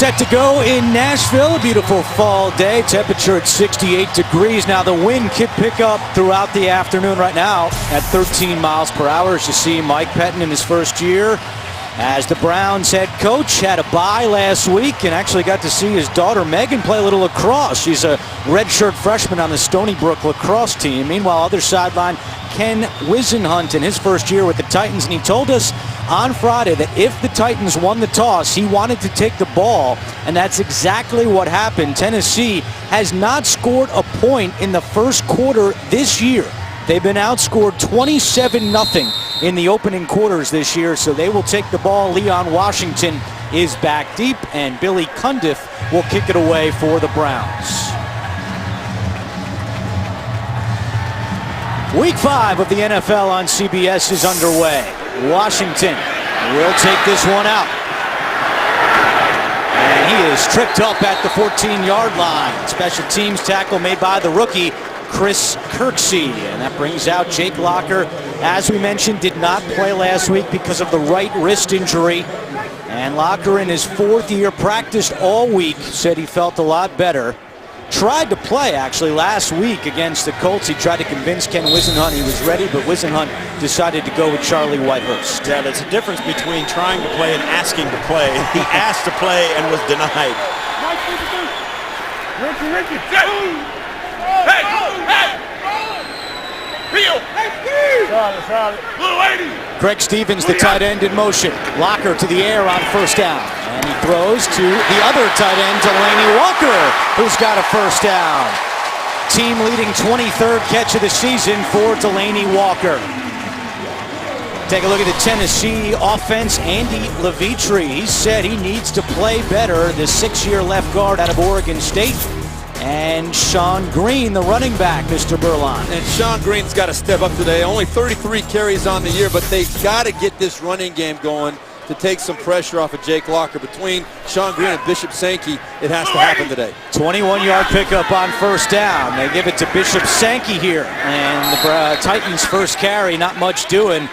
set to go in Nashville. A beautiful fall day. Temperature at 68 degrees. Now the wind could pick up throughout the afternoon right now at 13 miles per hour. As you see, Mike Pettine in his first year as the Browns head coach had a bye last week and actually got to see his daughter Megan play a little lacrosse. She's a redshirt freshman on the Stony Brook lacrosse team. Meanwhile, other sideline, Ken Whisenhunt in his first year with the Titans, and he told us on Friday that if the Titans won the toss, he wanted to take the ball, and that's exactly what happened. Tennessee has not scored a point in the first quarter this year. They've been outscored 27-0 in the opening quarters this year, so they will take the ball. Leon Washington is back deep, and Billy Cundiff will kick it away for the Browns. Week 5 of the NFL on CBS is underway. Washington will take this one out. And he is tripped up at the 14-yard line. Special teams tackle made by the rookie, Chris Kirksey. And that brings out Jake Locker. As we mentioned, did not play last week because of the right wrist injury. And Locker in his fourth year practiced all week, said he felt a lot better. Tried to play, actually, last week against the Colts. He tried to convince Ken Whisenhunt he was ready, but Whisenhunt decided to go with Charlie Whitehurst. Yeah, there's a difference between trying to play and asking to play. He asked to play and was denied. Ricky. Hey! Peel! Solid. Little lady! Craig Stevens, the tight end, in motion. Locker to the air on first down. And he throws to the other tight end, Delanie Walker, who's got a first down. Team leading 23rd catch of the season for Delanie Walker. Take a look at the Tennessee offense. Andy Levitre, he said he needs to play better. The 6-year left guard out of Oregon State. And Sean Green, the running back, Mr. Berline. And Sean Green's got to step up today. Only 33 carries on the year, but they've got to get this running game going to take some pressure off of Jake Locker. Between Sean Green and Bishop Sankey, it has to happen today. 21-yard pickup on first down. They give it to Bishop Sankey here. And the Titans' first carry, not much doing.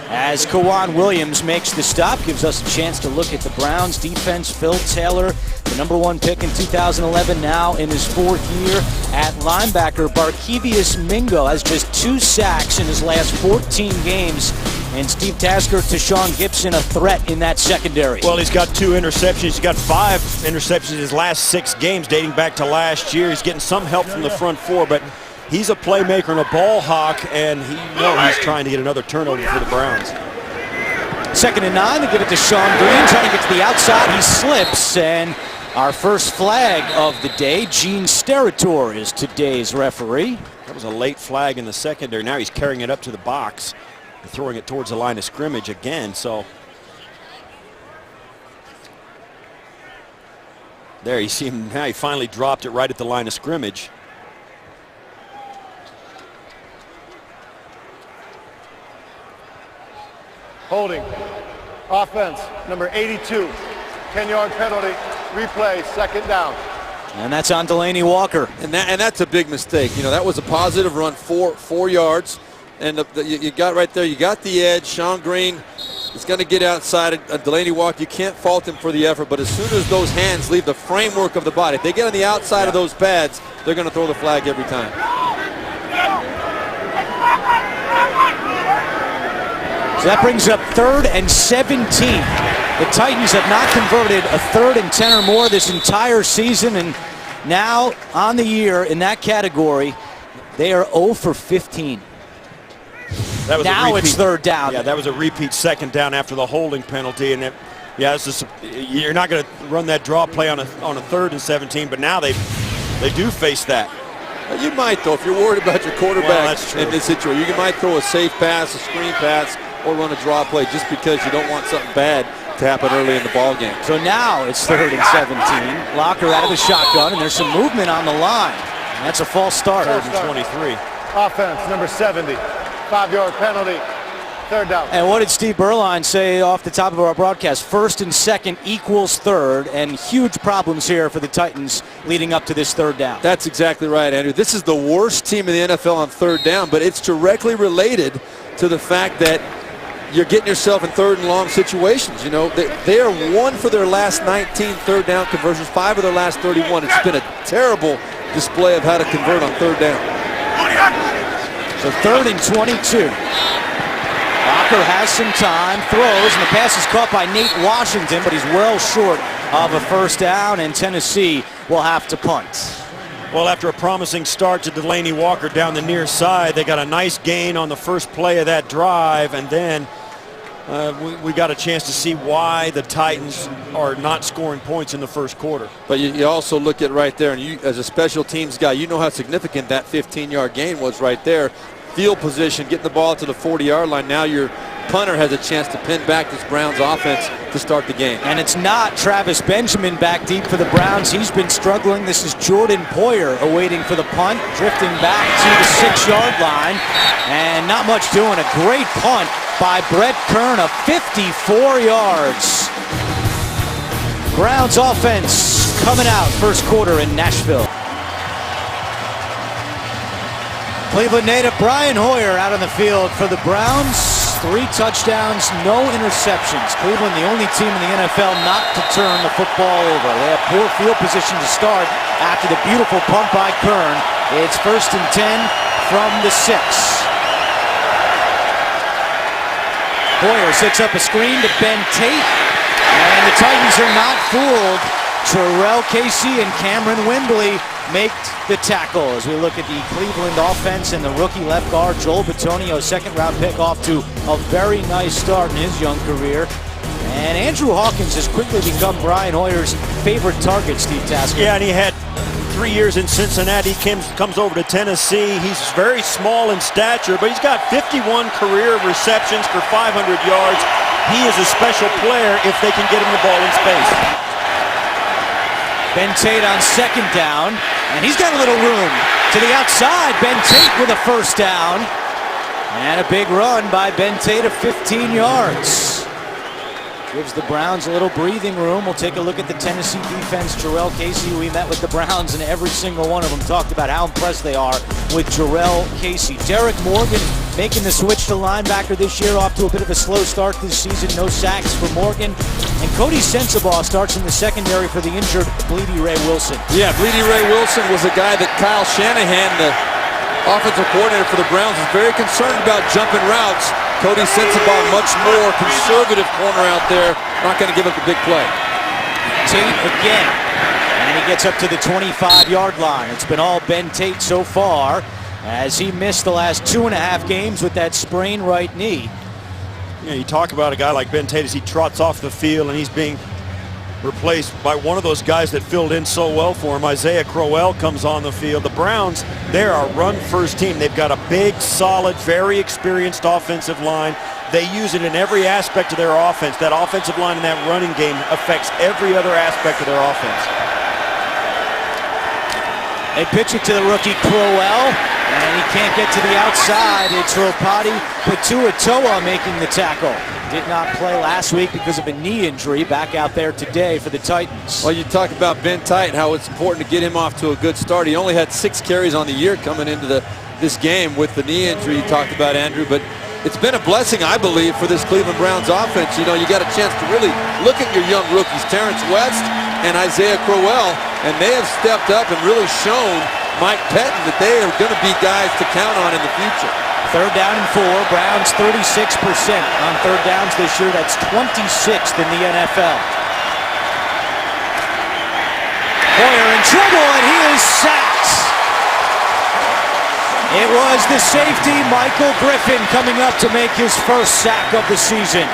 As Kawan Williams makes the stop, gives us a chance to look at the Browns defense. Phil Taylor, the #1 pick in 2011, now in his fourth year at linebacker. Barkevius Mingo has just 2 sacks in his last 14 games. And Steve Tasker to Sean Gibson, a threat in that secondary. Well, he's got 2 interceptions. He's got 5 interceptions in his last 6 games dating back to last year. He's getting some help from the front 4, but he's a playmaker and a ball hawk, and he's trying to get another turnover for the Browns. 2nd and 9, they give it to Sean Green, trying to get to the outside. He slips, and our first flag of the day, Gene Steratore, is today's referee. That was a late flag in the secondary. Now he's carrying it up to the box and throwing it towards the line of scrimmage again. So there, you see him now. He finally dropped it right at the line of scrimmage. Holding. Offense, number 82. 10-yard penalty. Replay, 2nd down. And that's on Delanie Walker. And that's a big mistake. You know, that was a positive run, 4 yards. And you got right there, you got the edge. Sean Green is going to get outside Delanie Walker. You can't fault him for the effort, but as soon as those hands leave the framework of the body, if they get on the outside of those pads, they're going to throw the flag every time. So that brings up 3rd and 17. The Titans have not converted a 3rd and 10 or more this entire season, and now on the year in that category, they are 0 for 15. That was now it's 3rd down. Yeah, that was a repeat 2nd down after the holding penalty, and you're not going to run that draw play on a 3rd and 17, but now they do face that. You might, though, if you're worried about your quarterback in this situation. You might throw a safe pass, a screen pass, or run a draw play just because you don't want something bad to happen early in the ball game. So now it's 3rd and 17. Locker out of the shotgun, and there's some movement on the line. And that's a false start. 3rd and 23. Offense, number 70. 5-yard penalty. 3rd down. And what did Steve Berline say off the top of our broadcast? 1st and 2nd equals 3rd, and huge problems here for the Titans leading up to this 3rd down. That's exactly right, Andrew. This is the worst team in the NFL on 3rd down, but it's directly related to the fact that you're getting yourself in third and long situations. You know, they are 1 for their last 19 third down conversions, 5 of their last 31. It's been a terrible display of how to convert on third down. So 3rd and 22. Walker has some time, throws, and the pass is caught by Nate Washington, but he's well short of a first down, and Tennessee will have to punt. Well, after a promising start to Delanie Walker down the near side, they got a nice gain on the first play of that drive, and then we got a chance to see why the Titans are not scoring points in the first quarter. But you also look at right there, and you, as a special teams guy, you know how significant that 15-yard gain was right there. Field position, getting the ball to the 40-yard line. Now your punter has a chance to pin back this Browns offense to start the game. And it's not Travis Benjamin back deep for the Browns. He's been struggling. This is Jordan Poyer awaiting for the punt, drifting back to the 6-yard line, and not much doing. A great punt by Brett Kern of 54 yards. Browns offense coming out first quarter in Nashville. Cleveland native Brian Hoyer out on the field for the Browns. 3 touchdowns, no interceptions. Cleveland, the only team in the NFL not to turn the football over. They have poor field position to start after the beautiful punt by Kern. It's 1st and 10 from the 6. Hoyer sets up a screen to Ben Tate, and the Titans are not fooled. Terrell Casey and Cameron Wembley make the tackle as we look at the Cleveland offense and the rookie left guard Joel Bitonio, 2nd-round pick, off to a very nice start in his young career. And Andrew Hawkins has quickly become Brian Hoyer's favorite target, Steve Tasker. Yeah, and he had 3 years in Cincinnati. Comes over to Tennessee. He's very small in stature, but he's got 51 career receptions for 500 yards. He is a special player if they can get him the ball in space. Ben Tate on 2nd down, and he's got a little room to the outside. Ben Tate with a first down, and a big run by Ben Tate of 15 yards. Gives the Browns a little breathing room. We'll take a look at the Tennessee defense. Jarrell Casey, we met with the Browns, and every single one of them talked about how impressed they are with Jarrell Casey. Derek Morgan making the switch to linebacker this year, off to a bit of a slow start this season. No sacks for Morgan. And Cody Sensabaugh starts in the secondary for the injured Bleedy Ray Wilson. Yeah, Bleedy Ray Wilson was a guy that Kyle Shanahan, the offensive coordinator for the Browns, is very concerned about jumping routes. Cody Sensabaugh, much more conservative corner out there, not going to give up the big play. Tate again, and he gets up to the 25-yard line. It's been all Ben Tate so far, as he missed the last 2.5 games with that sprained right knee. You know, you talk about a guy like Ben Tate as he trots off the field, and he's being replaced by one of those guys that filled in so well for him. Isaiah Crowell comes on the field. The Browns, they're a run-first team. They've got a big, solid, very experienced offensive line. They use it in every aspect of their offense. That offensive line and that running game affects every other aspect of their offense. They pitch it to the rookie Crowell, and he can't get to the outside. It's Ropati Patuatoa making the tackle. Did not play last week because of a knee injury. Back out there today for the Titans. Well, you talk about Ben Tate, how it's important to get him off to a good start. He only had 6 carries on the year coming into this game with the knee injury you talked about, Andrew. But it's been a blessing, I believe, for this Cleveland Browns offense. You know, you got a chance to really look at your young rookies, Terrence West and Isaiah Crowell, and they have stepped up and really shown Mike Pettin that they are going to be guys to count on in the future. 3rd down and 4. Browns 36% on 3rd downs this year. That's 26th in the NFL. Hoyer in trouble, and he is sacked. It was the safety, Michael Griffin, coming up to make his first sack of the season.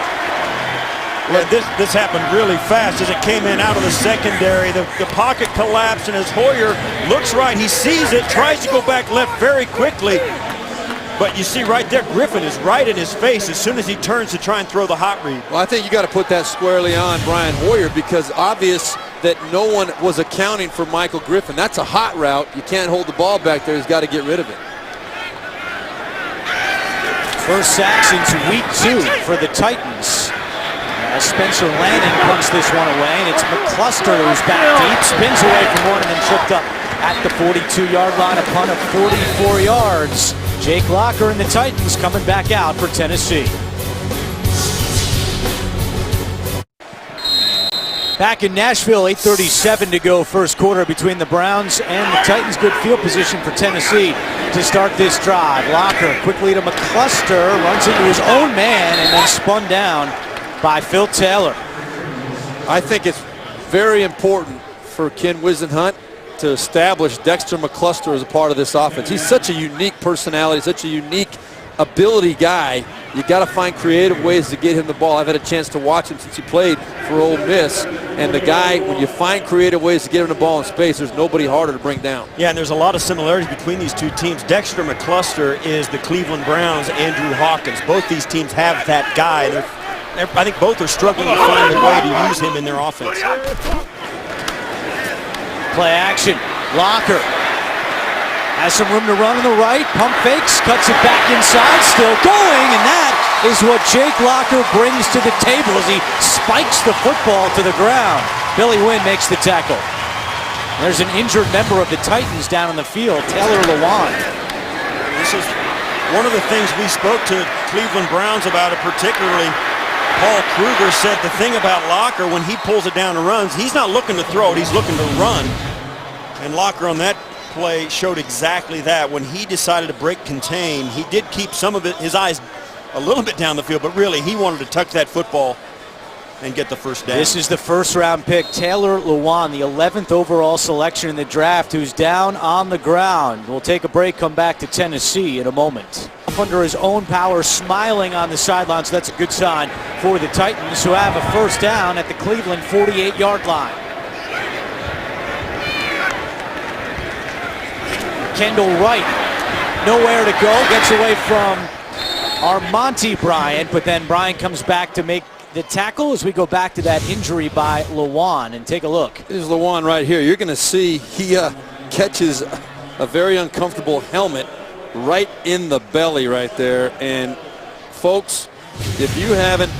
Well, this happened really fast as it came in out of the secondary. The pocket collapsed, and as Hoyer looks right, he sees it, tries to go back left very quickly. But you see right there, Griffin is right in his face as soon as he turns to try and throw the hot read. Well, I think you got to put that squarely on Brian Hoyer, because obvious that no one was accounting for Michael Griffin. That's a hot route. You can't hold the ball back there. He's got to get rid of it. First sack since week 2 for the Titans. As Spencer Lanning punts this one away, and it's McCluster who's back deep, spins away from one, and then tripped up at the 42-yard line, a punt of 44 yards. Jake Locker and the Titans coming back out for Tennessee. Back in Nashville, 8:37 to go first quarter between the Browns and the Titans. Good field position for Tennessee to start this drive. Locker quickly to McCluster, runs into his own man and then spun down by Phil Taylor. I think it's very important for Ken Whisenhunt to establish Dexter McCluster as a part of this offense. He's such a unique personality, such a unique ability guy. You got to find creative ways to get him the ball. I've had a chance to watch him since he played for Ole Miss, and the guy, when you find creative ways to get him the ball in space, there's nobody harder to bring down. Yeah, and there's a lot of similarities between these two teams. Dexter McCluster is the Cleveland Browns' Andrew Hawkins. Both these teams have that guy. I think both are struggling to find a way to use him in their offense. Play action. Locker has some room to run on the right. Pump fakes, cuts it back inside, still going, and that is what Jake Locker brings to the table as he spikes the football to the ground. Billy Wynn makes the tackle. There's an injured member of the Titans down on the field, Taylor Lewan. This is one of the things we spoke to Cleveland Browns about it, particularly Paul Kruger said the thing about Locker, when he pulls it down and runs, he's not looking to throw it, he's looking to run. And Locker on that play showed exactly that. When he decided to break contain, he did keep some of it, his eyes a little bit down the field, but really he wanted to tuck that football and get the first down. This is the first-round pick, Taylor Lewan, the 11th overall selection in the draft, who's down on the ground. We'll take a break, come back to Tennessee in a moment. Under his own power, smiling on the sideline, so that's a good sign for the Titans, who have a first down at the Cleveland 48-yard line. Kendall Wright, nowhere to go, gets away from Armonte Bryant, but then Bryant comes back to make the tackle as we go back to that injury by Lewan, and take a look. This is Lewan right here. You're going to see he catches a very uncomfortable helmet right in the belly right there. And folks, if you haven't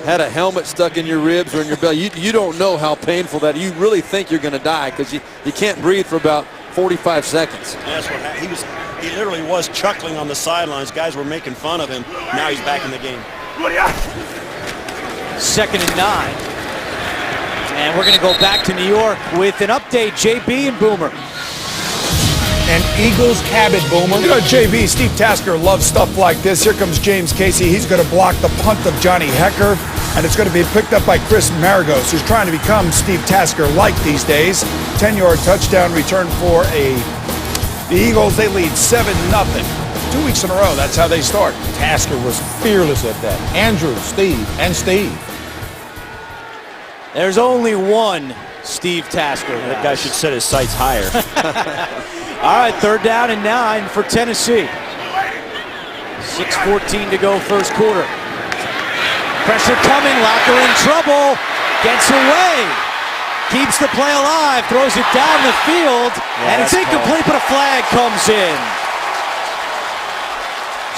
had a helmet stuck in your ribs or in your belly, you don't know how painful that. You really think you're going to die because you can't breathe for about 45 seconds. That's what happened. He literally was chuckling on the sidelines. Guys were making fun of him. Now he's back in the game. 2nd and 9. And we're going to go back to New York with an update. JB and Boomer. An Eagles habit, Boomer. You know, JB, Steve Tasker loves stuff like this. Here comes James Casey. He's going to block the punt of Johnny Hecker, and it's going to be picked up by Chris Maragos, who's trying to become Steve Tasker-like these days. 10-yard touchdown return for the Eagles. They lead 7-0. 2 weeks in a row, that's how they start. Tasker was fearless at that. Andrew, Steve, and Steve. There's only one Steve Tasker. That guy should set his sights higher. All right, 3rd down and 9 for Tennessee. 6:14 to go first quarter. Pressure coming, Locker in trouble, gets away, keeps the play alive, throws it down the field, and it's incomplete, but a flag comes in.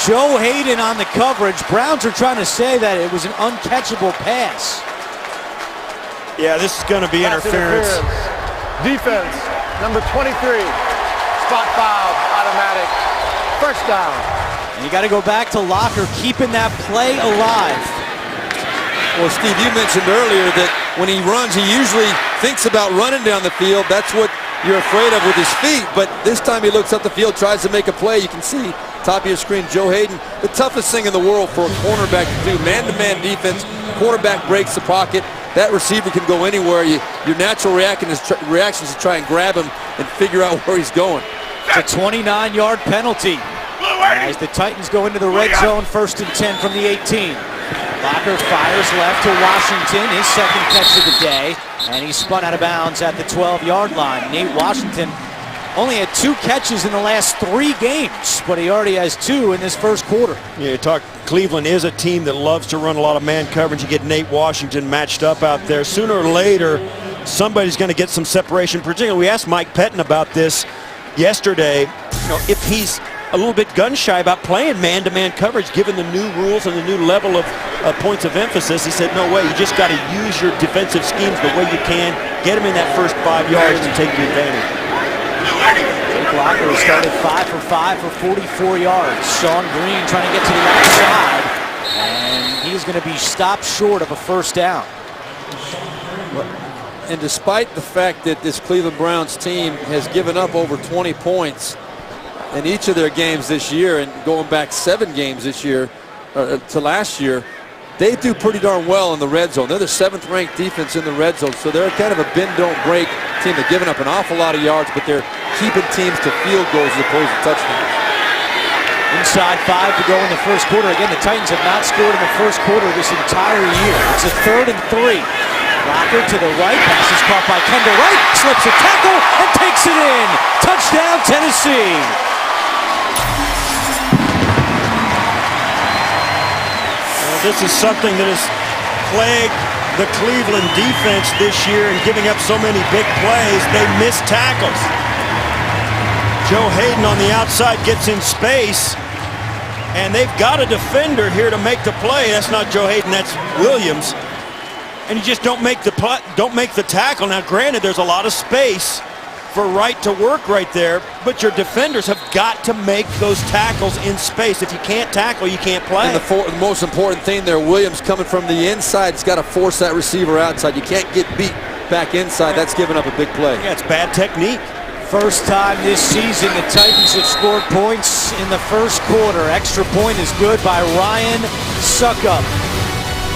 Joe Hayden on the coverage. Browns are trying to say that it was an uncatchable pass. Yeah, this is going to be interference. Defense, number 23. Spot foul, automatic. First down. And you got to go back to Locker, keeping that play alive. Well, Steve, you mentioned earlier that when he runs, he usually thinks about running down the field. That's what you're afraid of with his feet. But this time he looks up the field, tries to make a play. You can see top of your screen, Joe Hayden, the toughest thing in the world for a cornerback to do. Man-to-man defense, quarterback breaks the pocket. That receiver can go anywhere. Your natural reaction is to try and grab him and figure out where he's going. It's a 29-yard penalty as the Titans go into the red zone, 1st and 10 from the 18. Locker fires left to Washington, his 2nd catch of the day, and he's spun out of bounds at the 12-yard line. Nate Washington only had 2 catches in the last 3 games, but he already has 2 in this first quarter. Yeah, you talk, Cleveland is a team that loves to run a lot of man coverage. You get Nate Washington matched up out there. Sooner or later, somebody's going to get some separation. Particularly, we asked Mike Pettin about this yesterday. You know, if he's a little bit gun-shy about playing man-to-man coverage, given the new rules and the new level of points of emphasis. He said, no way, you just got to use your defensive schemes the way you can, get him in that first 5 yards and take the advantage. Jake Locker started 5 for 5 for 44 yards. Sean Green trying to get to the outside, and he's going to be stopped short of a first down. And despite the fact that this Cleveland Browns team has given up over 20 points in each of their games this year, and going back 7 games this year to last year, they do pretty darn well in the red zone. They're the 7th ranked defense in the red zone, so they're kind of a bend-don't-break team. They're giving up an awful lot of yards, but they're keeping teams to field goals as opposed to touchdowns. Inside 5 to go in the first quarter. Again, the Titans have not scored in the first quarter this entire year. It's a 3rd and 3. Locker to the right, pass is caught by Kendall Wright, slips a tackle and takes it in. Touchdown, Tennessee. Well, this is something that has plagued the Cleveland defense this year in giving up so many big plays. They miss tackles. Joe Hayden on the outside gets in space, and they've got a defender here to make the play. That's not Joe Hayden, that's Williams. And you just don't make the tackle. Now, granted, there's a lot of space for Wright to work right there, but your defenders have got to make those tackles in space. If you can't tackle, you can't play. And the most important thing there, Williams coming from the inside, has got to force that receiver outside. You can't get beat back inside. That's giving up a big play. Yeah, it's bad technique. First time this season the Titans have scored points in the first quarter. Extra point is good by Ryan Succop.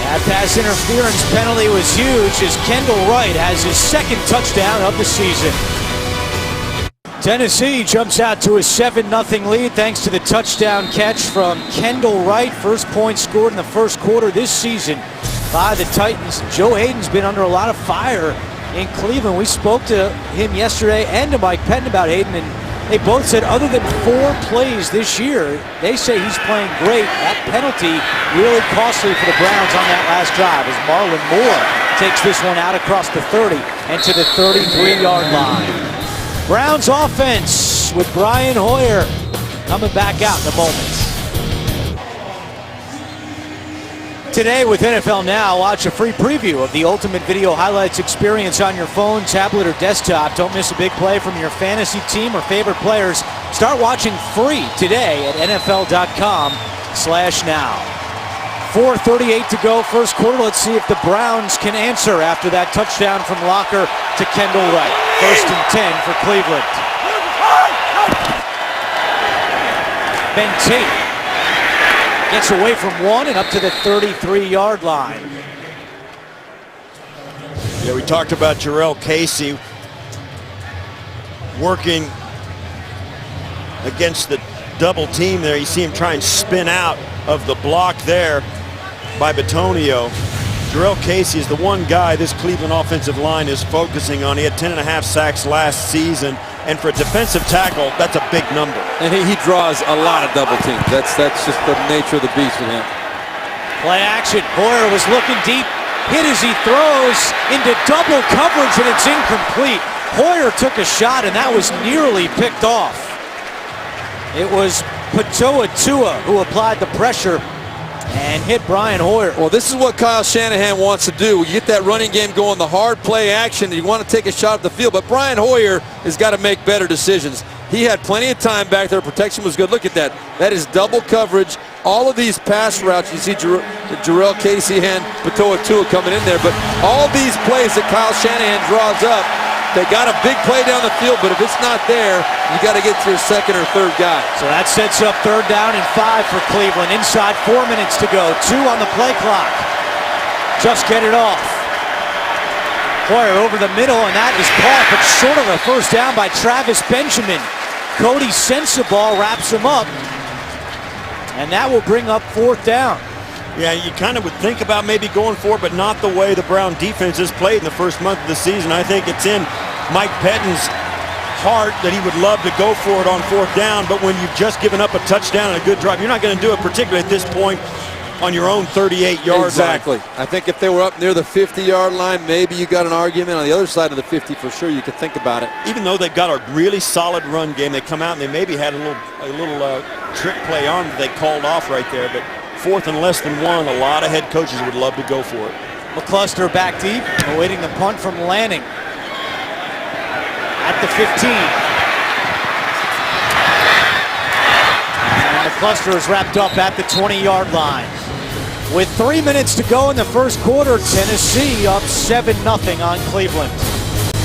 That pass interference penalty was huge as Kendall Wright has his 2nd touchdown of the season. Tennessee jumps out to a 7-0 lead thanks to the touchdown catch from Kendall Wright. First point scored in the first quarter this season by the Titans. Joe Hayden's been under a lot of fire in Cleveland. We spoke to him yesterday and to Mike Pettine about Hayden, and they both said other than 4 plays this year, they say he's playing great. That penalty really costly for the Browns on that last drive as Marlon Moore takes this one out across the 30 and to the 33-yard line. Browns offense with Brian Hoyer coming back out in a moment. Today with NFL Now, watch a free preview of the ultimate video highlights experience on your phone, tablet, or desktop. Don't miss a big play from your fantasy team or favorite players. Start watching free today at NFL.com/now. 4:38 to go, first quarter. Let's see if the Browns can answer after that touchdown from Locker to Kendall Wright. 1st and 10 for Cleveland. Ben Tate gets away from 1 and up to the 33-yard line. Yeah, we talked about Jurrell Casey working against the double team there. You see him try and spin out of the block there by Bitonio. Jurrell Casey is the one guy this Cleveland offensive line is focusing on. He had 10.5 sacks last season, and for a defensive tackle, that's a big number. And he draws a lot of double teams. That's just the nature of the beast with him. Play action. Hoyer was looking deep, hit as he throws into double coverage, and it's incomplete. Hoyer took a shot, and that was nearly picked off. It was Patoa Tua who applied the pressure and hit Brian Hoyer. Well, this is what Kyle Shanahan wants to do. You get that running game going, the hard play action, and you want to take a shot at the field. But Brian Hoyer has got to make better decisions. He had plenty of time back there. Protection was good. Look at that. That is double coverage. All of these pass routes, you see Jurrell Casey and Patoa Tua coming in there. But all these plays that Kyle Shanahan draws up, they got a big play down the field, but if it's not there, you got to get to your 2nd or 3rd guy. So that sets up 3rd down and 5 for Cleveland. Inside 4 minutes to go. 2 on the play clock. Just get it off. Hoyer over the middle, and that is caught, but short of a 1st down by Travis Benjamin. Cody Sensabaugh wraps him up, and that will bring up 4th down. Yeah, you kind of would think about maybe going for it, but not the way the Brown defense has played in the first month of the season. I think it's in Mike Pettine's heart that he would love to go for it on 4th down, but when you've just given up a touchdown and a good drive, you're not going to do it, particularly at this point on your own 38-yard line. Exactly. I think if they were up near the 50-yard line, maybe you got an argument. On the other side of the 50, for sure, you could think about it. Even though they've got a really solid run game, they come out and they maybe had a little trick play on that they called off right there, but 4th and less than 1, a lot of head coaches would love to go for it. McCluster back deep, awaiting the punt from Lanning. At the 15. And McCluster is wrapped up at the 20-yard line. With 3 minutes to go in the first quarter, Tennessee up 7-0 on Cleveland.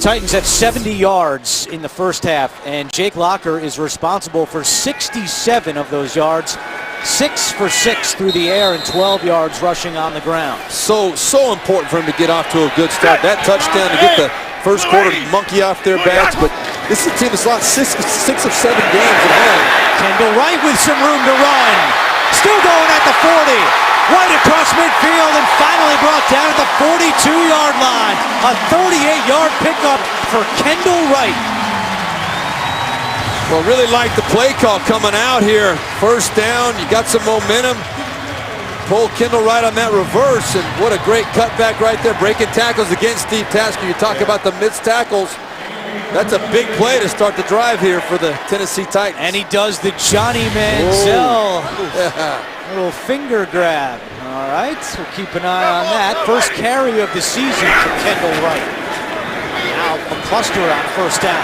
Titans have 70 yards in the first half, and Jake Locker is responsible for 67 of those yards. 6 for 6 through the air and 12 yards rushing on the ground. So important for him to get off to a good start. That touchdown to get the first quarter monkey off their backs, but this is a team that's lost six of 7 games at home. Kendall Wright with some room to run. Still going at the 40. Right across midfield and finally brought down at the 42-yard line. A 38-yard pickup for Kendall Wright. Well, really like the play call coming out here. First down, you got some momentum. Pull Kendall Wright on that reverse, and what a great cutback right there. Breaking tackles against Steve Tasker. You talk about the missed tackles. That's a big play to start the drive here for the Tennessee Titans. And he does the Johnny Manziel little finger grab. All right, we'll keep an eye on that. First carry of the season for Kendall Wright. Now McCluster on first down.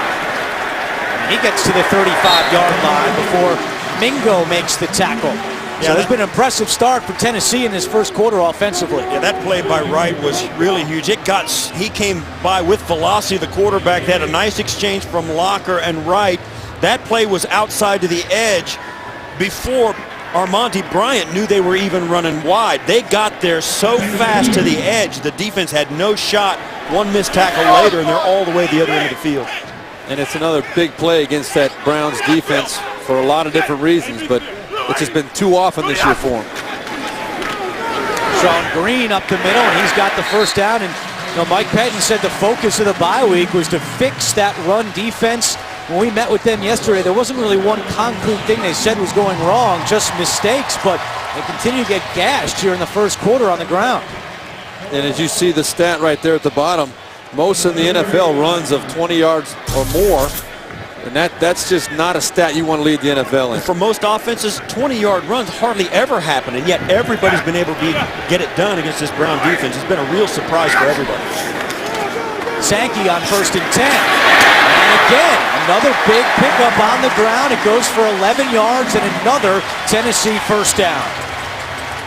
He gets to the 35-yard line before Mingo makes the tackle. So there's been an impressive start for Tennessee in this first quarter offensively. Yeah, that play by Wright was really huge. He came by with velocity, the quarterback. They had a nice exchange from Locker and Wright. That play was outside to the edge before Armonte Bryant knew they were even running wide. They got there so fast to the edge, the defense had no shot. One missed tackle later, and they're all the way the other end of the field. And it's another big play against that Browns defense for a lot of different reasons, but it's just been too often this year for him. Sean Green up the middle, and he's got the first down. And Mike Pettin said the focus of the bye week was to fix that run defense. When we met with them yesterday, there wasn't really one concrete thing they said was going wrong, just mistakes, but they continue to get gashed here in the first quarter on the ground. And as you see the stat right there at the bottom, most in the NFL runs of 20 yards or more, and that's just not a stat you want to lead the NFL in. For most offenses, 20-yard runs hardly ever happen, and yet everybody's been able to get it done against this Brown defense. It's been a real surprise for everybody. Sankey on 1st and 10. And again, another big pickup on the ground. It goes for 11 yards and another Tennessee first down.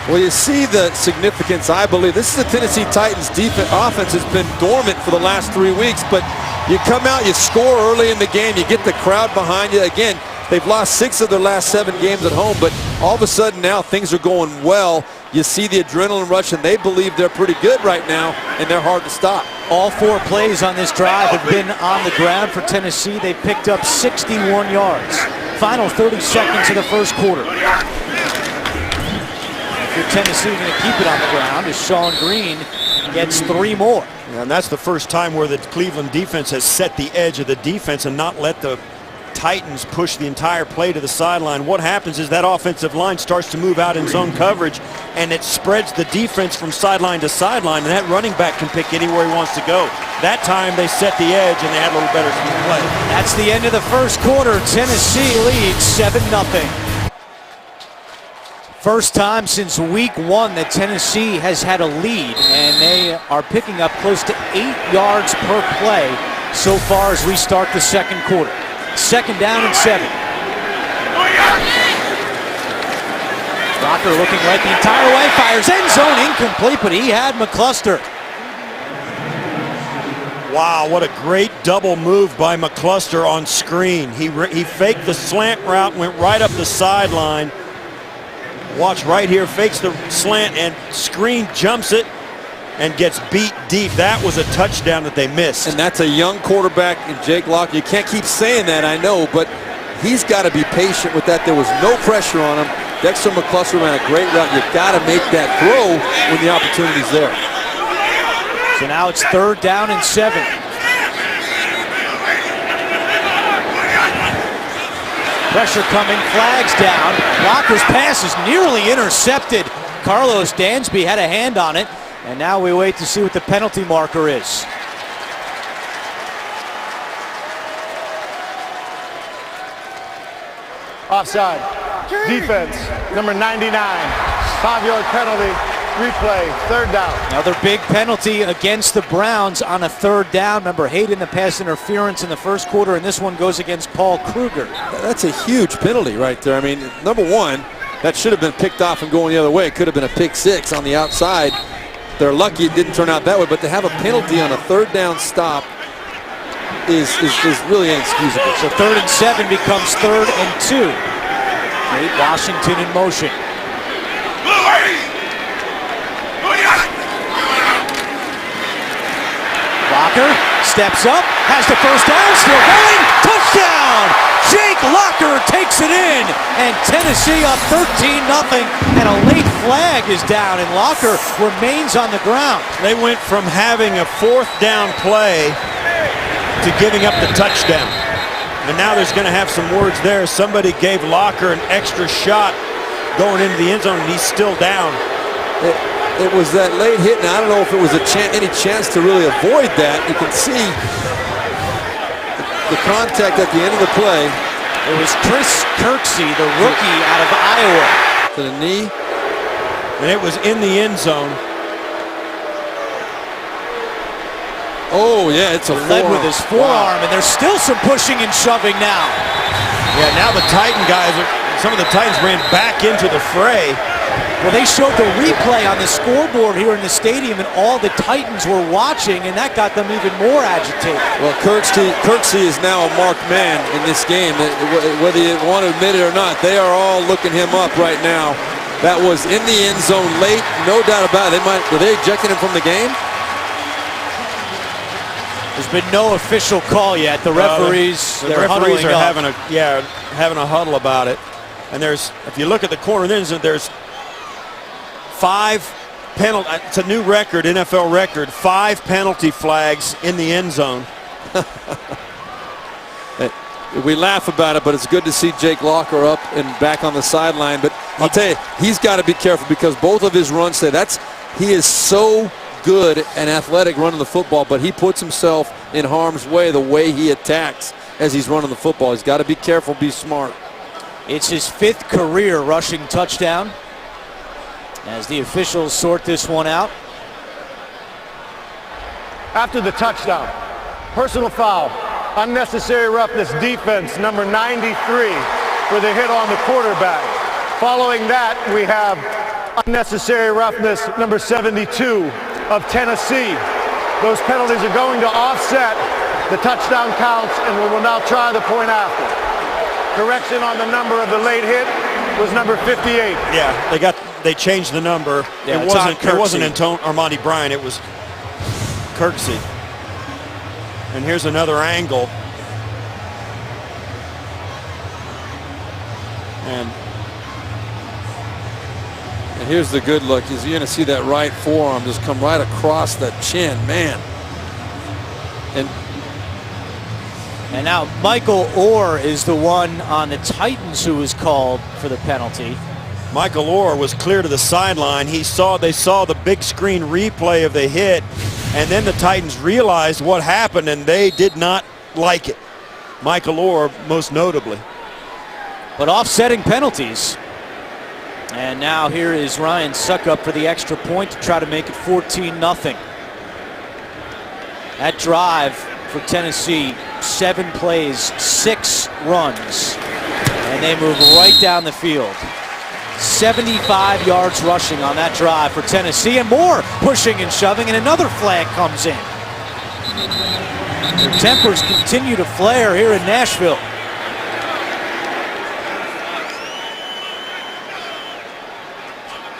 Well, you see the significance, I believe. This is the Tennessee Titans offense has been dormant for the last 3 weeks, but you come out, you score early in the game, you get the crowd behind you. Again, they've lost 6 of their last 7 games at home, but all of a sudden now things are going well. You see the adrenaline rush, and they believe they're pretty good right now, and they're hard to stop. All 4 plays on this drive have been on the ground for Tennessee. They picked up 61 yards. Final 30 seconds of the first quarter. If Tennessee going to keep it on the ground as Sean Green gets 3 more. Yeah, and that's the first time where the Cleveland defense has set the edge of the defense and not let the Titans push the entire play to the sideline. What happens is that offensive line starts to move out in zone coverage, and it spreads the defense from sideline to sideline, and that running back can pick anywhere he wants to go. That time they set the edge and they had a little better play. That's the end of the first quarter. Tennessee leads 7-0. First time since week 1 that Tennessee has had a lead, and they are picking up close to 8 yards per play so far as we start the second quarter. 2nd down and 7. Locker looking right the entire way, fires end zone, incomplete, but he had McCluster. Wow, what a great double move by McCluster on screen. He faked the slant route, went right up the sideline. Watch right here, fakes the slant, and Screen jumps it and gets beat deep. That was a touchdown that they missed. And that's a young quarterback in Jake Locker. You can't keep saying that, I know, but he's got to be patient with that. There was no pressure on him. Dexter McCluster ran a great route. You've got to make that throw when the opportunity's there. So now it's 3rd down and 7. Pressure coming, flags down. Locker's pass is nearly intercepted. Carlos Dansby had a hand on it, and now we wait to see what the penalty marker is. Offside. Defense, number 99. 5-yard penalty. Replay, 3rd down. Another big penalty against the Browns on a 3rd down. Remember, Hayden the pass interference in the first quarter, and this one goes against Paul Kruger. That's a huge penalty right there. I mean, number 1, that should have been picked off and going the other way. It could have been a pick 6 on the outside. They're lucky it didn't turn out that way, but to have a penalty on a 3rd down stop is really inexcusable. So 3rd and 7 becomes 3rd and 2. Nate Washington in motion. Locker steps up, has the first down, still going, touchdown! Jake Locker takes it in, and Tennessee up 13-0, and a late flag is down, and Locker remains on the ground. They went from having a 4th down play to giving up the touchdown. And now there's going to have some words there. Somebody gave Locker an extra shot going into the end zone, and he's still down. It was that late hit, and I don't know if it was any chance to really avoid that. You can see the contact at the end of the play. It was Chris Kirksey, the rookie out of Iowa. To the knee. And it was in the end zone. Oh, yeah, it's a Led forearm. with his forearm, and there's still some pushing and shoving now. Yeah, now the Titan guys, some of the Titans ran back into the fray. Well, they showed the replay on the scoreboard here in the stadium, and all the Titans were watching, and that got them even more agitated. Well, Kirksey is now a marked man in this game. Whether you want to admit it or not, they are all looking him up right now. That was in the end zone late, no doubt about it. Were they ejecting him from the game? There's been no official call yet. The referees, the referees are having a huddle about it. And there's, if you look at the corner, there's 5 penalty. It's a new record, NFL record. 5 penalty flags in the end zone. We laugh about it, but it's good to see Jake Locker up and back on the sideline. But I'll tell you, he's got to be careful because both of his runs say he is so good and athletic running the football, but he puts himself in harm's way the way he attacks as he's running the football. He's got to be careful, be smart. It's his 5th career rushing touchdown as the officials sort this one out. After the touchdown, personal foul, unnecessary roughness defense, number 93 for the hit on the quarterback. Following that, we have unnecessary roughness, number 72 of Tennessee. Those penalties are going to offset the touchdown counts, and we will now try the point after. Correction on the number of the late hit was number 58. Yeah, they changed the number. Yeah, it wasn't Armani Bryant, it was Kirksey. And here's another angle. And here's the good look. You're going to see that right forearm just come right across that chin, man. And now Michael Orr is the one on the Titans who was called for the penalty. Michael Orr was clear to the sideline. They saw the big screen replay of the hit, and then the Titans realized what happened, and they did not like it. Michael Orr, most notably. But offsetting penalties. And now here is Ryan Succop for the extra point to try to make it 14-0. That drive for Tennessee, 7 plays, 6 runs, and they move right down the field. 75 yards rushing on that drive for Tennessee, and more pushing and shoving, and another flag comes in. Their tempers continue to flare here in Nashville.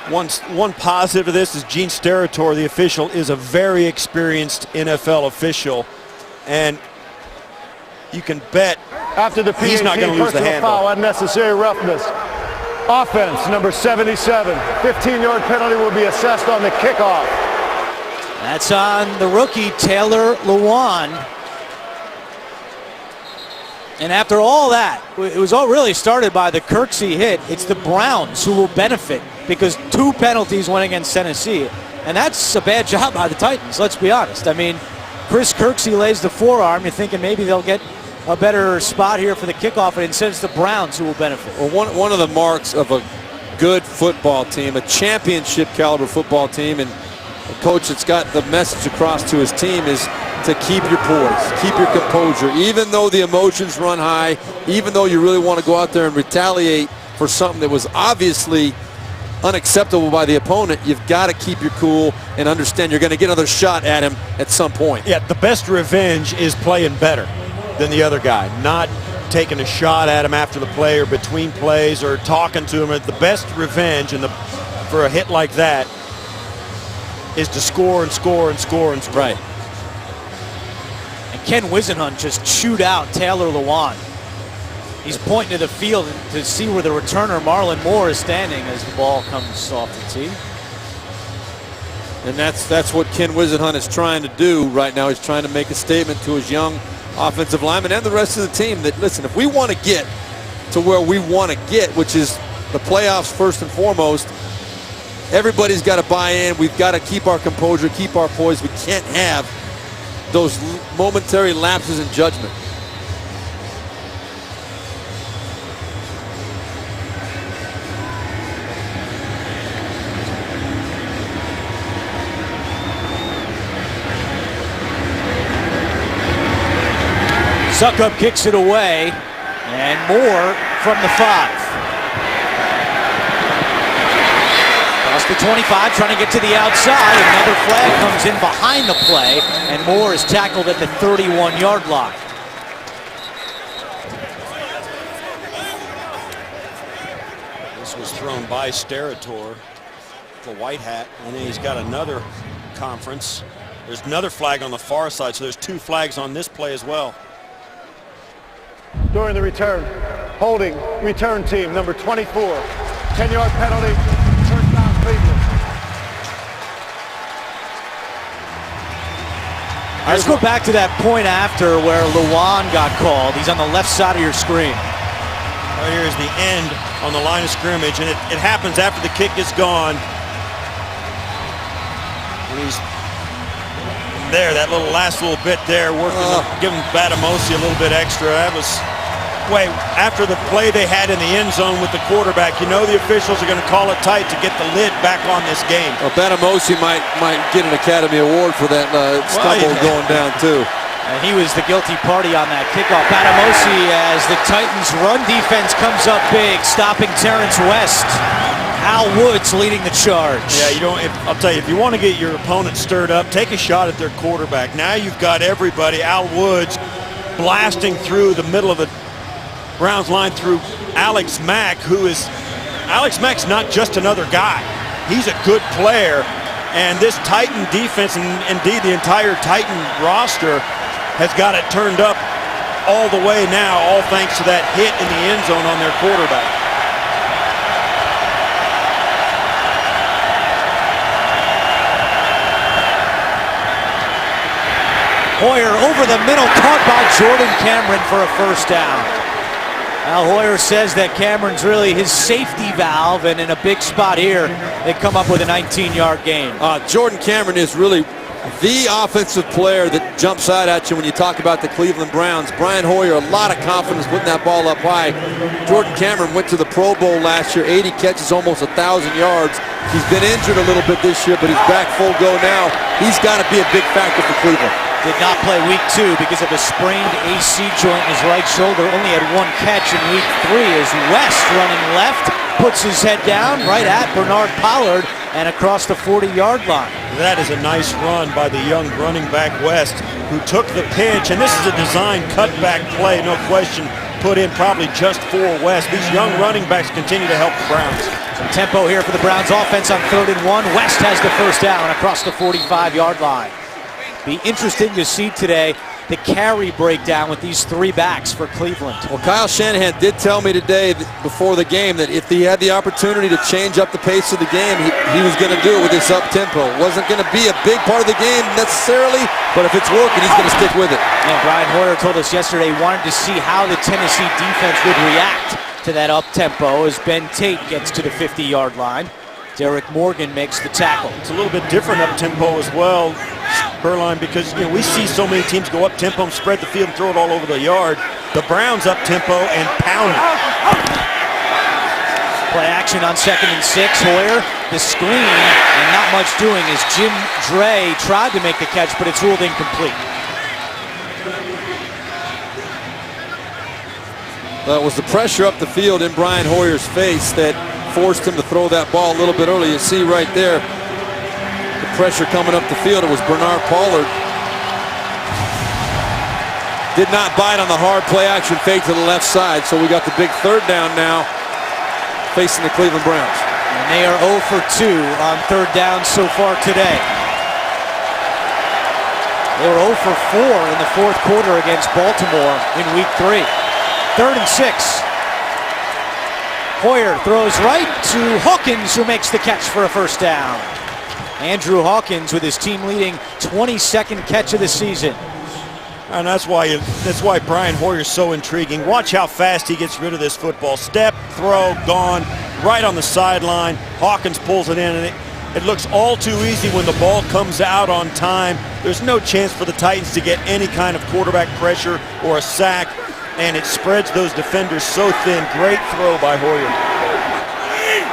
One positive of this is Gene Steratore, the official, is a very experienced NFL official, and you can bet after the he's not going to lose the handle. Foul, unnecessary roughness. Offense, number 77. 15-yard penalty will be assessed on the kickoff. That's on the rookie, Taylor Lewan. And after all that, it was all really started by the Kirksey hit. It's the Browns who will benefit because 2 penalties went against Tennessee. And that's a bad job by the Titans, let's be honest. I mean, Chris Kirksey lays the forearm. You're thinking maybe they'll get a better spot here for the kickoff, and instead it's the Browns who will benefit. Well, one of the marks of a good football team, a championship caliber football team, and a coach that's got the message across to his team is to keep your poise, keep your composure. Even though the emotions run high, even though you really want to go out there and retaliate for something that was obviously unacceptable by the opponent, you've got to keep your cool and understand you're going to get another shot at him at some point. Yeah, the best revenge is playing better than the other guy, not taking a shot at him after the play or between plays or talking to him. The best revenge for a hit like that is to score and score and score and score. Right. And Ken Whisenhunt just chewed out Taylor Lewan. He's pointing to the field to see where the returner Marlon Moore is standing as the ball comes off the tee. And that's what Ken Whisenhunt is trying to do right now. He's trying to make a statement to his young offensive linemen and the rest of the team that, listen, if we want to get to where we want to get, which is the playoffs first and foremost, everybody's got to buy in. We've got to keep our composure, keep our poise. We can't have those momentary lapses in judgment. Suckup kicks it away, and Moore from the 5. Across the 25, trying to get to the outside. Another flag comes in behind the play, and Moore is tackled at the 31-yard line. This was thrown by Sterator, the white hat, and then he's got another conference. There's another flag on the far side, so there's 2 flags on this play as well. During the return, holding return team number 24, 10-yard penalty, first down Cleveland. All right, let's go back to that point after where Lewan got called. He's on the left side of your screen. Right here is the end on the line of scrimmage, and it happens after the kick is gone. And he's there, that last little bit there, working, giving Batamosi a little bit extra. That was after the play they had in the end zone with the quarterback. You know the officials are going to call it tight to get the lid back on this game. Well, Batamosi might get an Academy Award for that stumble going down too. And he was the guilty party on that kickoff. Batamosi, as the Titans' run defense comes up big, stopping Terrence West. Al Woods leading the charge. Yeah, I'll tell you, if you want to get your opponent stirred up, take a shot at their quarterback. Now you've got everybody. Al Woods blasting through the middle of the Browns line through Alex Mack, Alex Mack's not just another guy. He's a good player. And this Titan defense, and indeed the entire Titan roster, has got it turned up all the way now, all thanks to that hit in the end zone on their quarterback. Hoyer over the middle, caught by Jordan Cameron for a first down. Al Hoyer says that Cameron's really his safety valve, and in a big spot here, they come up with a 19-yard gain. Jordan Cameron is really the offensive player that jumps out at you when you talk about the Cleveland Browns. Brian Hoyer, a lot of confidence putting that ball up high. Jordan Cameron went to the Pro Bowl last year, 80 catches, almost 1,000 yards. He's been injured a little bit this year, but he's back full go now. He's got to be a big factor for Cleveland. Did not play week 2 because of a sprained AC joint in his right shoulder. Only had 1 catch in week 3 as West running left, puts his head down right at Bernard Pollard and across the 40-yard line. That is a nice run by the young running back West, who took the pitch, and this is a design cutback play, no question, put in probably just for West. These young running backs continue to help the Browns. Some tempo here for the Browns offense on 3rd and 1. West has the first down across the 45-yard line. Be interesting to see today the carry breakdown with these 3 backs for Cleveland. Well, Kyle Shanahan did tell me today before the game that if he had the opportunity to change up the pace of the game, he was going to do it with this up-tempo. It wasn't going to be a big part of the game necessarily, but if it's working, he's going to stick with it. And Brian Hoyer told us yesterday he wanted to see how the Tennessee defense would react to that up-tempo as Ben Tate gets to the 50-yard line. Derek Morgan makes the tackle. It's a little bit different up-tempo as well, Berline, because we see so many teams go up-tempo and spread the field and throw it all over the yard. The Browns up-tempo and pound it. Play action on 2nd and 6. Hoyer, the screen, and not much doing as Jim Dre tried to make the catch, but it's ruled incomplete. Well, it was the pressure up the field in Brian Hoyer's face that forced him to throw that ball a little bit early. You see right there the pressure coming up the field. It was Bernard Pollard. Did not bite on the hard play action fake to the left side, so we got the big third down now facing the Cleveland Browns. And they are 0 for 2 on third down so far today. They were 0 for 4 in the fourth quarter against Baltimore in week 3. 3rd and 6. Hoyer throws right to Hawkins, who makes the catch for a first down. Andrew Hawkins with his team-leading 22nd catch of the season. And that's why Brian Hoyer is so intriguing. Watch how fast he gets rid of this football. Step, throw, gone, right on the sideline. Hawkins pulls it in, and it looks all too easy when the ball comes out on time. There's no chance for the Titans to get any kind of quarterback pressure or a sack, and it spreads those defenders so thin. Great throw by Hoyer.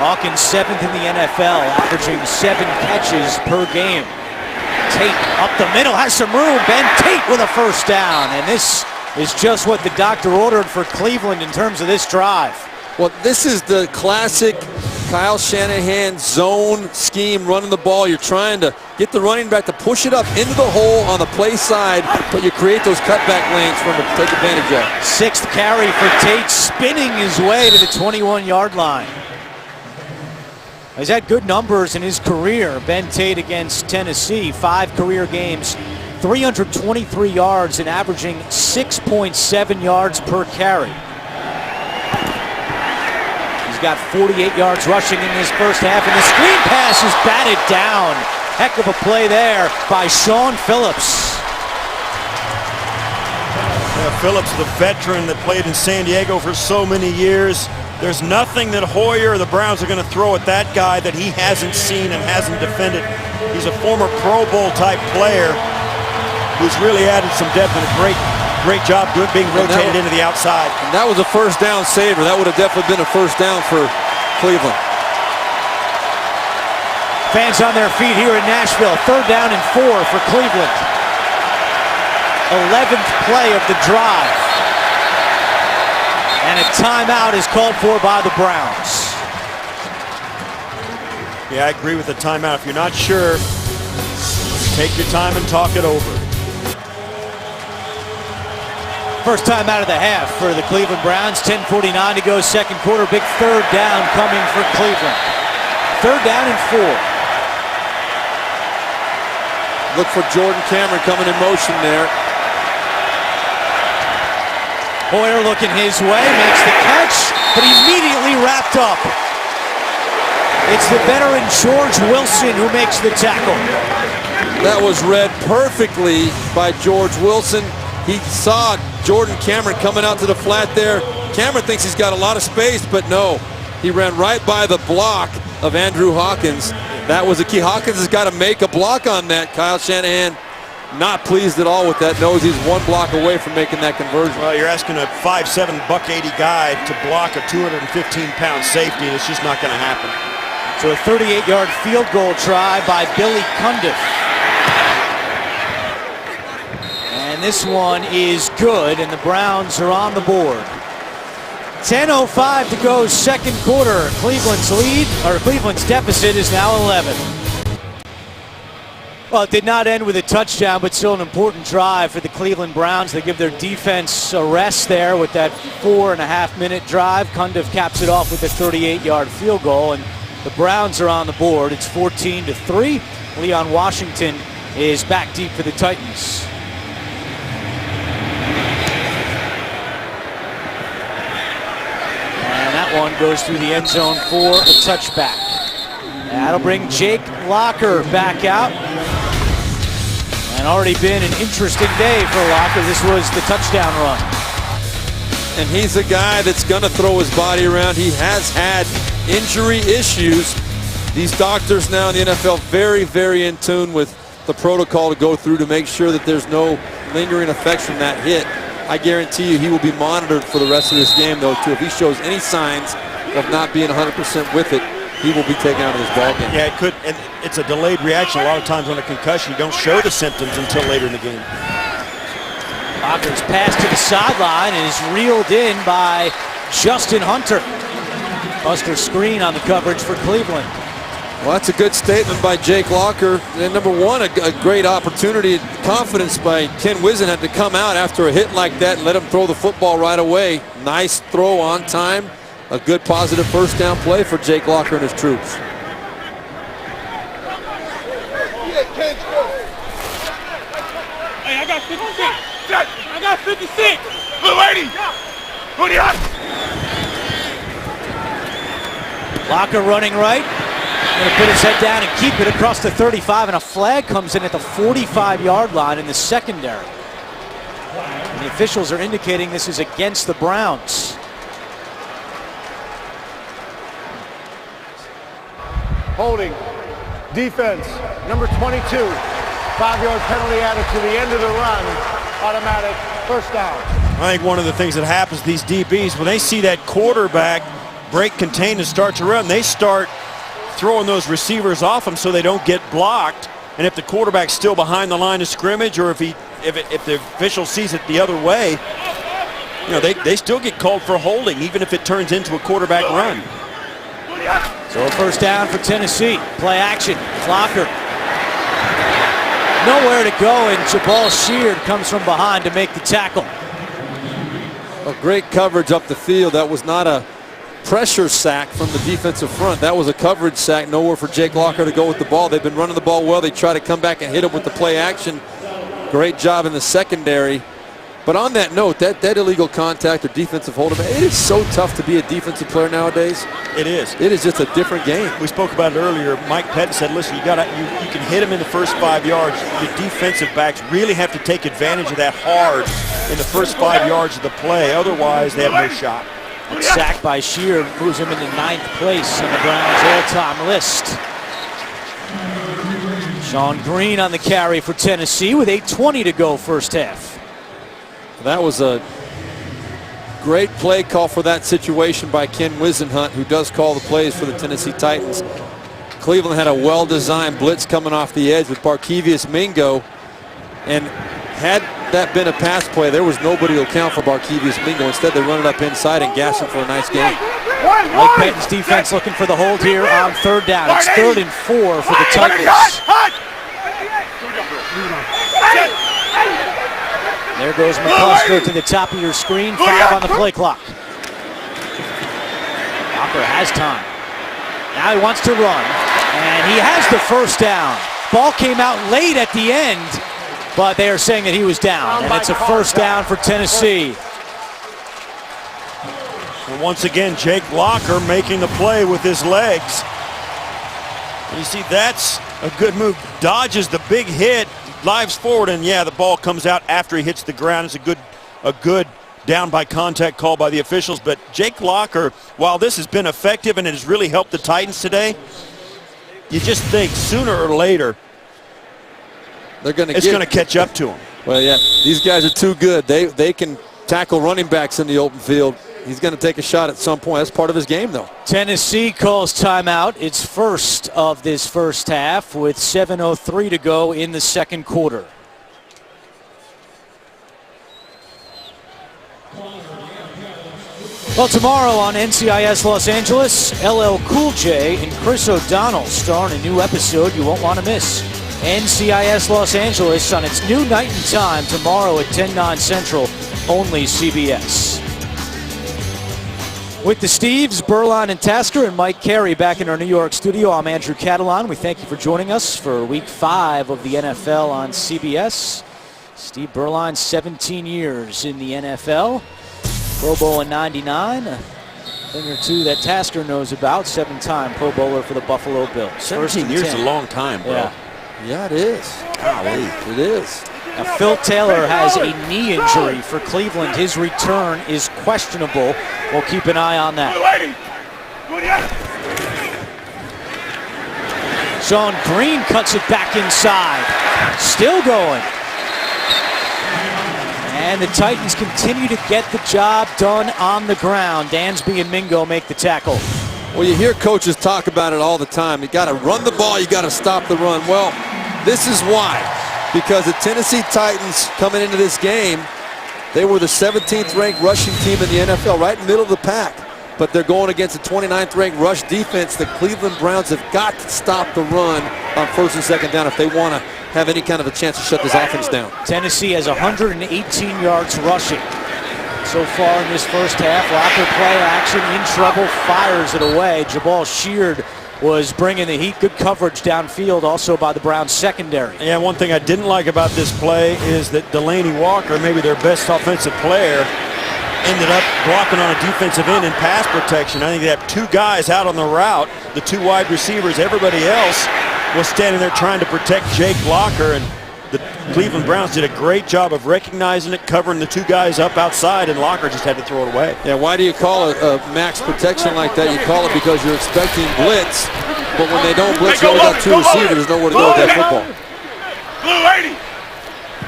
Hawkins 7th in the NFL, averaging 7 catches per game. Tate up the middle, has some room. Ben Tate with a first down. And this is just what the doctor ordered for Cleveland in terms of this drive. Well, this is the classic Kyle Shanahan zone scheme, running the ball. You're trying to get the running back to push it up into the hole on the play side, but you create those cutback lanes for him to take advantage of. 6th carry for Tate, spinning his way to the 21-yard line. He's had good numbers in his career. Ben Tate against Tennessee, 5 career games, 323 yards and averaging 6.7 yards per carry. He's got 48 yards rushing in his first half, and the screen pass is batted down. Heck of a play there by Sean Phillips. Yeah, Phillips, the veteran that played in San Diego for so many years. There's nothing that Hoyer or the Browns are going to throw at that guy that he hasn't seen and hasn't defended. He's a former Pro Bowl type player who's really added some depth, and a great job being rotated into the outside. And that was a first down saver. That would have definitely been a first down for Cleveland. Fans on their feet here in Nashville. 3rd down and 4 for Cleveland. 11th play of the drive. And a timeout is called for by the Browns. Yeah, I agree with the timeout. If you're not sure, take your time and talk it over. First time out of the half for the Cleveland Browns. 10:49 to go, second quarter. Big third down coming for Cleveland. 3rd down and 4. Look for Jordan Cameron coming in motion there. Hoyer looking his way, makes the catch, but immediately wrapped up. It's the veteran George Wilson who makes the tackle. That was read perfectly by George Wilson. He saw Jordan Cameron coming out to the flat there. Cameron thinks he's got a lot of space, but no. He ran right by the block of Andrew Hawkins. That was the key. Hawkins has got to make a block on that. Kyle Shanahan not pleased at all with that. Knows he's 1 block away from making that conversion. Well, you're asking a 5'7", buck-80 guy to block a 215-pound safety, and it's just not going to happen. So a 38-yard field goal try by Billy Cundiff. And this one is good, and the Browns are on the board. 10:05 to go, second quarter. Cleveland's deficit is now 11. Well, it did not end with a touchdown, but still an important drive for the Cleveland Browns. They give their defense a rest there with that 4.5-minute drive. Cundiff caps it off with a 38-yard field goal, and the Browns are on the board. It's 14-3. Leon Washington is back deep for the Titans. And that one goes through the end zone for a touchback. That'll bring Jake Locker back out. And already been an interesting day for Locker. This was the touchdown run. And he's a guy that's going to throw his body around. He has had injury issues. These doctors now in the NFL very, very in tune with the protocol to go through to make sure that there's no lingering effects from that hit. I guarantee you he will be monitored for the rest of this game, though, too. If he shows any signs of not being 100% with it, he will be taken out of this ball game. Yeah, it could, and it's a delayed reaction. A lot of times on a concussion, you don't show the symptoms until later in the game. Locker's pass to the sideline is reeled in by Justin Hunter. Buster screen on the coverage for Cleveland. Well, that's a good statement by Jake Locker. And number one, a great opportunity, confidence by Ken Whisenhunt to come out after a hit like that and let him throw the football right away. Nice throw on time. A good positive first down play for Jake Locker and his troops. Hey, I got 56. I got 56. Blue 80. Booty up. Locker running right. Going to put his head down and keep it across the 35, and a flag comes in at the 45-yard line in the secondary. And the officials are indicating this is against the Browns. Holding. Defense. Number 22. 5-yard penalty added to the end of the run. Automatic first down. I think one of the things that happens to these DBs, when they see that quarterback break contain and start to run, they start throwing those receivers off them so they don't get blocked. And if the quarterback's still behind the line of scrimmage, or if the official sees it the other way, you know, they still get called for holding, even if it turns into a quarterback run. So a first down for Tennessee. Play action. Locker. Nowhere to go, and Jabal Sheard comes from behind to make the tackle. A great coverage up the field. That was not a pressure sack from the defensive front. That was a coverage sack. Nowhere for Jake Locker to go with the ball. They've been running the ball well. They try to come back and hit him with the play action. Great job in the secondary. But on that note, that illegal contact or defensive hold, it is so tough to be a defensive player nowadays. It is. It is just a different game. We spoke about it earlier. Mike Pettin said, listen, you can hit him in the first 5 yards. Your defensive backs really have to take advantage of that hard in the first 5 yards of the play. Otherwise, they have no shot. Sacked by Sheard moves him into 9th place on the Browns all-time list. Sean Green on the carry for Tennessee with 8:20 to go first half. That was a great play call for that situation by Ken Whisenhunt, who does call the plays for the Tennessee Titans. Cleveland had a well-designed blitz coming off the edge with Barkevious Mingo, and had that been a pass play, there was nobody to account for Barkevious Mingo. Instead, they run it up inside and gas him for a nice game. Mike Pettin's defense looking for the hold here on third down. It's 3rd and 4 for the Titans. There goes McCluster to the top of your screen. 5 on the play clock. Locker has time. Now he wants to run, and he has the first down. Ball came out late at the end, but they are saying that he was down, and it's a first down for Tennessee. And once again, Jake Locker making the play with his legs. And you see, that's a good move. Dodges the big hit, dives forward, and yeah, the ball comes out after he hits the ground. It's a good down by contact call by the officials. But Jake Locker, while this has been effective and it has really helped the Titans today, you just think sooner or later it's going to catch up to him. Well, yeah, these guys are too good. They can tackle running backs in the open field. He's going to take a shot at some point. That's part of his game, though. Tennessee calls timeout. It's first of this first half with 7:03 to go in the second quarter. Well, tomorrow on NCIS Los Angeles, LL Cool J and Chris O'Donnell star in a new episode you won't want to miss. NCIS Los Angeles on its new night and time tomorrow at 10/9 Central, only CBS. With the Steves, Berline and Tasker, and Mike Carey back in our New York studio, I'm Andrew Catalan. We thank you for joining us for Week 5 of the NFL on CBS. Steve Berline, 17 years in the NFL. Pro Bowl in '99. A thing or two that Tasker knows about. 7-time Pro Bowler for the Buffalo Bills. 17 years is a long time, bro. Yeah, it is. Golly, it is. Now, Phil Taylor has a knee injury for Cleveland. His return is questionable. We'll keep an eye on that. Sean Green cuts it back inside. Still going. And the Titans continue to get the job done on the ground. Dansby and Mingo make the tackle. Well, you hear coaches talk about it all the time. You got to run the ball, you got to stop the run. Well, this is why. Because the Tennessee Titans coming into this game, they were the 17th ranked rushing team in the NFL, right in the middle of the pack. but they're going against a 29th ranked rush defense. The Cleveland Browns have got to stop the run on first and second down if they want to have any kind of a chance to shut this offense down. Tennessee has 118 yards rushing so far in this first half. Locker play action, in trouble, fires it away. Jabal Sheard was bringing the heat. Good coverage downfield also by the Browns secondary. Yeah, one thing I didn't like about this play is that Delanie Walker, maybe their best offensive player, ended up blocking on a defensive end in pass protection. I think they have two guys out on the route, the two wide receivers. Everybody else was standing there trying to protect Jake Locker, and the Cleveland Browns did a great job of recognizing it, covering the two guys up outside, and Locker just had to throw it away. Yeah, why do you call it a max protection like that? You call it because you're expecting blitz, but when they don't blitz, you only got two receivers. There's nowhere to go with that football. Blue 80.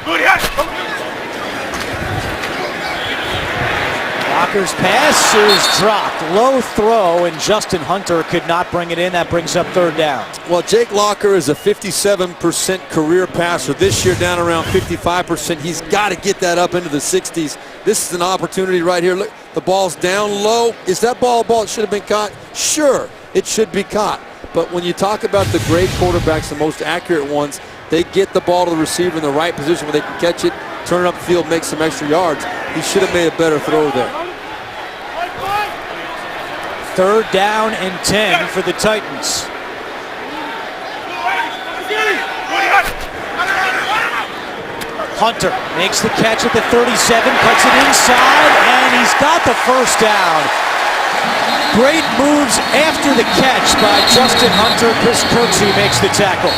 Blue 80. Locker's pass is dropped. Low throw, and Justin Hunter could not bring it in. That brings up third down. Well, Jake Locker is a 57% career passer. This year down around 55%. He's got to get that up into the 60s. This is an opportunity right here. Look, the ball's down low. Is that ball a ball that should have been caught? Sure, it should be caught. But when you talk about the great quarterbacks, the most accurate ones, they get the ball to the receiver in the right position where they can catch it, turn it upfield, make some extra yards. He should have made a better throw there. Third down and 10 for the Titans. Hunter makes the catch at the 37, cuts it inside, and he's got the first down. Great moves after the catch by Justin Hunter. Chris Kirksey makes the tackle.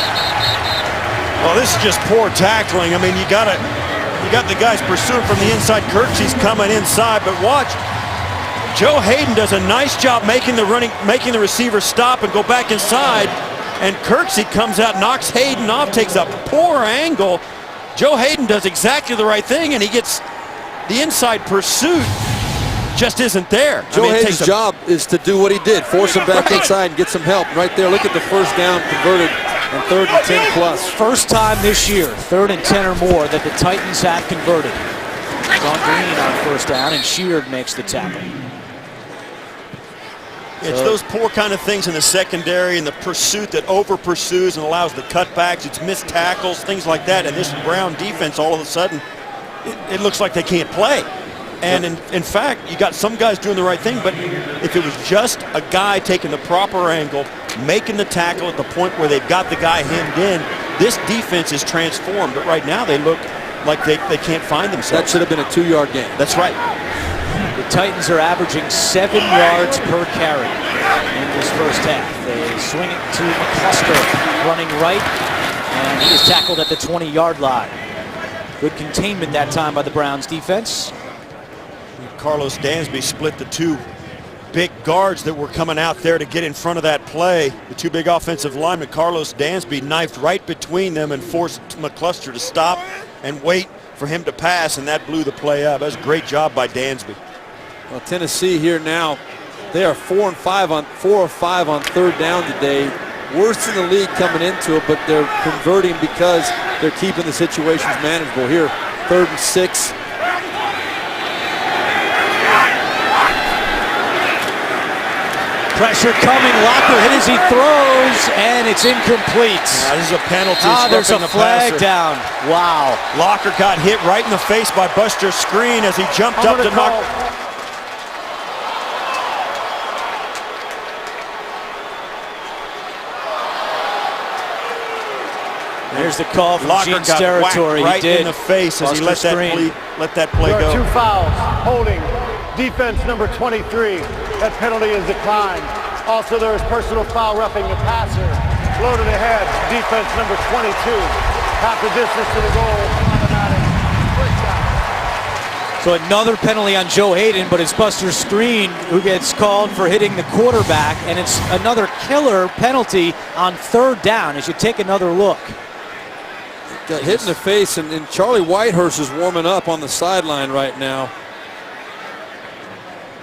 Well, this is just poor tackling. I mean, you got the guys pursuing from the inside. Kirksey's coming inside, but watch. Joe Hayden does a nice job making the receiver stop and go back inside, and Kirksey comes out, knocks Hayden off, takes a poor angle. Joe Hayden does exactly the right thing, and he gets the inside pursuit. Just isn't there. Joe Hayden's job is to do what he did, force him back inside and get some help. Right there, look at the first down converted on 3rd and 10 plus. First time this year, 3rd and 10 or more, that the Titans have converted. John Green on first down, and Sheard makes the tackle. It's those poor kind of things in the secondary and the pursuit that over pursues and allows the cutbacks. It's missed tackles, things like that. And this Brown defense, all of a sudden, it looks like they can't play. And in fact, you got some guys doing the right thing, but if it was just a guy taking the proper angle, making the tackle at the point where they've got the guy hemmed in, this defense is transformed. But right now they look like they can't find themselves. That should have been a 2-yard gain. That's right. The Titans are averaging 7 yards per carry in this first half. They swing it to McCluster, running right, and he is tackled at the 20-yard line. Good containment that time by the Browns defense. Carlos Dansby split the two big guards that were coming out there to get in front of that play. The two big offensive linemen. Carlos Dansby knifed right between them and forced McCluster to stop and wait for him to pass, and that blew the play up. That was a great job by Dansby. Well, Tennessee here now, they are 4 of 5 on 3rd down today. Worst in the league coming into it, but they're converting because they're keeping the situations manageable. Here, 3rd and 6. Pressure coming, Locker hit as he throws, and it's incomplete. This is a penalty. There's a flag down. Wow. Locker got hit right in the face by Buster Screen as he jumped up to knock. There's the call from Locker Gene's got territory. Right he did in the face as he let that play There go. are 2 fouls. Holding. Defense number 23. That penalty is declined. Also, there is personal foul roughing the passer. Loaded ahead. Defense number 22. Half the distance to the goal. Automatic. First down. So another penalty on Joe Hayden, but it's Buster Screen who gets called for hitting the quarterback, and it's another killer penalty on 3rd down as you take another look. Got hit in the face, and Charlie Whitehurst is warming up on the sideline right now.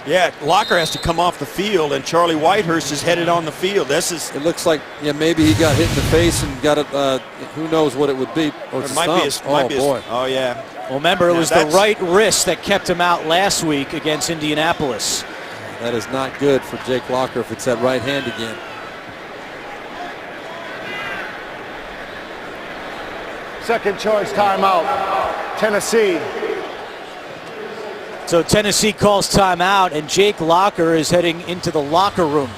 Yeah, Locker has to come off the field, and Charlie Whitehurst is headed on the field. It looks like, yeah, maybe he got hit in the face and got it. Who knows what it would be? Or it might be his. Boy. Oh yeah. Well, remember, it was the right wrist that kept him out last week against Indianapolis. That is not good for Jake Locker if it's that right hand again. Second choice timeout, Tennessee. So Tennessee calls timeout, and Jake Locker is heading into the locker room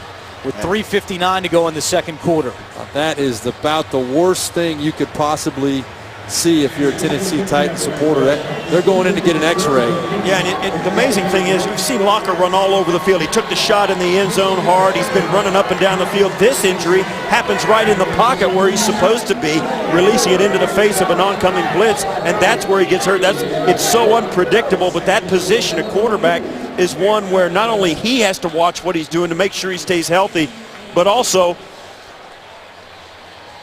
with 3:59 to go in the second quarter. That is about the worst thing you could possibly see if you're a Tennessee Titans supporter. They're going in to get an X-ray. Yeah, and the amazing thing is we've seen Locker run all over the field. He took the shot in the end zone hard. He's been running up and down the field. This injury happens right in the pocket where he's supposed to be, releasing it into the face of an oncoming blitz, and that's where he gets hurt. It's so unpredictable, but that position of quarterback is one where not only he has to watch what he's doing to make sure he stays healthy, but also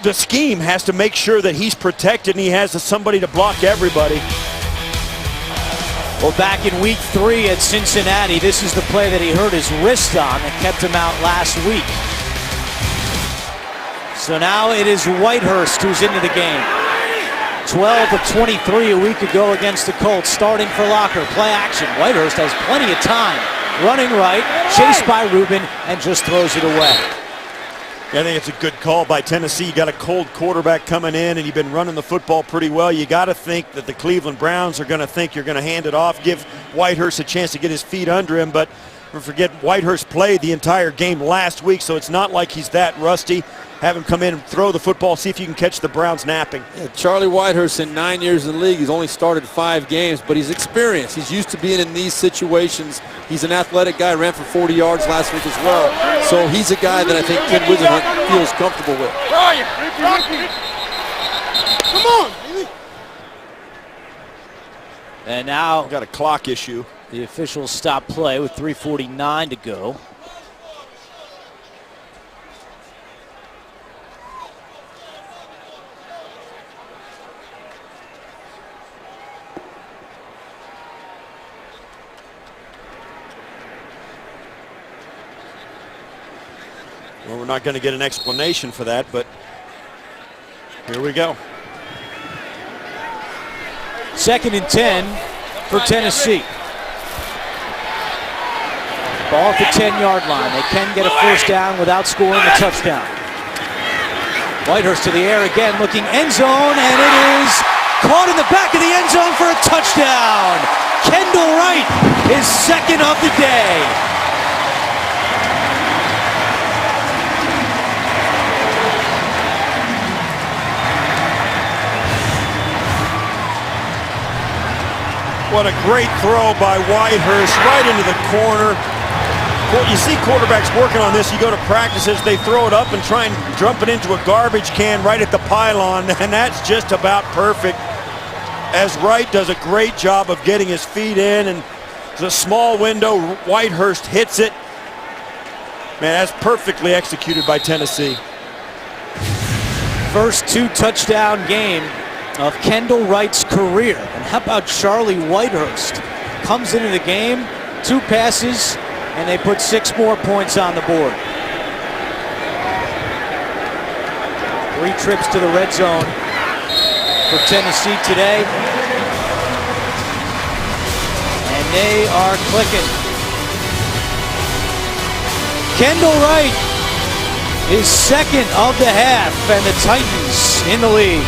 the scheme has to make sure that he's protected and he has somebody to block everybody. Well, back in week 3 at Cincinnati, this is the play that he hurt his wrist on that kept him out last week. So now it is Whitehurst who's into the game. 12 of 23 a week ago against the Colts, starting for Locker. Play action. Whitehurst has plenty of time. Running right, chased by Rubin, and just throws it away. I think it's a good call by Tennessee. You got a cold quarterback coming in, and you've been running the football pretty well. You got to think that the Cleveland Browns are going to think you're going to hand it off, give Whitehurst a chance to get his feet under him. But don't forget, Whitehurst played the entire game last week, so it's not like he's that rusty. Have him come in and throw the football, see if you can catch the Browns napping. Yeah, Charlie Whitehurst in 9 years in the league. He's only started 5 games, but he's experienced. He's used to being in these situations. He's an athletic guy, ran for 40 yards last week as well. So he's a guy that I think Ken Whisenhunt feels comfortable with. Come on, baby. And now Got a clock issue. the officials stop play with 3:49 to go. Well, we're not going to get an explanation for that, but here we go. 2nd and 10 for Tennessee. Ball at the 10-yard line. They can get a first down without scoring a touchdown. Whitehurst to the air again, looking end zone, and it is caught in the back of the end zone for a touchdown. Kendall Wright, his 2nd of the day. What a great throw by Whitehurst right into the corner. Well, you see quarterbacks working on this. You go to practices, they throw it up and try and dump it into a garbage can right at the pylon, and that's just about perfect. As Wright does a great job of getting his feet in, and it's a small window. Whitehurst hits it. Man, that's perfectly executed by Tennessee. First 2-touchdown game of Kendall Wright's career. And how about Charlie Whitehurst? Comes into the game, 2 passes, and they put 6 more points on the board. 3 trips to the red zone for Tennessee today. And they are clicking. Kendall Wright is 2nd of the half, and the Titans in the lead.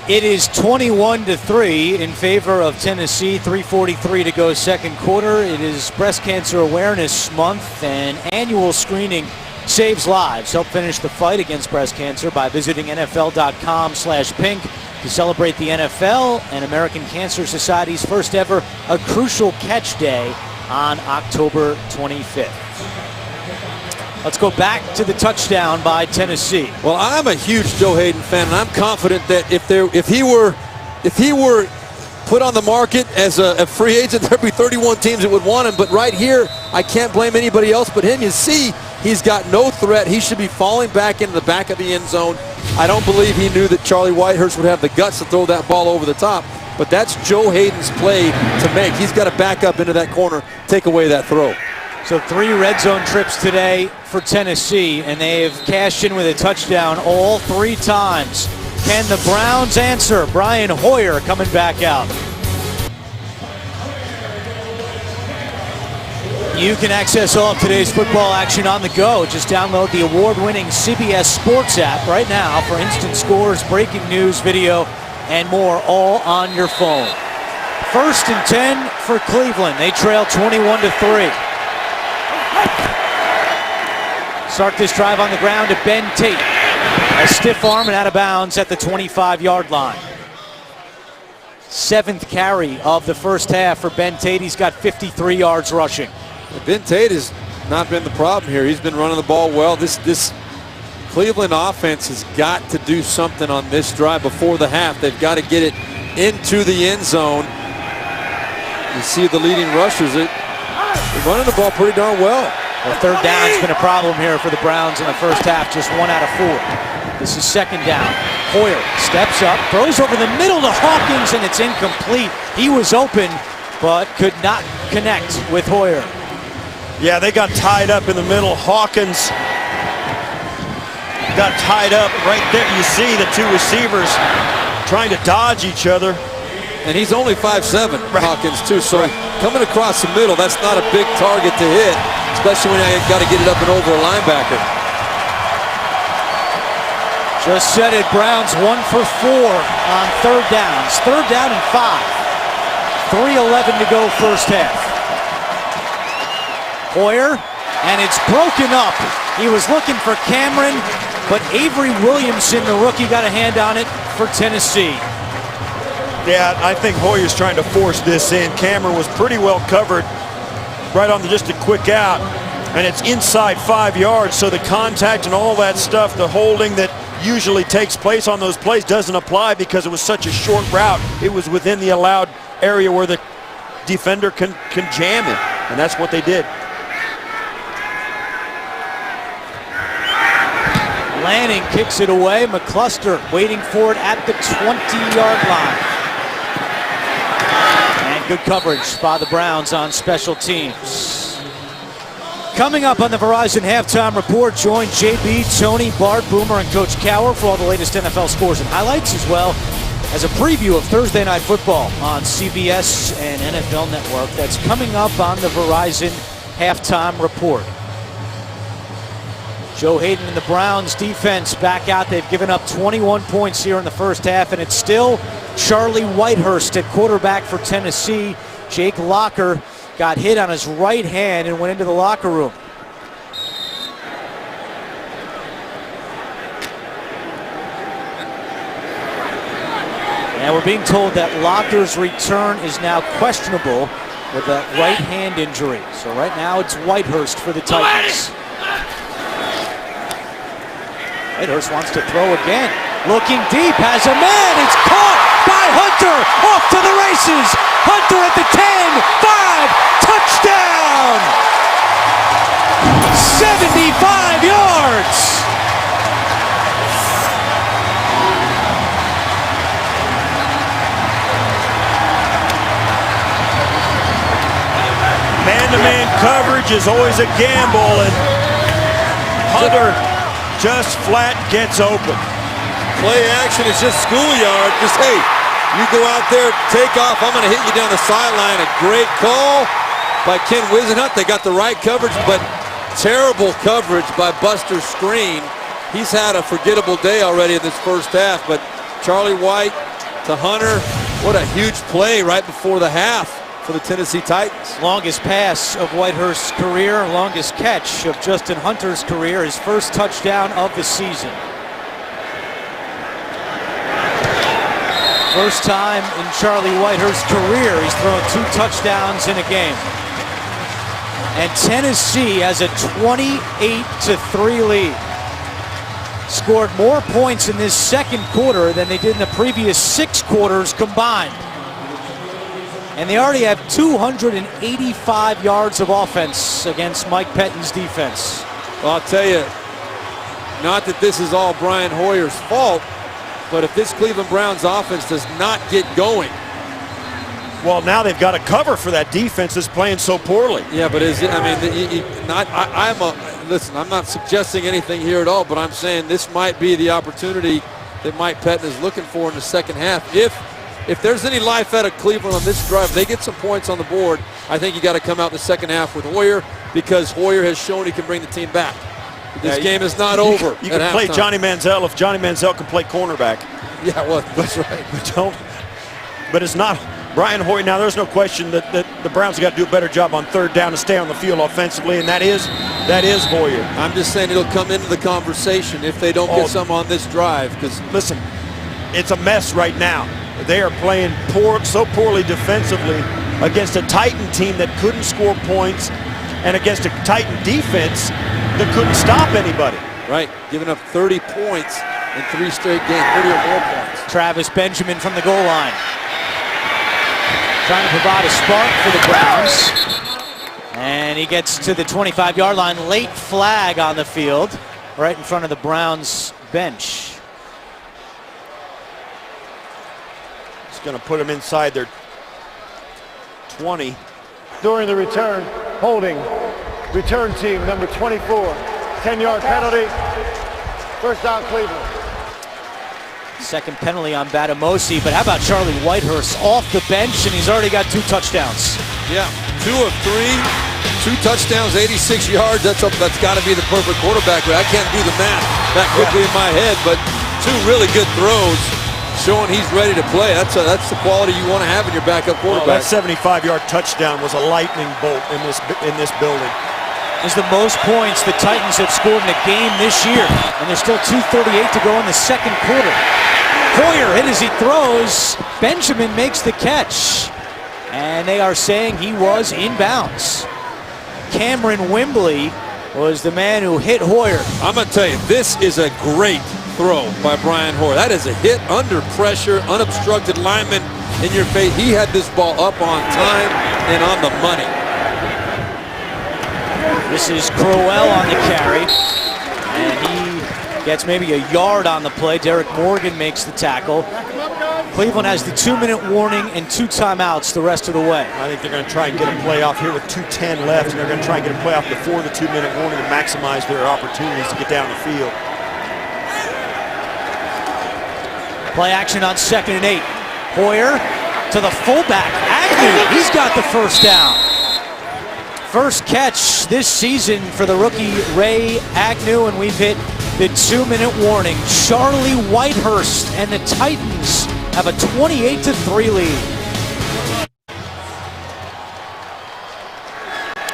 It is 21-3 in favor of Tennessee. 3:43 to go second quarter. It is Breast Cancer Awareness Month, and annual screening saves lives. Help finish the fight against breast cancer by visiting NFL.com/pink to celebrate the NFL and American Cancer Society's first ever A Crucial Catch Day on October 25th. Let's go back to the touchdown by Tennessee. Well, I'm a huge Joe Hayden fan, and I'm confident that if he were put on the market as a free agent, there'd be 31 teams that would want him. But right here, I can't blame anybody else but him. You see, he's got no threat. He should be falling back into the back of the end zone. I don't believe he knew that Charlie Whitehurst would have the guts to throw that ball over the top. But that's Joe Hayden's play to make. He's got to back up into that corner, take away that throw. So 3 red zone trips today for Tennessee, and they have cashed in with a touchdown all 3 times. Can the Browns answer? Brian Hoyer coming back out. You can access all of today's football action on the go. Just download the award-winning CBS Sports app right now for instant scores, breaking news, video, and more, all on your phone. 1st and 10 for Cleveland. They trail 21-3. Start this drive on the ground to Ben Tate. A stiff arm and out of bounds at the 25-yard line. 7th carry of the first half for Ben Tate. He's got 53 yards rushing. Ben Tate has not been the problem here. He's been running the ball well. This Cleveland offense has got to do something on this drive before the half. They've got to get it into the end zone. You see the leading rushers. They're running the ball pretty darn well. Well, 3rd down's been a problem here for the Browns in the first half, just 1 out of 4. This is 2nd down. Hoyer steps up, throws over the middle to Hawkins, and it's incomplete. He was open, but could not connect with Hoyer. Yeah, they got tied up in the middle. Hawkins got tied up right there. You see the two receivers trying to dodge each other. And he's only 5'7", Hawkins, too. So coming across the middle, that's not a big target to hit, especially when you got to get it up and over a linebacker. Just said it, Browns 1 for 4 on 3rd downs. 3rd down and 5. 3:11 to go first half. Hoyer, and it's broken up. He was looking for Cameron, but Avery Williamson, the rookie, got a hand on it for Tennessee. Yeah, I think Hoyer's trying to force this in. Cameron was pretty well covered right on just a quick out, and it's inside 5 yards, so the contact and all that stuff, the holding that usually takes place on those plays doesn't apply because it was such a short route. It was within the allowed area where the defender can jam him, and that's what they did. Lanning kicks it away. McCluster waiting for it at the 20-yard line. And good coverage by the Browns on special teams. Coming up on the Verizon Halftime Report, join JB, Tony, Bart, Boomer, and Coach Cower for all the latest NFL scores and highlights, as well as a preview of Thursday Night Football on CBS and NFL Network. That's coming up on the Verizon Halftime Report. Joe Hayden and the Browns defense back out. They've given up 21 points here in the first half, and it's still Charlie Whitehurst at quarterback for Tennessee. Jake Locker got hit on his right hand and went into the locker room. And we're being told that Locker's return is now questionable with a right hand injury. So right now it's Whitehurst for the Titans. Whitehurst wants to throw again. Looking deep, has a man. It's caught by Hunter. Off to the races. Hunter at the 10, 5, touchdown. 75 yards. Man-to-man coverage is always a gamble, and Hunter just flat gets open. Play action is just schoolyard. Just, hey, you go out there, take off. I'm going to hit you down the sideline. A great call by Ken Wisenhunt. They got the right coverage, but terrible coverage by Buster Screen. He's had a forgettable day already in this first half, but Charlie White to Hunter, what a huge play right before the half for the Tennessee Titans. Longest pass of Whitehurst's career, longest catch of Justin Hunter's career, his first touchdown of the season. First time in Charlie Whitehurst's career he's thrown 2 touchdowns in a game. And Tennessee has a 28-3 lead. Scored more points in this second quarter than they did in the previous 6 quarters combined. And they already have 285 yards of offense against Mike Pettine's defense. Well, I'll tell you, not that this is all Brian Hoyer's fault, but if this Cleveland Browns offense does not get going. Well, now they've got to cover for that defense that's playing so poorly. Yeah, but is it, I mean, listen, I'm not suggesting anything here at all, but I'm saying this might be the opportunity that Mike Pettine is looking for in the second half. If if there's any life out of Cleveland on this drive, they get some points on the board, I think you got to come out in the second half with Hoyer, because Hoyer has shown he can bring the team back. This game is not over. You can play Johnny Manziel if Johnny Manziel can play cornerback. Yeah, well, that's right. But it's not Brian Hoyer. Now, there's no question that the Browns have got to do a better job on third down to stay on the field offensively, and that is Hoyer. I'm just saying it'll come into the conversation if they don't get some on this drive. Because listen, it's a mess right now. They are playing so poorly defensively against a Titan team that couldn't score points, and against a Titan defense that couldn't stop anybody. Right, giving up 30 points in 3 straight games, 30 or more points. Travis Benjamin from the goal line, trying to provide a spark for the Browns. And he gets to the 25-yard line. Late flag on the field, right in front of the Browns bench. It's going to put him inside their 20. During the return, holding return team number 24. 10-yard penalty. First down, Cleveland. Second penalty on Batamosi, but how about Charlie Whitehurst off the bench, and he's already got 2 touchdowns. Yeah, 2 of 3, 2 touchdowns, 86 yards. That's got to be the perfect quarterback. I can't do the math that quickly in my head, but 2 really good throws, showing he's ready to play. That's the quality you want to have in your backup quarterback. That 75-yard touchdown was a lightning bolt in this building. Is the most points the Titans have scored in a game this year, and there's still 2:38 to go in the second quarter. Hoyer hit as he throws. Benjamin makes the catch, and they are saying he was in bounds. Cameron Wimbley was the man who hit Hoyer. I'm going to tell you, this is a great throw by Brian Hoyer. That is a hit under pressure, unobstructed lineman in your face. He had this ball up on time and on the money. This is Crowell on the carry, and he gets maybe a yard on the play. Derek Morgan makes the tackle. Cleveland has the 2-minute warning and 2 timeouts the rest of the way. I think they're going to try and get a play off here with 2:10 left, and they're going to try and get a play off before the 2-minute warning and maximize their opportunities to get down the field. Play action on 2nd and 8. Hoyer to the fullback, Agnew. He's got the first down. First catch this season for the rookie Ray Agnew, and we've hit the 2-minute warning. Charlie Whitehurst and the Titans have a 28-3 lead.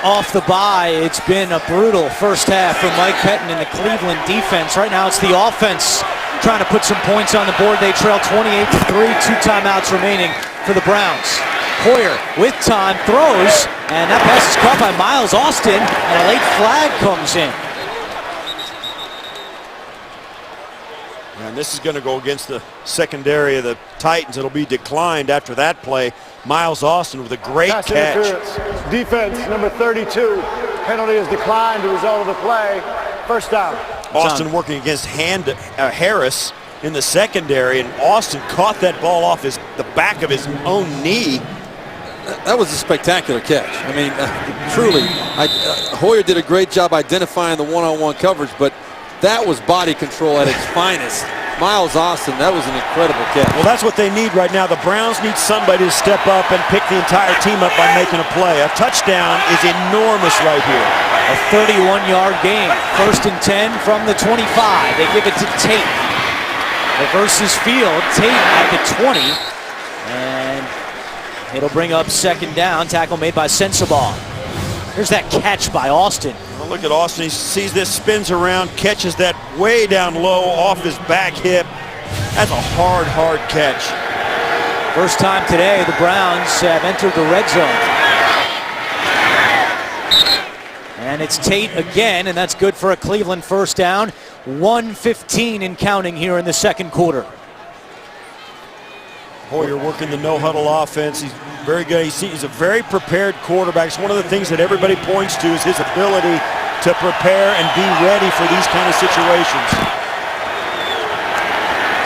Off the bye, it's been a brutal first half for Mike Pettin and the Cleveland defense. Right now it's the offense trying to put some points on the board. They trail 28-3, 2 timeouts remaining for the Browns. Hoyer with time throws, and that pass is caught by Miles Austin, and a late flag comes in. And this is going to go against the secondary of the Titans. It'll be declined after that play. Miles Austin with a great Pass catch. interference. Defense number 32. Penalty is declined. The result of the play. First down. Austin working against Harris in the secondary, and Austin caught that ball off the back of his own knee. That was a spectacular catch. I mean, truly, Hoyer did a great job identifying the one-on-one coverage, but that was body control at its finest. Miles Austin, that was an incredible catch. Well, that's what they need right now. The Browns need somebody to step up and pick the entire team up by making a play. A touchdown is enormous right here. A 31-yard gain. 1st and 10 from the 25. They give it to Tate. Versus field, Tate at the 20. And it'll bring up 2nd down. Tackle made by Sensabaugh. Here's that catch by Austin. Well, look at Austin. He sees this, spins around, catches that way down low off his back hip. That's a hard catch. First time today the Browns have entered the red zone. And it's Tate again, and that's good for a Cleveland first down. 1:15 and counting here in the second quarter. Hoyer working the no-huddle offense. He's very good. He's a very prepared quarterback. It's one of the things that everybody points to is his ability to prepare and be ready for these kind of situations.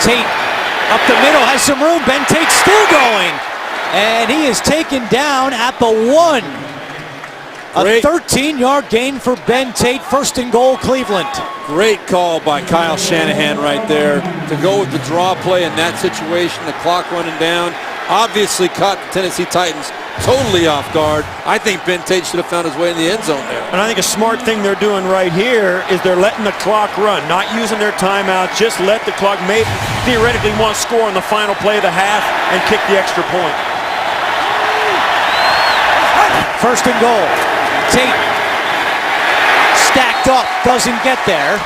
Tate up the middle, has some room. Ben Tate's still going. And he is taken down at the 1. A 13-yard gain for Ben Tate. 1st and goal, Cleveland. Great call by Kyle Shanahan right there to go with the draw play in that situation. The clock running down. obviously caught the Tennessee Titans totally off guard. I think Ben Tate should have found his way in the end zone there. And I think a smart thing they're doing right here is they're letting the clock run, not using their timeout. Just let the clock, maybe theoretically want to score on the final play of the half and kick the extra point. First and goal. Tate stacked up, doesn't get there.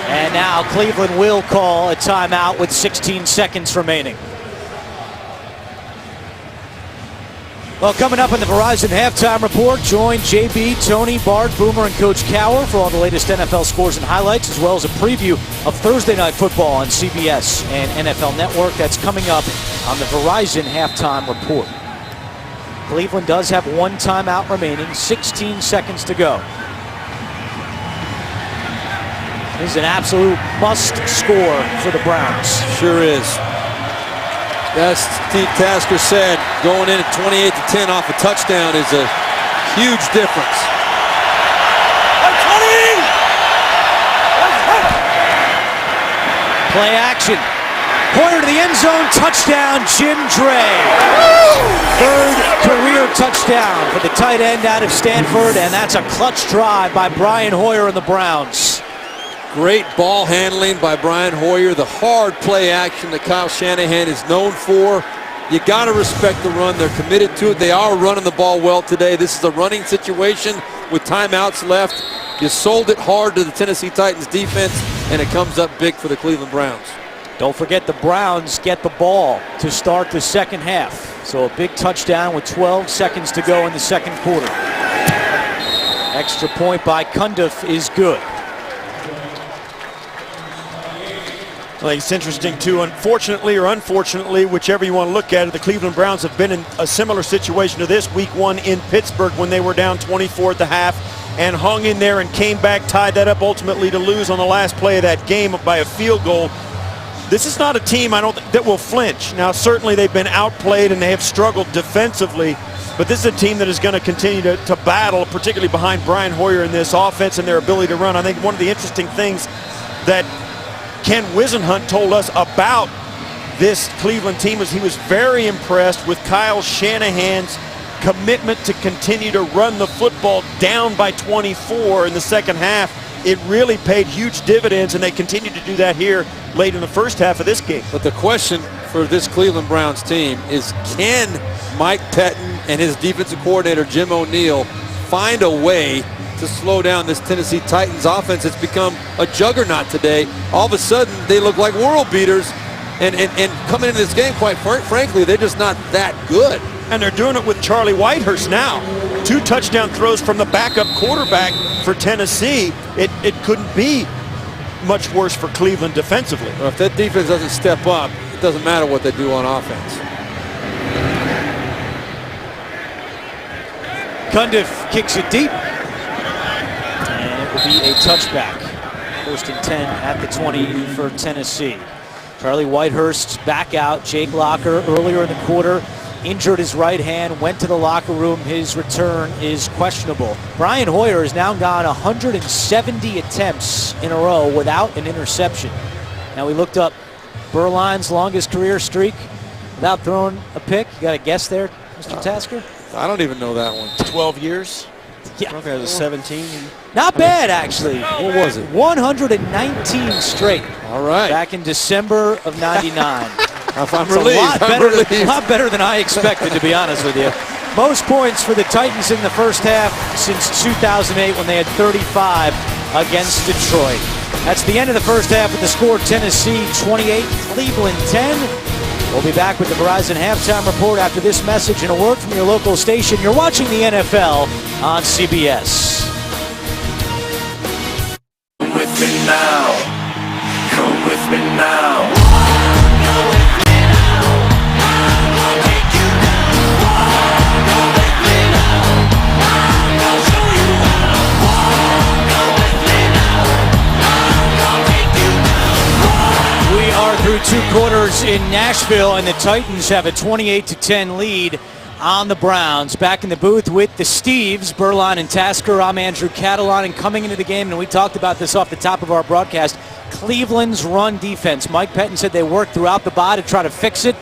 And now Cleveland will call a timeout with 16 seconds remaining. Well, coming up on the Verizon Halftime Report, join JB, Tony, Bart, Boomer, and Coach Cower for all the latest NFL scores and highlights, as well as a preview of Thursday Night Football on CBS and NFL Network. That's coming up on the Verizon Halftime Report. Cleveland does have one timeout remaining, 16 seconds to go. This is an absolute must score for the Browns. Sure is. As Steve Tasker said, going in at 28-10 off a touchdown is a huge difference. Play action. Hoyer to the end zone, touchdown, Jim Dray. Third career touchdown for the tight end out of Stanford, and that's a clutch drive by Brian Hoyer and the Browns. Great ball handling by Brian Hoyer. The hard play action that Kyle Shanahan is known for. You got to respect the run. They're committed to it. They are running the ball well today. This is a running situation with timeouts left. You sold it hard to the Tennessee Titans defense, and it comes up big for the Cleveland Browns. Don't forget the Browns get the ball to start the second half. So a big touchdown with 12 seconds to go in the second quarter. Extra point by Cundiff is good. I think it's interesting too, unfortunately or unfortunately, whichever you want to look at it, the Cleveland Browns have been in a similar situation to this week one in Pittsburgh when they were down 24 at the half and hung in there and came back, tied that up ultimately to lose on the last play of that game by a field goal. This is not a team I don't think that will flinch. Now certainly they've been outplayed and they have struggled defensively, but this is a team that is going to continue to battle, particularly behind Brian Hoyer in this offense and their ability to run. I think one of the interesting things that Ken Wisenhunt told us about this Cleveland team is he was very impressed with Kyle Shanahan's commitment to continue to run the football down by 24 in the second half. It really paid huge dividends, and they continue to do that here late in the first half of this game. But the question for this Cleveland Browns team is, can Mike Pettin and his defensive coordinator Jim O'Neill find a way to slow down this Tennessee Titans offense? It's become a juggernaut today. All of a sudden, they look like world beaters. And coming into this game, quite frankly, they're just not that good. And they're doing it with Charlie Whitehurst now. 2 touchdown throws from the backup quarterback for Tennessee. It couldn't be much worse for Cleveland defensively. Well, if that defense doesn't step up, it doesn't matter what they do on offense. Cundiff kicks it deep. And it will be a touchback. First and 10 at the 20 for Tennessee. Charlie Whitehurst's back out. Jake Locker earlier in the quarter injured his right hand, went to the locker room. His return is questionable. Brian Hoyer has now gone 170 attempts in a row without an interception. Now we looked up Berline's longest career streak without throwing a pick. You got a guess there, Mr. Tasker? I don't even know that one. 12 years? Yeah. I don't think it was 17. Not bad, actually. What was it? 119 straight. All right. Back in December of '99. I'm It's relieved. a lot better than I expected, to be honest with you. Most points for the Titans in the first half since 2008 when they had 35 against Detroit. That's the end of the first half with the score: Tennessee 28, Cleveland 10. We'll be back with the Verizon Halftime Report after this message and a word from your local station. You're watching the NFL on CBS. Come with me now. Come with me now. We are through 2 quarters in Nashville, and the Titans have a 28-10 lead on the Browns. Back in the booth with the Steves, Berline and Tasker. I'm Andrew Catalon, and coming into the game, and we talked about this off the top of our broadcast, Cleveland's run defense. Mike Pettin said they worked throughout the bye to try to fix it.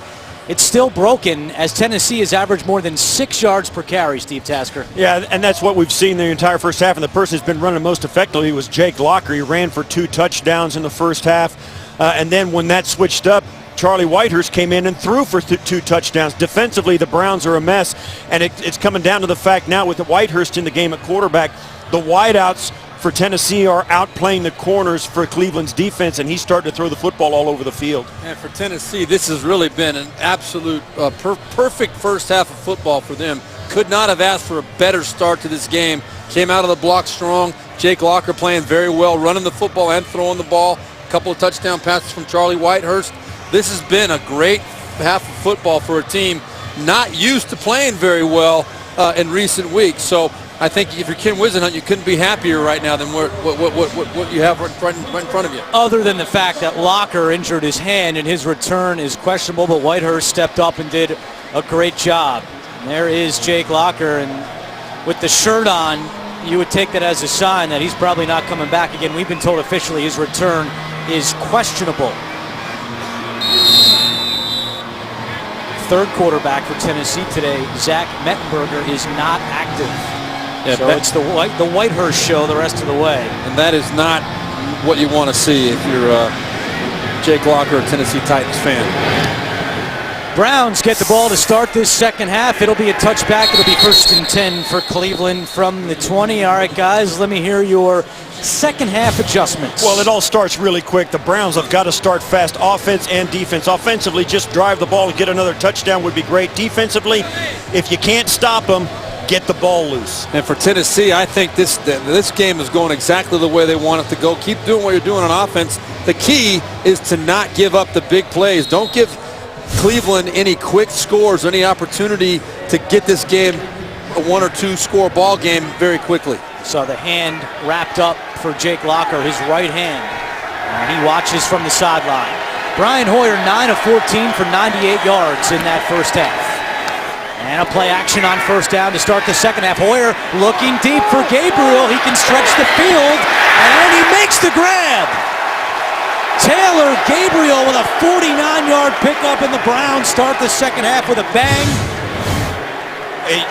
it's still broken as Tennessee has averaged more than 6 yards per carry, Steve Tasker. Yeah, and that's what we've seen the entire first half, and the person who's been running most effectively was Jake Locker. He ran for 2 touchdowns in the first half, and then when that switched up, Charlie Whitehurst came in and threw for 2 touchdowns. Defensively, the Browns are a mess, and it's coming down to the fact now with the Whitehurst in the game at quarterback, the wideouts for Tennessee are outplaying the corners for Cleveland's defense, and he's starting to throw the football all over the field. And for Tennessee, this has really been an absolute perfect first half of football for them. Could not have asked for a better start to this game. Came out of the block strong. Jake Locker playing very well, running the football and throwing the ball. A couple of touchdown passes from Charlie Whitehurst. This has been a great half of football for a team not used to playing very well in recent weeks. So I think if you're Ken Whisenhunt, you couldn't be happier right now than what you have right in front of you. Other than the fact that Locker injured his hand and his return is questionable, but Whitehurst stepped up and did a great job. And there is Jake Locker, and with the shirt on, you would take that as a sign that he's probably not coming back again. We've been told officially his return is questionable. Third quarterback for Tennessee today, Zach Mettenberger, is not active. Yeah, so it's the Whitehurst show the rest of the way. And that is not what you want to see if you're Jake Locker, a Tennessee Titans fan. Browns get the ball to start this second half. It'll be a touchback. It'll be 1st and 10 for Cleveland from the 20. All right, guys, let me hear your second half adjustments. Well, it all starts really quick. The Browns have got to start fast, offense and defense. Offensively, just drive the ball and get another touchdown would be great. Defensively, if you can't stop them, get the ball loose. And for Tennessee, I think this game is going exactly the way they want it to go. Keep doing what you're doing on offense. The key is to not give up the big plays. Don't give Cleveland any quick scores, any opportunity to get this game a 1 or 2 score ball game very quickly. So the hand wrapped up for Jake Locker, his right hand. And he watches from the sideline. Brian Hoyer, 9 of 14 for 98 yards in that first half. And a play action on first down to start the second half. Hoyer looking deep for Gabriel. He can stretch the field, and he makes the grab. Taylor Gabriel with a 49-yard pickup, and the Browns start the second half with a bang.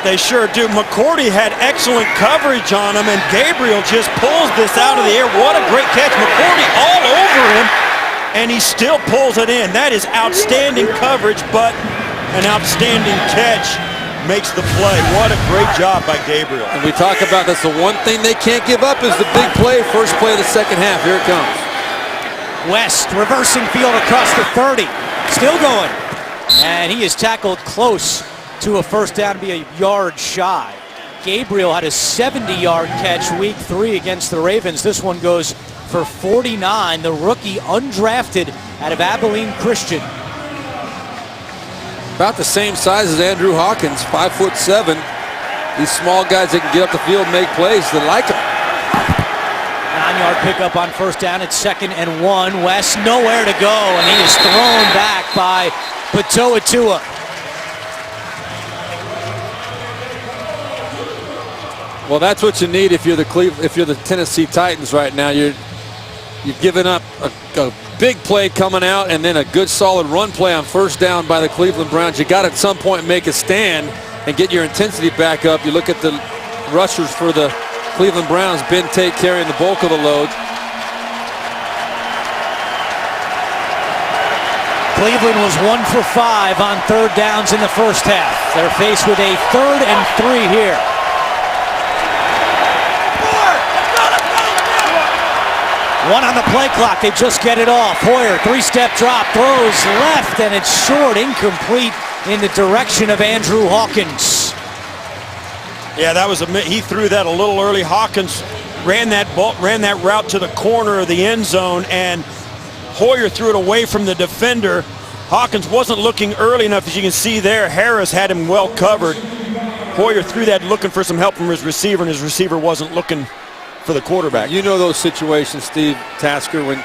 They sure do. McCourty had excellent coverage on him, and Gabriel just pulls this out of the air. What a great catch. McCourty all over him, and he still pulls it in. That is outstanding coverage, but an outstanding catch makes the play. What a great job by Gabriel. And we talk about this. The one thing they can't give up is the big play, first play of the second half. Here it comes. West reversing field across the 30. Still going. And he is tackled close to a first down, to be a yard shy. Gabriel had a 70-yard catch week 3 against the Ravens. This one goes for 49. The rookie undrafted out of Abilene Christian. About the same size as Andrew Hawkins, 5'7". These small guys that can get up the field and make plays, they like him. 9-yard pickup on first down. It's 2nd and 1. West nowhere to go, and he is thrown back by Pato Atua. Well, that's what you need if you're the Tennessee Titans right now. You've given up a big play coming out and then a good solid run play on first down by the Cleveland Browns. You got to at some point make a stand and get your intensity back up. You look at the rushers for the Cleveland Browns. Ben Tate carrying the bulk of the load. Cleveland was 1 for 5 on third downs in the first half. They're faced with a 3rd and 3 here. One on the play clock. They just get it off. Hoyer, 3-step drop, throws left, and it's short, incomplete in the direction of Andrew Hawkins. Yeah, that was he threw that a little early. Hawkins ran that route to the corner of the end zone, and Hoyer threw it away from the defender. Hawkins wasn't looking early enough, as you can see there. Harris had him well covered. Hoyer threw that looking for some help from his receiver, and his receiver wasn't looking for the quarterback. You know those situations, Steve Tasker, when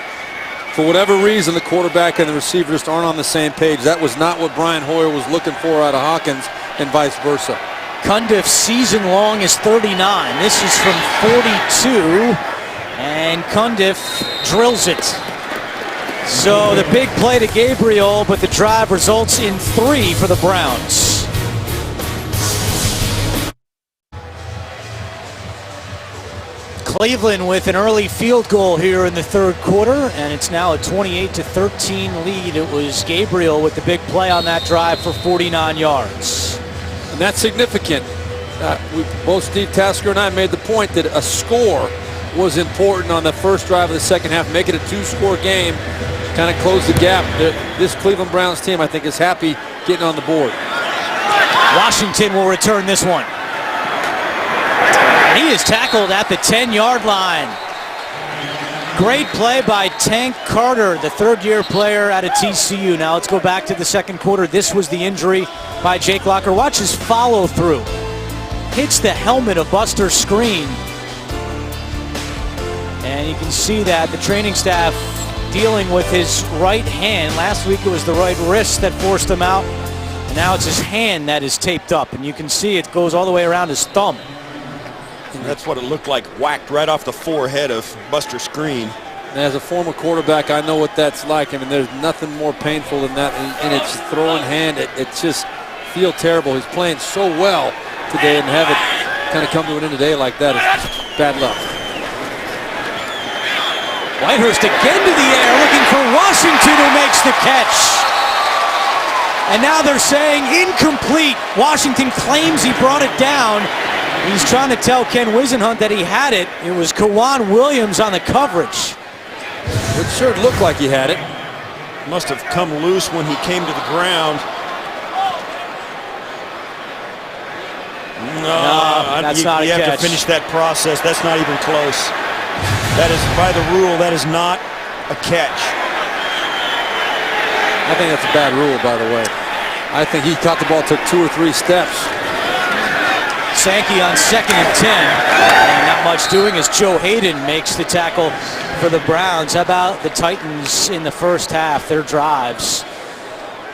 for whatever reason the quarterback and the receiver just aren't on the same page. That was not what Brian Hoyer was looking for out of Hawkins, and vice versa. Cundiff's season long is 39. This is from 42, and Cundiff drills it. So the big play to Gabriel, but the drive results in 3 for the Browns. Cleveland with an early field goal here in the third quarter, and it's now a 28-13 lead. It was Gabriel with the big play on that drive for 49 yards. And that's significant. Both Steve Tasker and I made the point that a score was important on the first drive of the second half. Make it a 2-score game, kind of close the gap. This Cleveland Browns team, I think, is happy getting on the board. Washington will return this one. He is tackled at the 10-yard line. Great play by Tank Carter, the third-year player out of TCU. Now let's go back to the second quarter. This was the injury by Jake Locker. Watch his follow-through. Hits the helmet of Buster Skrine. And you can see that the training staff dealing with his right hand. Last week it was the right wrist that forced him out. And now it's his hand that is taped up. And you can see it goes all the way around his thumb. And that's what it looked like, whacked right off the forehead of Buster Skrine. And as a former quarterback, I know what that's like. I mean, there's nothing more painful than that. And it's throwing hand. It just feels terrible. He's playing so well today, and have it kind of come to an end today like that is bad luck. Whitehurst again to the air, looking for Washington, who makes the catch. And now they're saying incomplete. Washington claims he brought it down. He's trying to tell Ken Wisenhunt that he had it. It was Kawan Williams on the coverage. It sure looked like he had it. Must have come loose when he came to the ground. No, that's not a catch. You have to finish that process. That's not even close. That is, by the rule, that is not a catch. I think that's a bad rule, by the way. I think he caught the ball, took 2 or 3 steps. Sankey on 2nd and 10. And not much doing as Joe Hayden makes the tackle for the Browns. How about the Titans in the first half, their drives?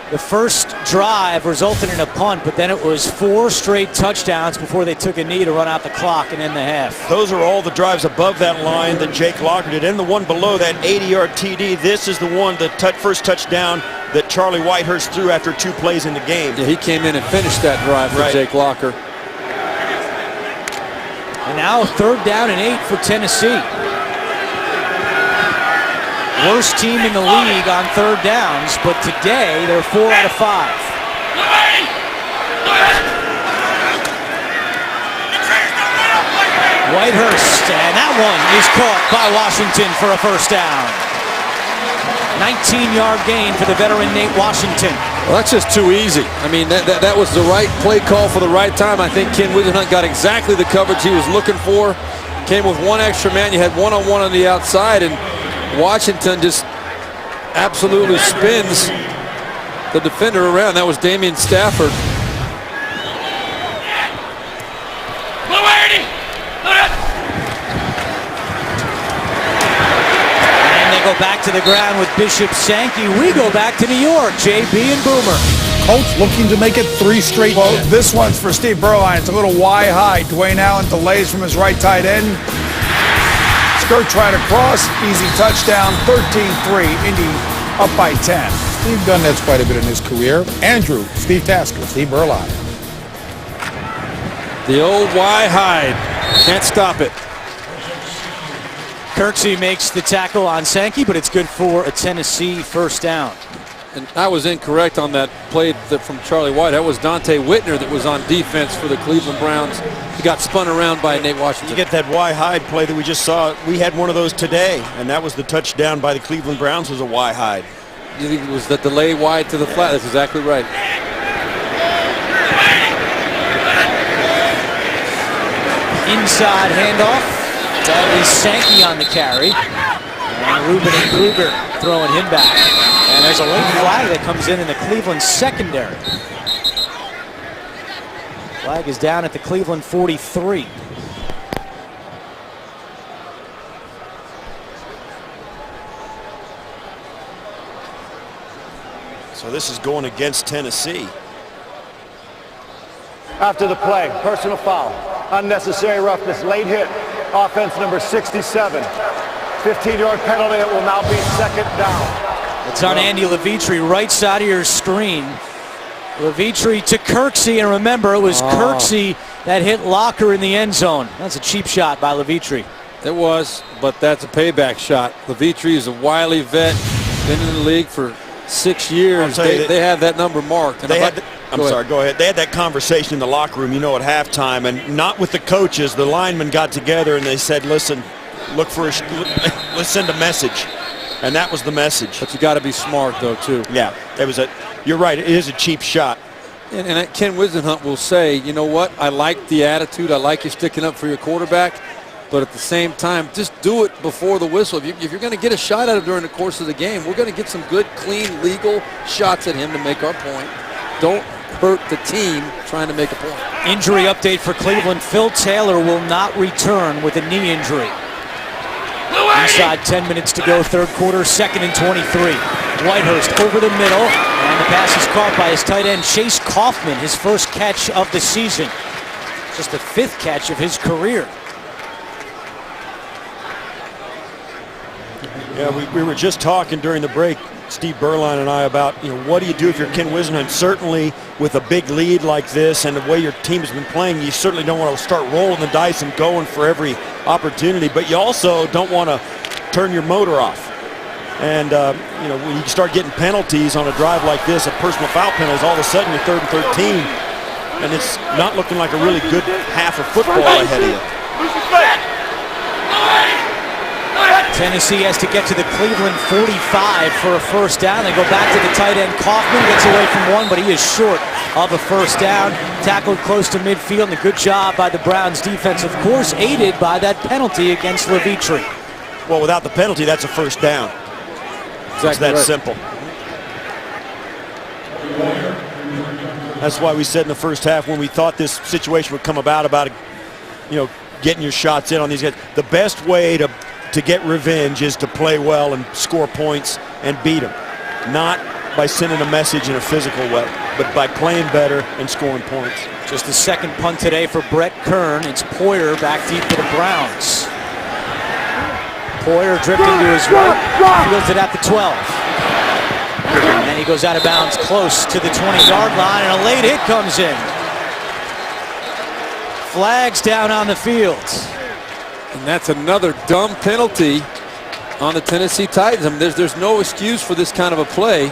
The first drive resulted in a punt, but then it was 4 straight touchdowns before they took a knee to run out the clock and end the half. Those are all the drives above that line that Jake Locker did. And the one below that 80-yard TD, this is the one, the first touchdown that Charlie Whitehurst threw after 2 plays in the game. Yeah, he came in and finished that drive for Jake Locker. And now 3rd down and 8 for Tennessee. Worst team in the league on 3rd downs, but today they're 4 out of 5. Whitehurst, and that one is caught by Washington for a first down. 19-yard gain for the veteran Nate Washington. Well, that's just too easy. I mean, that was the right play call for the right time. I think Ken Wisenhunt got exactly the coverage he was looking for. Came with 1 extra man. You had one-on-one on the outside, and Washington just absolutely spins the defender around. That was Damian Stafford. And they go back to the ground with Bishop Sankey. We go back to New York, JB and Boomer. Colts looking to make it 3 straight. Well, this one's for Steve Berline. It's a little Y high. Dwayne Allen delays from his right tight end. Skirt trying to cross, easy touchdown, 13-3, Indy up by 10. Steve done that quite a bit in his career. Andrew, Steve Tasker, Steve Berline. The old Y hide. Can't stop it. Kirksey makes the tackle on Sankey, but it's good for a Tennessee first down. And I was incorrect on that play from Charlie White. That was Dante Whitner that was on defense for the Cleveland Browns. He got spun around by Nate Washington. You get that Y hide play that we just saw. We had one of those today, and that was the touchdown by the Cleveland Browns, was a Y hide. You think it was the delay wide to the flat? That's exactly right. Inside handoff. That is Sankey on the carry. And Ruben and Kruger throwing him back. And there's a late flag that comes in the Cleveland secondary. Flag is down at the Cleveland 43. So this is going against Tennessee. After the play, personal foul, unnecessary roughness, late hit, offense number 67. 15-yard penalty, it will now be 2nd down. It's on Andy Levitre, right side of your screen. Levitre to Kirksey, and remember, it was Kirksey that hit Locker in the end zone. That's a cheap shot by Levitre. It was, but that's a payback shot. Levitre is a wily vet, been in the league for 6 years. They have that number marked. And go ahead. They had that conversation in the locker room, at halftime, and not with the coaches. The linemen got together and they said, listen, let's send a message. And that was the message. But you got to be smart, though, too. Yeah, you're right. It is a cheap shot. And Ken Whisenhunt will say, you know what? I like the attitude. I like you sticking up for your quarterback. But at the same time, just do it before the whistle. If you're going to get a shot at him during the course of the game, we're going to get some good, clean, legal shots at him to make our point. Don't hurt the team trying to make a point. Injury update for Cleveland. Phil Taylor will not return with a knee injury. Inside 10 minutes to go, third quarter, 2nd and 23. Whitehurst over the middle, and the pass is caught by his tight end, Chase Kaufman, his first catch of the season. Just the 5th catch of his career. Yeah, we were just talking during the break, Steve Berline and I, about what do you do if you're Ken Whisenhunt? Certainly with a big lead like this and the way your team has been playing, you certainly don't want to start rolling the dice and going for every opportunity, but you also don't want to turn your motor off. And when you start getting penalties on a drive like this, a personal foul penalties, all of a sudden you're 3rd and 13, and it's not looking like a really good half of football ahead of you. Tennessee has to get to the Cleveland 45 for a first down. They go back to the tight end. Kaufman gets away from one, but he is short of a first down. Tackled close to midfield, and a good job by the Browns defense, of course, aided by that penalty against Levitre. Well, without the penalty, that's a first down. Exactly it's that right. simple. That's why we said in the first half, when we thought this situation would come about getting your shots in on these guys, the best way to get revenge is to play well and score points and beat them. Not by sending a message in a physical way, but by playing better and scoring points. Just the 2nd punt today for Brett Kern. It's Poyer back deep for the Browns. Poyer drifting to his right, fields it at the 12. And then he goes out of bounds close to the 20-yard line, and a late hit comes in. Flags down on the field. And that's another dumb penalty on the Tennessee Titans. I mean, there's no excuse for this kind of a play.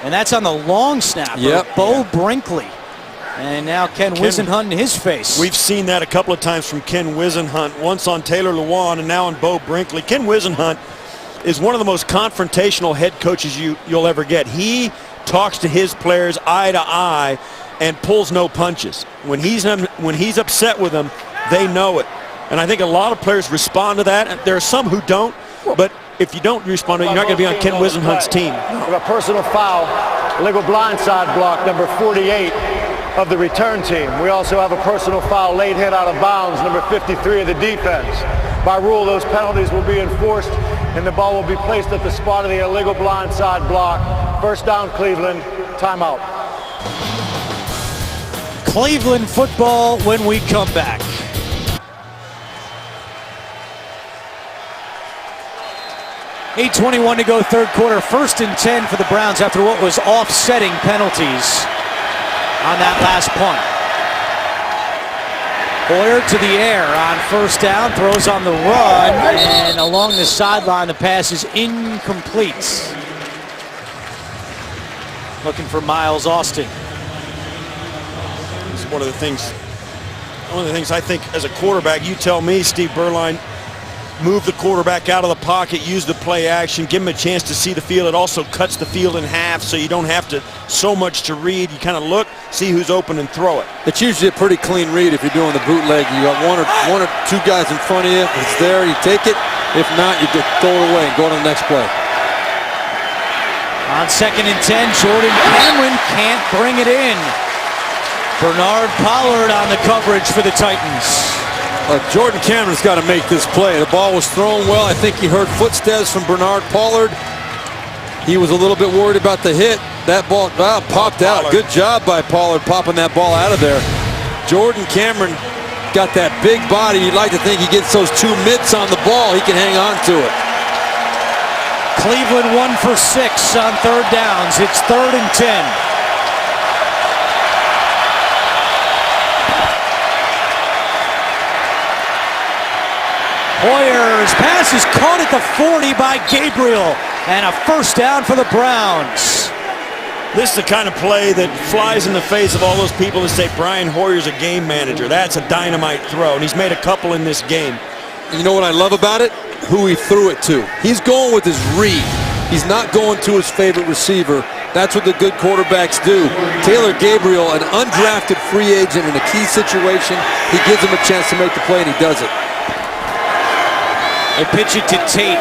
And that's on the long snapper, Bo Brinkley. And now Ken Whisenhunt in his face. We've seen that a couple of times from Ken Whisenhunt, once on Taylor Lewan and now on Bo Brinkley. Ken Whisenhunt is one of the most confrontational head coaches you'll ever get. He talks to his players eye to eye and pulls no punches. When he's upset with them, they know it. And I think a lot of players respond to that. There are some who don't, but if you don't respond to it, you're not going to be on Ken Whisenhunt's team. We have a personal foul, illegal blindside block, number 48 of the return team. We also have a personal foul, late hit out of bounds, number 53 of the defense. By rule, those penalties will be enforced, and the ball will be placed at the spot of the illegal blindside block. First down, Cleveland. Timeout. Cleveland football when we come back. .8:21 to go, third quarter. 1st and 10 for the Browns after what was offsetting penalties on that last punt. Poyer to the air on first down, throws on the run, and along the sideline the pass is incomplete. Looking for Miles Austin. It's one of the things I think as a quarterback, you tell me, Steve Berline, move the quarterback out of the pocket, use the play action, give him a chance to see the field. It also cuts the field in half, so you don't have to so much to read. You kind of look, see who's open, and throw it. It's usually a pretty clean read if you're doing the bootleg. You got one or two guys in front of you. If it's there, you take it. If not, you just throw it away and go to the next play. On 2nd and 10, Jordan Cameron can't bring it in. Bernard Pollard on the coverage for the Titans. Jordan Cameron's got to make this play. The ball was thrown well. I think he heard footsteps from Bernard Pollard. He was a little bit worried about the hit. That ball popped out. Good job by Pollard popping that ball out of there. Jordan Cameron got that big body. You'd like to think he gets those 2 mitts on the ball. He can hang on to it. Cleveland 1 for 6 on third downs. It's 3rd and 10. Hoyer's pass is caught at the 40 by Gabriel, and a first down for the Browns. This is the kind of play that flies in the face of all those people that say Brian Hoyer's a game manager. That's a dynamite throw, and he's made a couple in this game. And you know what I love about it? Who he threw it to. He's going with his read. He's not going to his favorite receiver. That's what the good quarterbacks do. Taylor Gabriel, an undrafted free agent in a key situation, he gives him a chance to make the play, and he does it. They pitch it to Tate.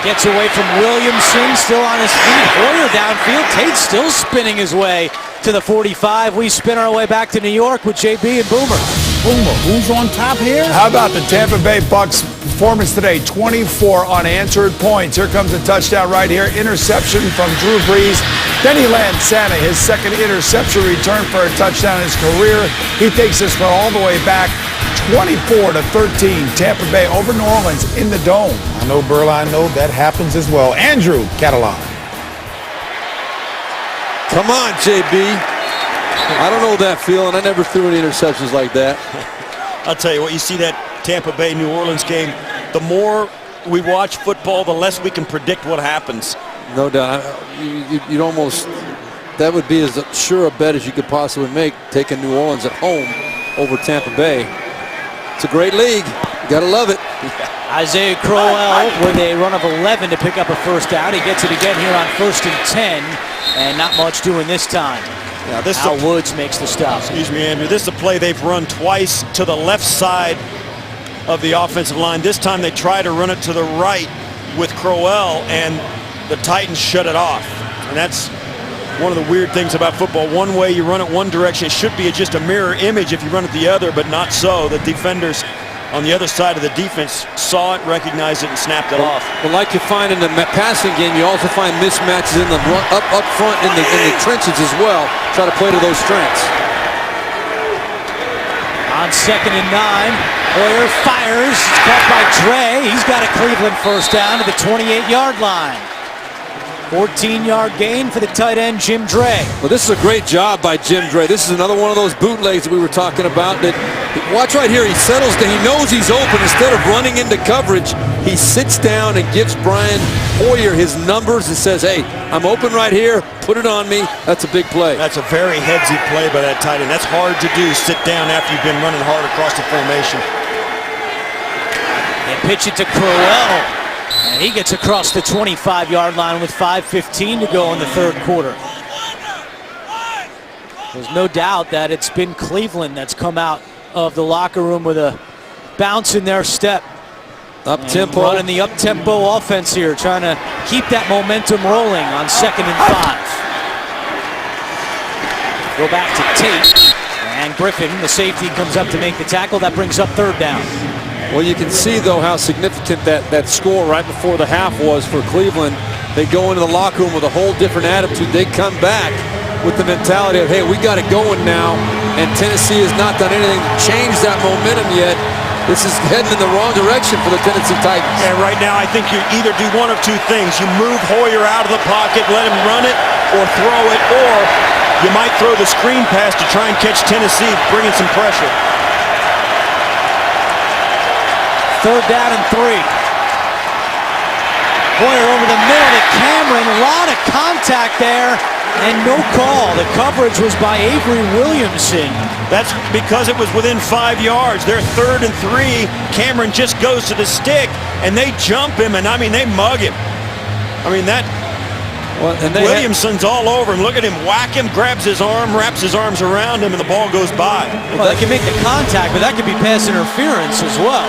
Gets away from Williamson, still on his feet. Hoyer downfield. Tate still spinning his way to the 45. We spin our way back to New York with JB and Boomer. Boomer, who's on top here? How about the Tampa Bay Bucks performance today? 24 unanswered points. Here comes a touchdown right here. Interception from Drew Brees. Then he lands Santa, his second interception return for a touchdown in his career. He takes this one all the way back. 24-13, Tampa Bay over New Orleans in the Dome. I know, Burl, I know that happens as well. Andrew Catalan. Come on, JB. I don't know that feeling. I never threw any interceptions like that. I'll tell you what, you see that Tampa Bay New Orleans game, the more we watch football, the less we can predict what happens. No doubt. You'd almost, that would be as sure a bet as you could possibly make, taking New Orleans at home over Tampa Bay. It's a great league. You gotta love it. Isaiah Crowell with a run of 11 to pick up a first down. He gets it again here on 1st and 10, and not much doing this time. Yeah, this Al Woods makes the stop. Excuse me, Andrew. This is a play they've run twice to the left side of the offensive line. This time they try to run it to the right with Crowell, and the Titans shut it off. And that's one of the weird things about football. One way you run it one direction, it should be just a mirror image if you run it the other, but not so. The defenders on the other side of the defense saw it, recognized it, and snapped it off. But like you find in the passing game, you also find mismatches in the run, up front in the trenches as well. Try to play to those strengths. On 2nd and 9, Hoyer fires. It's caught by Dre. He's got a Cleveland first down to the 28-yard line. 14-yard gain for the tight end, Jim Dre. Well, this is a great job by Jim Dre. This is another one of those bootlegs that we were talking about. That, watch right here. He settles down. He knows he's open. Instead of running into coverage, he sits down and gives Brian Hoyer his numbers and says, hey, I'm open right here. Put it on me. That's a big play. That's a very headsy play by that tight end. That's hard to do, sit down after you've been running hard across the formation. They pitch it to Crowell. And he gets across the 25-yard line with 5:15 to go in the third quarter. There's no doubt that it's been Cleveland that's come out of the locker room with a bounce in their step. Up-tempo. Running the up-tempo offense here, trying to keep that momentum rolling on 2nd and 5. Go back to Tate. And Griffin, the safety, comes up to make the tackle. That brings up 3rd down. Well, you can see, though, how significant that score right before the half was for Cleveland. They go into the locker room with a whole different attitude. They come back with the mentality of, hey, we got it going now, and Tennessee has not done anything to change that momentum yet. This is heading in the wrong direction for the Tennessee Titans. And right now, I think you either do one of two things. You move Hoyer out of the pocket, let him run it, or throw it, or you might throw the screen pass to try and catch Tennessee, bringing some pressure. 3rd down and 3. Hoyer over the middle to Cameron. A lot of contact there and no call. The coverage was by Avery Williamson. That's because it was within 5 yards. They're 3rd and 3. Cameron just goes to the stick, and they jump him, and I mean, they mug him. I mean, that Williamson's all over him. Look at him whack him, grabs his arm, wraps his arms around him, and the ball goes by. Well, they can make the contact, but that could be pass interference as well.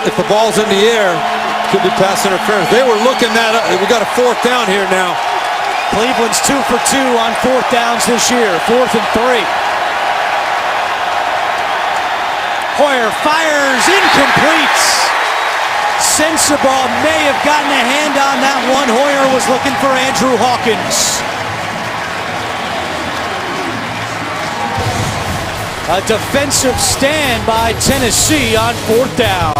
If the ball's in the air, it could be pass interference. They were looking that up. We got a 4th down here now. Cleveland's 2 for 2 on 4th downs this year. 4th and 3. Hoyer fires, incomplete. Sensabaugh may have gotten a hand on that one. Hoyer was looking for Andrew Hawkins. A defensive stand by Tennessee on 4th down.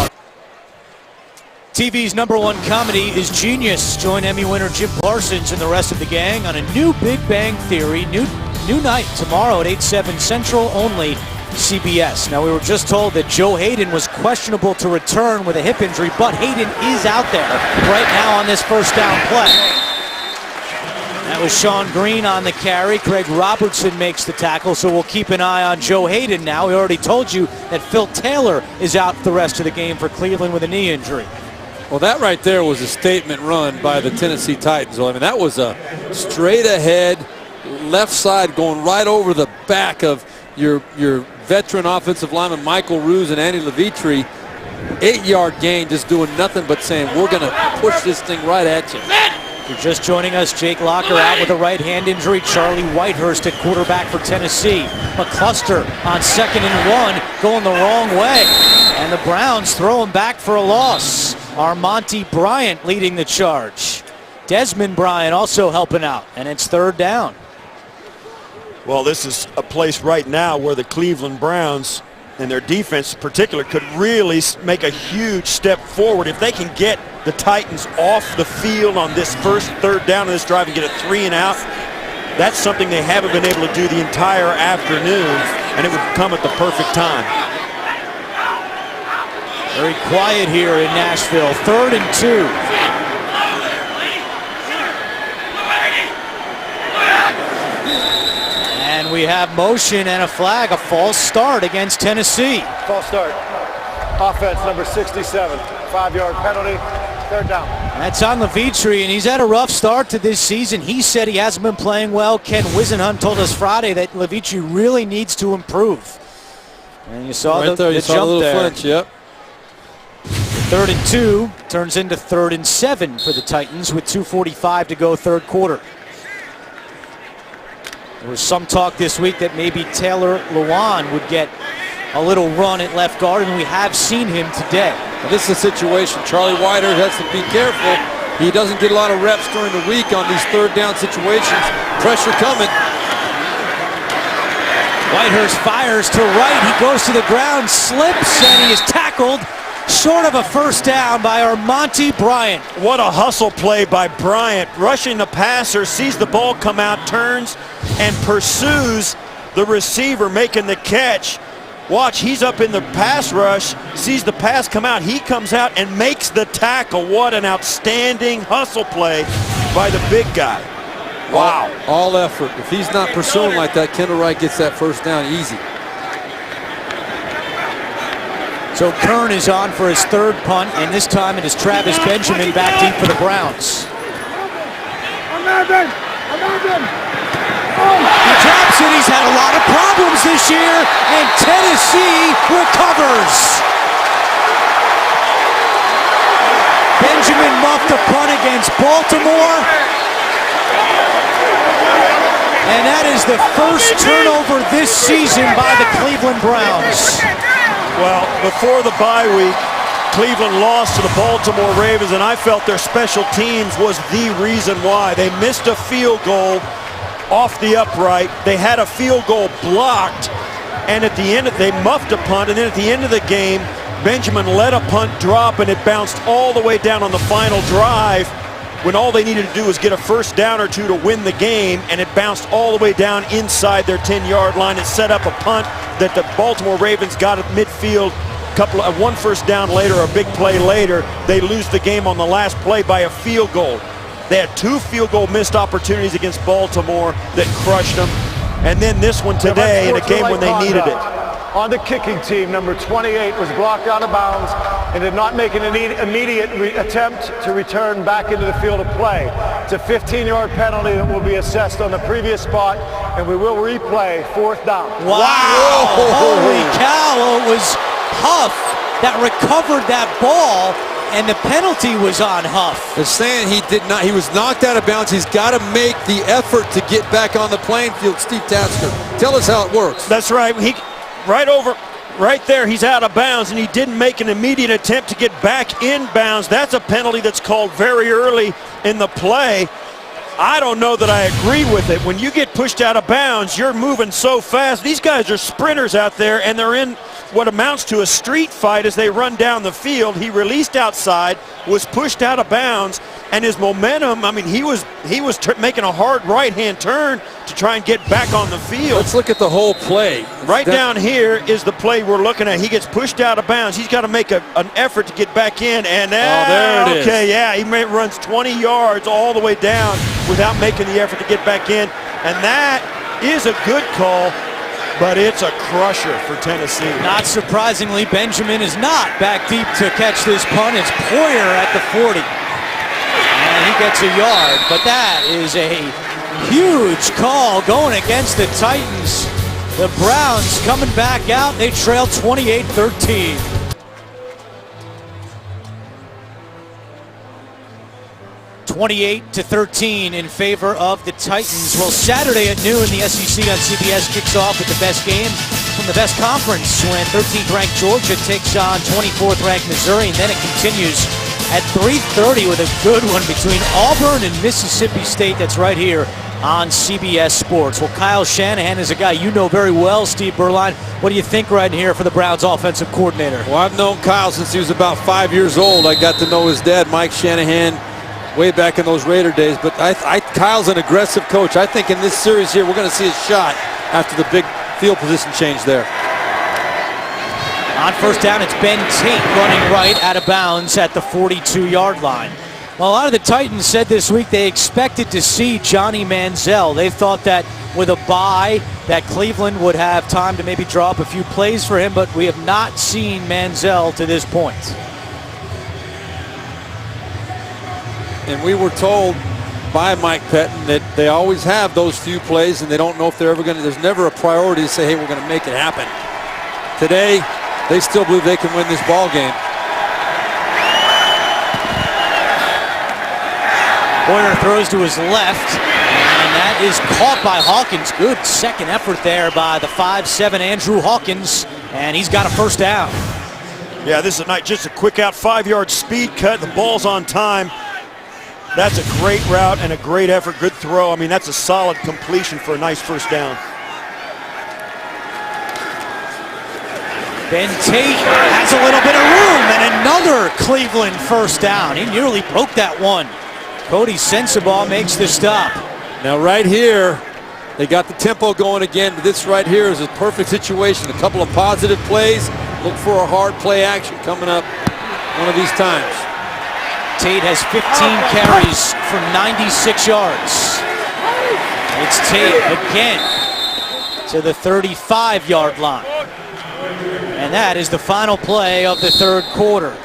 TV's #1 comedy is Genius. Join Emmy winner Jim Parsons and the rest of the gang on a new Big Bang Theory. New night tomorrow at 8/7 Central, only CBS. Now, we were just told that Joe Hayden was questionable to return with a hip injury, but Hayden is out there right now on this first down play. That was Sean Green on the carry. Craig Robertson makes the tackle, so we'll keep an eye on Joe Hayden now. We already told you that Phil Taylor is out the rest of the game for Cleveland with a knee injury. Well, that right there was a statement run by the Tennessee Titans. I mean, that was a straight ahead, left side going right over the back of your veteran offensive lineman Michael Roos and Andy Levitre. 8-yard gain, just doing nothing but saying, we're going to push this thing right at you. If you're just joining us, Jake Locker out with a right hand injury. Charlie Whitehurst at quarterback for Tennessee. McCluster on 2nd and 1, going the wrong way. And the Browns throw him back for a loss. Armonte Bryant leading the charge. Desmond Bryant also helping out, and it's 3rd down. Well, this is a place right now where the Cleveland Browns and their defense in particular could really make a huge step forward. If they can get the Titans off the field on this first 3rd down of this drive and get a 3 and out, that's something they haven't been able to do the entire afternoon, and it would come at the perfect time. Very quiet here in Nashville. 3rd and 2. And we have motion and a flag, a false start against Tennessee. False start. Offense number 67. 5-yard penalty. 3rd down. That's on Levitre, and he's had a rough start to this season. He said he hasn't been playing well. Ken Wisenhunt told us Friday that Levitre really needs to improve. And you saw right there, you saw jump a little there. flinch, yep. 3rd and 2 turns into 3rd and 7 for the Titans with 2:45 to go 3rd quarter. There was some talk this week that maybe Taylor Lewan would get a little run at left guard, and we have seen him today. Now, this is a situation Charlie Whitehurst has to be careful. He doesn't get a lot of reps during the week on these 3rd down situations. Pressure coming. Whitehurst fires to right. He goes to the ground, slips, and he is tackled short of a 1st down by Armonte Bryant. What a hustle play by Bryant. Rushing the passer, sees the ball come out, turns, and pursues the receiver making the catch. Watch, he's up in the pass rush, sees the pass come out. He comes out and makes the tackle. What an outstanding hustle play by the big guy. Wow. All effort. If he's not pursuing like that, Kendall Wright gets that 1st down easy. So Kern is on for his 3rd punt, and this time it is Travis Benjamin back deep for the Browns. He drops it. He's had a lot of problems this year, and Tennessee recovers. Benjamin muffed a punt against Baltimore, and that is the first turnover this season by the Cleveland Browns. Well, before the bye week, Cleveland lost to the Baltimore Ravens, and I felt their special teams was the reason why. They missed a field goal off the upright. They had a field goal blocked, and at the end, they muffed a punt, and then at the end of the game, Benjamin let a punt drop, and it bounced all the way down on the final drive when all they needed to do was get a 1st down or 2 to win the game, and it bounced all the way down inside their 10-yard line. It set up a punt that the Baltimore Ravens got at midfield. One 1st down later, a big play later, they lose the game on the last play by a field goal. They had 2 field goal missed opportunities against Baltimore that crushed them, and then this one today in a game when they needed it. On the kicking team, number 28 was blocked out of bounds and did not make an immediate attempt to return back into the field of play. It's a 15-yard penalty that will be assessed on the previous spot, and we will replay 4th down. Wow! Holy cow! It was Huff that recovered that ball, and the penalty was on Huff. They're saying he did not. He was knocked out of bounds. He's got to make the effort to get back on the playing field. Steve Tasker, tell us how it works. That's right. Right there, he's out of bounds, and he didn't make an immediate attempt to get back in bounds. That's a penalty that's called very early in the play. I don't know that I agree with it. When you get pushed out of bounds, you're moving so fast. These guys are sprinters out there, and they're in what amounts to a street fight as they run down the field. He released outside, was pushed out of bounds, and his momentum, I mean, he was making a hard right-hand turn to try and get back on the field. Let's look at the whole play. Right down here is the play we're looking at. He gets pushed out of bounds. He's got to make an effort to get back in. And there it is. Okay, yeah, he runs 20 yards all the way down without making the effort to get back in. And that is a good call, but it's a crusher for Tennessee. Not surprisingly, Benjamin is not back deep to catch this punt. It's Poyer at the 40. And he gets a yard, but that is a huge call going against the Titans. The Browns coming back out. They trail 28-13. (28-13) in favor of the Titans. Well, Saturday at noon, the SEC on CBS kicks off with the best game from the best conference when 13th ranked Georgia takes on 24th ranked Missouri, and then it continues at 3:30 with a good one between Auburn and Mississippi State. That's right here on CBS Sports. Well, Kyle Shanahan is a guy you know very well, Steve Berline. What do you think right here for the Browns offensive coordinator? Well, I've known Kyle since he was about 5 years old. I got to know his dad, Mike Shanahan, way back in those Raider days. But Kyle's an aggressive coach. I think in this series here, we're going to see a shot after the big field position change there. On first down, it's Ben Tate running right out of bounds at the 42-yard line. Well, a lot of the Titans said this week they expected to see Johnny Manziel. They thought that with a bye that Cleveland would have time to maybe draw up a few plays for him, but we have not seen Manziel to this point. And we were told by Mike Pettin that they always have those few plays and they don't know if they're ever going to, there's never a priority to say, hey, we're going to make it happen. Today, they still believe they can win this ball game. Poyer throws to his left, and that is caught by Hawkins. Good second effort there by the 5'7" Andrew Hawkins, and he's got a first down. Yeah, this is just a quick out 5-yard speed cut. The ball's on time. That's a great route and a great effort. Good throw. I mean, that's a solid completion for a nice first down. Ben Tate has a little bit of room, and another Cleveland first down. He nearly broke that one. Cody Sensabaugh makes the stop. Now right here, they got the tempo going again. This right here is a perfect situation. A couple of positive plays. Look for a hard play action coming up one of these times. Tate has 15 carries for 96 yards. It's Tate again to the 35-yard line. And that is the final play of the third quarter.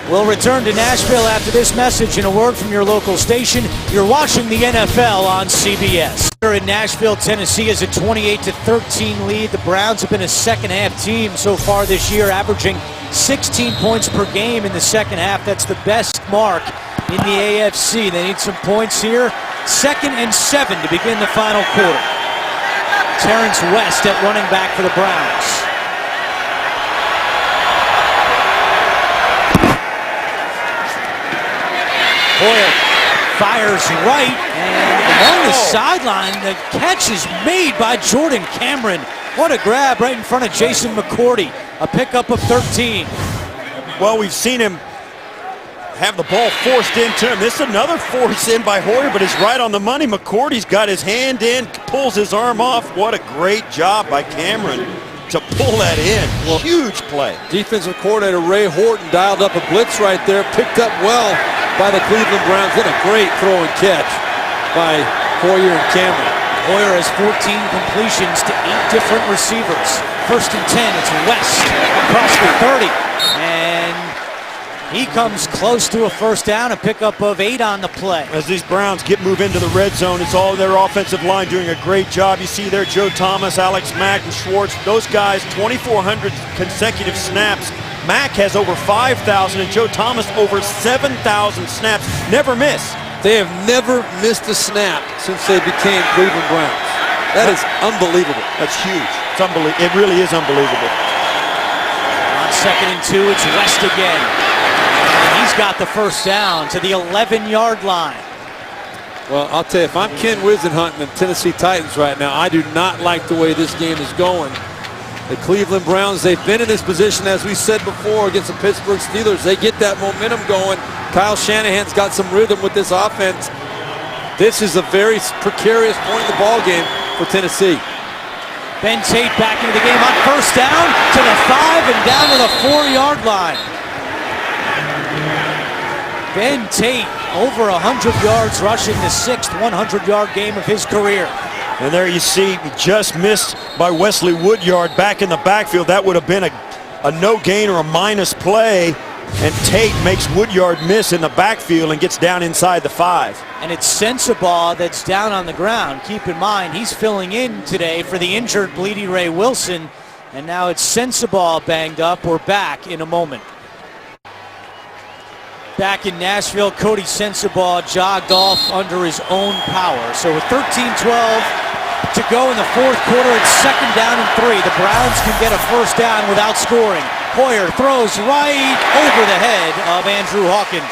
We'll return to Nashville after this message and a word from your local station. You're watching the NFL on CBS. Here in Nashville, Tennessee is a 28-13 lead. The Browns have been a second-half team so far this year, averaging 16 points per game in the second half. That's the best mark in the AFC. They need some points here. 2nd and 7 to begin the final quarter. Terrence West at running back for the Browns. Poyer fires right, and along the sideline, the catch is made by Jordan Cameron. What a grab right in front of Jason McCourty. A pickup of 13. Well, we've seen him have the ball forced into him. This is another force in by Hoyer, but it's right on the money. McCourty's got his hand in, pulls his arm off. What a great job by Cameron to pull that in. Well, huge play. Defensive coordinator Ray Horton dialed up a blitz right there, picked up well by the Cleveland Browns. What a great throw and catch by Poyer and Cameron. Poyer has 14 completions to 8 different receivers. 1st and 10, it's West across the 30. And he comes close to a first down, a pickup of 8 on the play. As these Browns move into the red zone, it's all their offensive line doing a great job. You see there Joe Thomas, Alex Mack, and Schwartz. Those guys, 2,400 consecutive snaps. Mack has over 5,000 and Joe Thomas over 7,000 snaps. Never miss. They have never missed a snap since they became Cleveland Browns. That is unbelievable. That's huge. It's unbelievable. It really is unbelievable. On 2nd and 2, it's West again. And he's got the first down to the 11-yard line. Well, I'll tell you, if I'm Ken Wisenhunt and the Tennessee Titans right now, I do not like the way this game is going. The Cleveland Browns, they've been in this position, as we said before, against the Pittsburgh Steelers. They get that momentum going. Kyle Shanahan's got some rhythm with this offense. This is a very precarious point in the ball game for Tennessee. Ben Tate back into the game on first down to the 5 and down to the 4-yard line. Ben Tate over 100 yards rushing, the 6th 100-yard game of his career. And there you see, just missed by Wesley Woodyard back in the backfield. That would have been a no gain or a minus play. And Tate makes Woodyard miss in the backfield and gets down inside the 5. And it's Sensabaugh that's down on the ground. Keep in mind, he's filling in today for the injured Bleedy Ray Wilson. And now it's Sensabaugh banged up. We're back in a moment. Back in Nashville, Cody Sensabaugh jogged off under his own power. So with 13-12 to go in the 4th quarter, it's 2nd down and 3. The Browns can get a first down without scoring. Hoyer throws right over the head of Andrew Hawkins.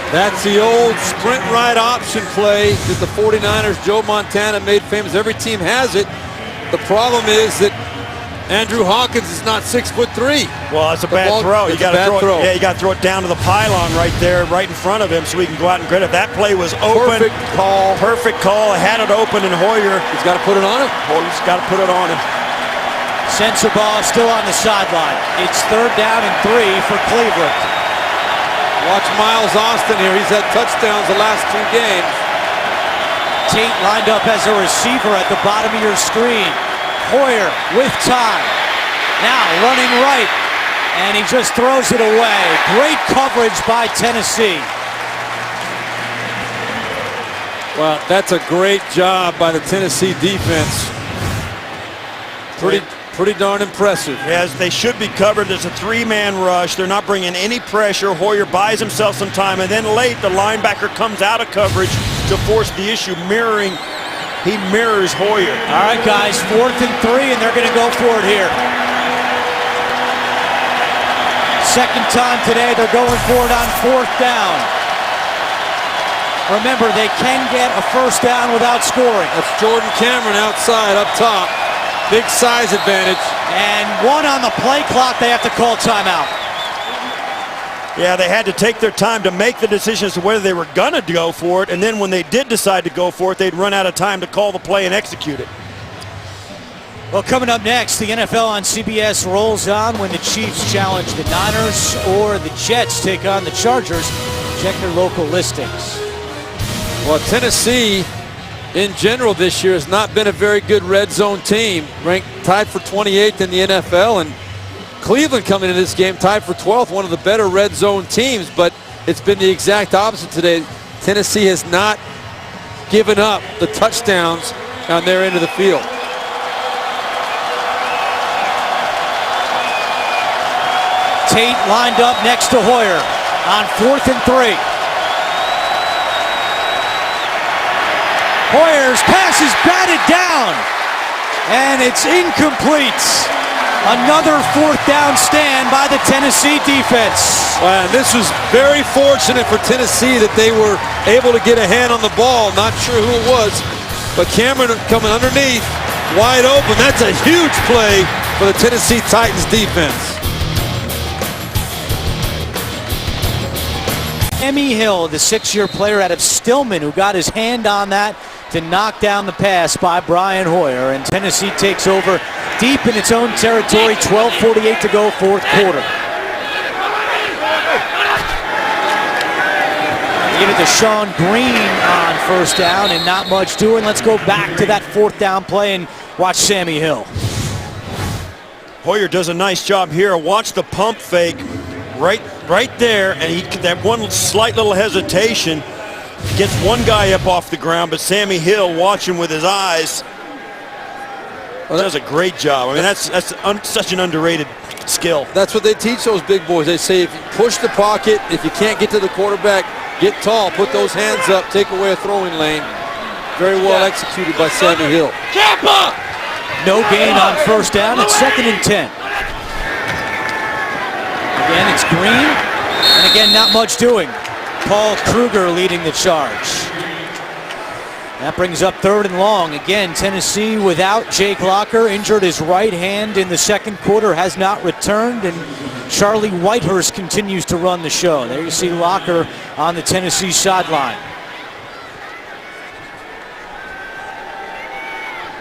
That's the old sprint right option play that the 49ers, Joe Montana, made famous. Every team has it. The problem is that Andrew Hawkins is not 6'3". Well, it's a bad throw. You got to throw it. Yeah, you got to throw it down to the pylon right there, right in front of him, so he can go out and get it. That play was open. Perfect call. Perfect call. Had it open, and Hoyer. He's got to put it on him. Hoyer's got to put it on him. Sensabaugh still on the sideline. It's 3rd down and 3 for Cleveland. Watch Miles Austin here. He's had touchdowns the last 2 games. Tate lined up as a receiver at the bottom of your screen. Hoyer with time. Now running right. And he just throws it away. Great coverage by Tennessee. Well, that's a great job by the Tennessee defense. Pretty darn impressive. Yes, they should be covered. There's a 3-man rush. They're not bringing any pressure. Hoyer buys himself some time, and then late the linebacker comes out of coverage to force the issue, mirroring. He mirrors Hoyer. All right, guys, 4th and 3, and they're going to go for it here. 2nd time today, they're going for it on 4th down. Remember, they can get a first down without scoring. That's Jordan Cameron outside, up top. Big size advantage. And 1 on the play clock, they have to call timeout. Yeah, they had to take their time to make the decision as to whether they were going to go for it, and then when they did decide to go for it, they'd run out of time to call the play and execute it. Well, coming up next, the NFL on CBS rolls on when the Chiefs challenge the Niners or the Jets take on the Chargers. Check their local listings. Well, Tennessee, in general this year, has not been a very good red zone team. Ranked tied for 28th in the NFL, and Cleveland coming into this game tied for 12th, one of the better red zone teams, but it's been the exact opposite today. Tennessee has not given up the touchdowns on their end of the field. Tate lined up next to Hoyer on 4th and 3. Hoyer's pass is batted down, and it's incomplete. Another 4th down stand by the Tennessee defense. Wow, this was very fortunate for Tennessee that they were able to get a hand on the ball. Not sure who it was, but Cameron coming underneath, wide open. That's a huge play for the Tennessee Titans defense. Sammy Hill, the 6-year player out of Stillman, who got his hand on that to knock down the pass by Brian Hoyer, and Tennessee takes over deep in its own territory. 12:48 to go, 4th quarter. Get it to Sean Green on 1st down, and not much doing. Let's go back to that 4th down play and watch Sammy Hill. Hoyer does a nice job here. Watch the pump fake right there, and that one slight little hesitation gets one guy up off the ground, but Sammy Hill watching with his eyes does a great job. I mean, that's such an underrated skill. That's what they teach those big boys. They say if you push the pocket, if you can't get to the quarterback, get tall, put those hands up, take away a throwing lane. Very well executed by Sammy Hill. No gain on 1st down. It's 2nd and 10. Again, it's Green, and again, not much doing. Paul Kruger leading the charge. That brings up 3rd and long. Again, Tennessee without Jake Locker, injured his right hand in the second quarter, has not returned, and Charlie Whitehurst continues to run the show. There you see Locker on the Tennessee sideline.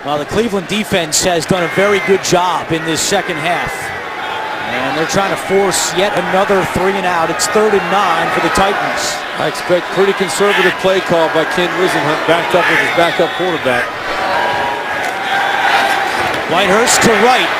Well, the Cleveland defense has done a very good job in this second half. And they're trying to force yet another 3 and out. It's 3rd and 9 for the Titans. I expect pretty conservative play call by Ken Wisenhunt, backed up with his backup quarterback. Whitehurst to right.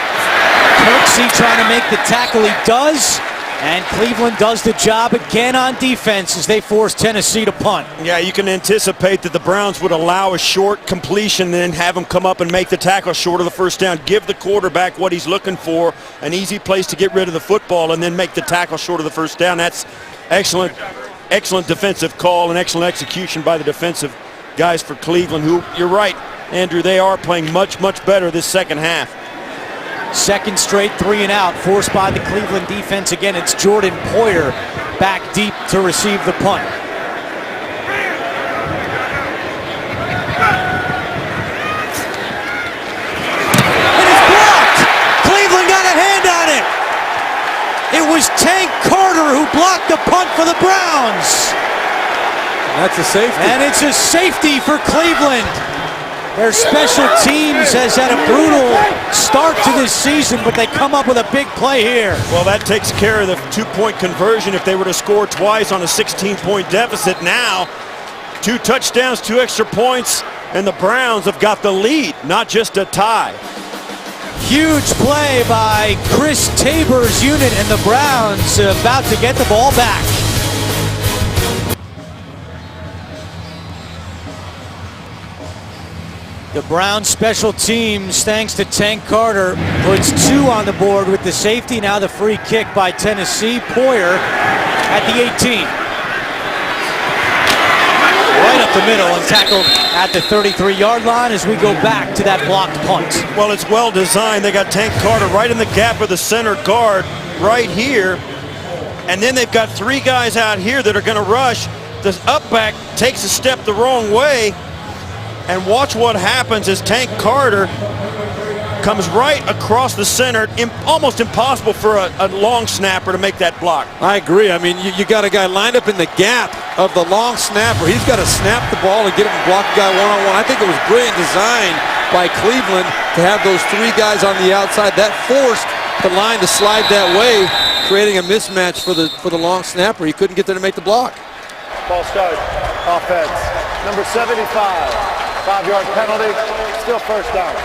Kirksey trying to make the tackle. He does. And Cleveland does the job again on defense as they force Tennessee to punt. Yeah, you can anticipate that the Browns would allow a short completion and then have him come up and make the tackle short of the first down. Give the quarterback what he's looking for, an easy place to get rid of the football, and then make the tackle short of the first down. That's excellent, excellent defensive call and excellent execution by the defensive guys for Cleveland, who, you're right, Andrew, they are playing much, much better this second half. Second straight 3 and out forced by the Cleveland defense. Again, it's Jordan Poyer back deep to receive the punt. It is blocked. Cleveland got a hand on it. It was Tank Carter who blocked the punt for the Browns. That's a safety. And it's a safety for Cleveland. Their special teams has had a brutal start to this season, but they come up with a big play here. Well, that takes care of the 2-point conversion if they were to score twice on a 16-point deficit. Now, 2 touchdowns, 2 extra points, and the Browns have got the lead, not just a tie. Huge play by Chris Tabor's unit, and the Browns about to get the ball back. The Browns special teams, thanks to Tank Carter, puts 2 on the board with the safety. Now the free kick by Tennessee. Poyer at the 18. Right up the middle and tackled at the 33-yard line as we go back to that blocked punt. Well, it's well designed. They got Tank Carter right in the gap of the center guard right here. And then they've got 3 guys out here that are going to rush. The up back takes a step the wrong way. And watch what happens as Tank Carter comes right across the center. Almost impossible for a long snapper to make that block. I agree. I mean, you got a guy lined up in the gap of the long snapper. He's got to snap the ball and get him and block the guy one-on-one. I think it was brilliant design by Cleveland to have those 3 guys on the outside. That forced the line to slide that way, creating a mismatch for the long snapper. He couldn't get there to make the block. Ball start, offense, number 75. 5-yard penalty, still first down.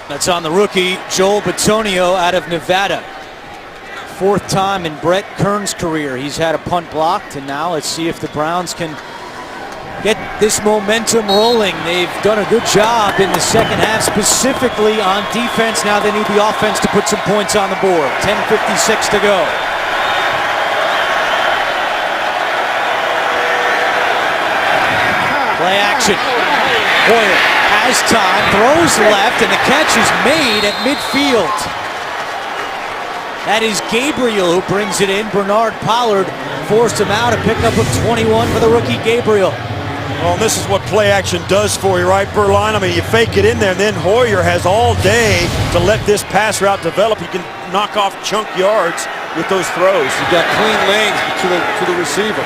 That's on the rookie, Joel Bitonio out of Nevada. 4th time in Brett Kern's career he's had a punt blocked, and now let's see if the Browns can get this momentum rolling. They've done a good job in the second half, specifically on defense. Now they need the offense to put some points on the board. 10:56 to go. Play action. Poyer has time, throws left, and the catch is made at midfield. That is Gabriel who brings it in. Bernard Pollard forced him out. A pickup of 21 for the rookie Gabriel. Well, this is what play action does for you, right, Berline? I mean, you fake it in there, and then Hoyer has all day to let this pass route develop. He can knock off chunk yards with those throws. You got clean lanes to the receiver.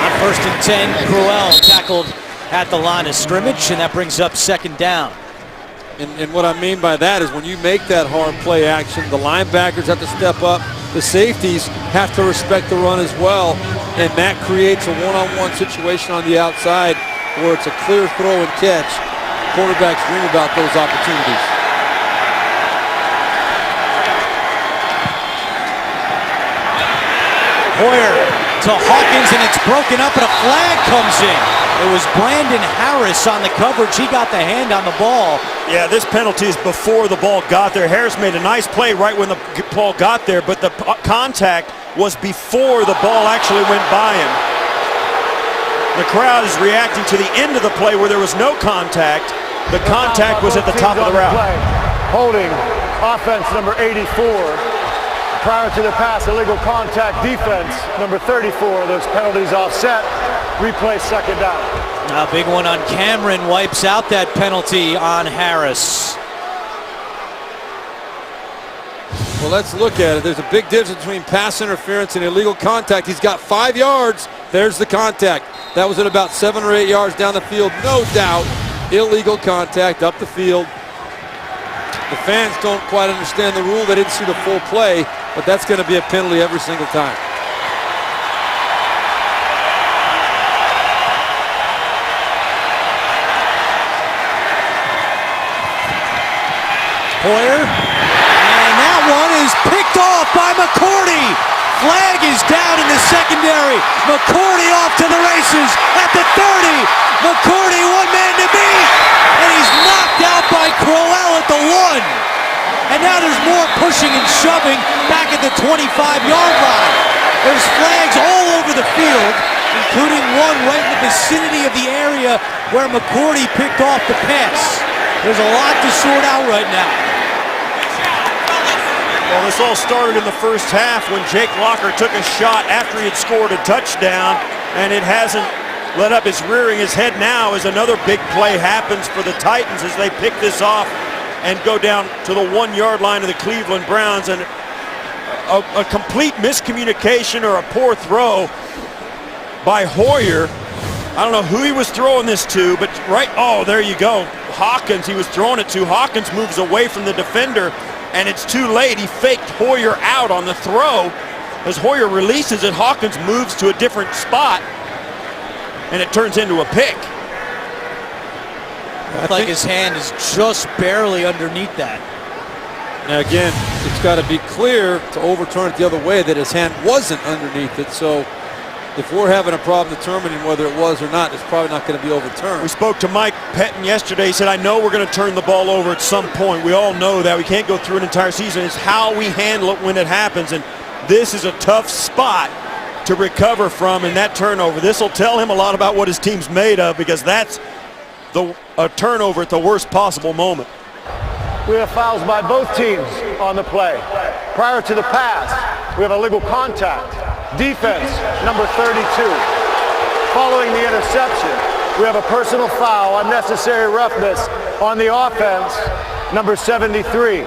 On 1st and 10, Crowell tackled at the line of scrimmage, and that brings up 2nd down. And what I mean by that is when you make that hard play action, the linebackers have to step up, the safeties have to respect the run as well, and that creates a one-on-one situation on the outside where it's a clear throw and catch. Quarterbacks dream about those opportunities. Poyer to Hawkins, and it's broken up, and a flag comes in. It was Brandon Harris on the coverage. He got the hand on the ball. Yeah, this penalty is before the ball got there. Harris made a nice play right when the ball got there, but the contact was before the ball actually went by him. The crowd is reacting to the end of the play where there was no contact. The contact was at the top of the route. Holding offense number 84. Prior to the pass, illegal contact defense, number 34. Those penalties offset. Replay second down. A big one on Cameron wipes out that penalty on Harris. Well, let's look at it. There's a big difference between pass interference and illegal contact. He's got 5 yards. There's the contact. That was at about 7 or 8 yards down the field. No doubt, illegal contact up the field. The fans don't quite understand the rule. They didn't see the full play, but that's going to be a penalty every single time. Hoyer, and that one is picked off by McCourty. Flag is down in the secondary. McCourty off to the races at the 30. McCourty one man to beat, and he's knocked out by Crowell at the 1. And now there's more pushing and shoving back at the 25-yard line. There's flags all over the field, including one right in the vicinity of the area where McCourty picked off the pass. There's a lot to sort out right now. Well, this all started in the first half when Jake Locker took a shot after he had scored a touchdown, and it hasn't let up. It's rearing his head now as another big play happens for the Titans as they pick this off and go down to the 1-yard line of the Cleveland Browns. And a complete miscommunication or a poor throw by Hoyer. I don't know who he was throwing this to, but there you go. Hawkins, he was throwing it to. Hawkins moves away from the defender, and it's too late. He faked Hoyer out on the throw. As Hoyer releases it, Hawkins moves to a different spot, and it turns into a pick. Like his hand is just barely underneath that. Now again, it's got to be clear to overturn it the other way that his hand wasn't underneath it. So if we're having a problem determining whether it was or not, it's probably not going to be overturned. We spoke to Mike Pettin yesterday. He said, I know we're going to turn the ball over at some point. We all know that. We can't go through an entire season. It's how we handle it when it happens. And this is a tough spot to recover from in that turnover. This will tell him a lot about what his team's made of, because that's a turnover at the worst possible moment. We have fouls by both teams on the play. Prior to the pass, we have illegal contact. Defense, number 32. Following the interception, we have a personal foul, unnecessary roughness on the offense, number 73.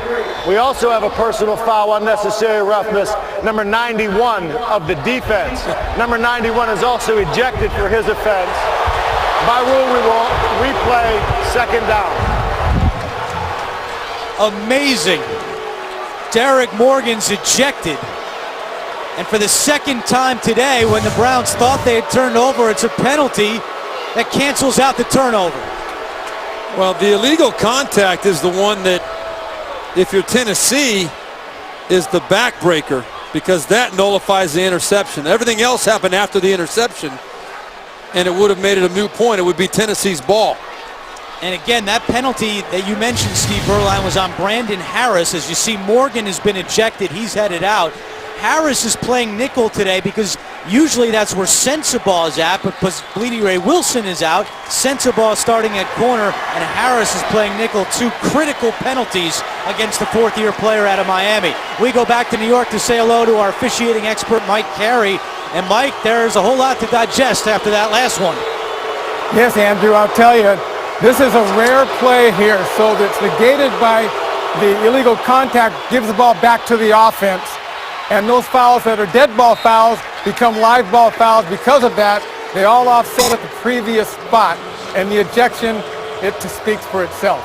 We also have a personal foul, unnecessary roughness, number 91 of the defense. Number 91 is also ejected for his offense. By rule, we will replay second down. Amazing. Derek Morgan's ejected. And for the second time today, when the Browns thought they had turned over, it's a penalty that cancels out the turnover. Well, the illegal contact is the one that, if you're Tennessee, is the backbreaker, because that nullifies the interception. Everything else happened after the interception, and it would have made it a moot point. It would be Tennessee's ball. And again, that penalty that you mentioned, Steve Berline, was on Brandon Harris. As you see, Morgan has been ejected. He's headed out. Harris is playing nickel today because usually that's where Sensabaugh is at, but because Bleedy Ray Wilson is out, Sensabaugh starting at corner, and Harris is playing nickel. Two critical penalties against the fourth-year player out of Miami. We go back to New York to say hello to our officiating expert, Mike Carey. And Mike, there's a whole lot to digest after that last one. Yes, Andrew, I'll tell you, this is a rare play here, so that's negated by the illegal contact, gives the ball back to the offense. And those fouls that are dead ball fouls become live ball fouls. Because of that, they all offset at the previous spot. And the ejection, it speaks for itself.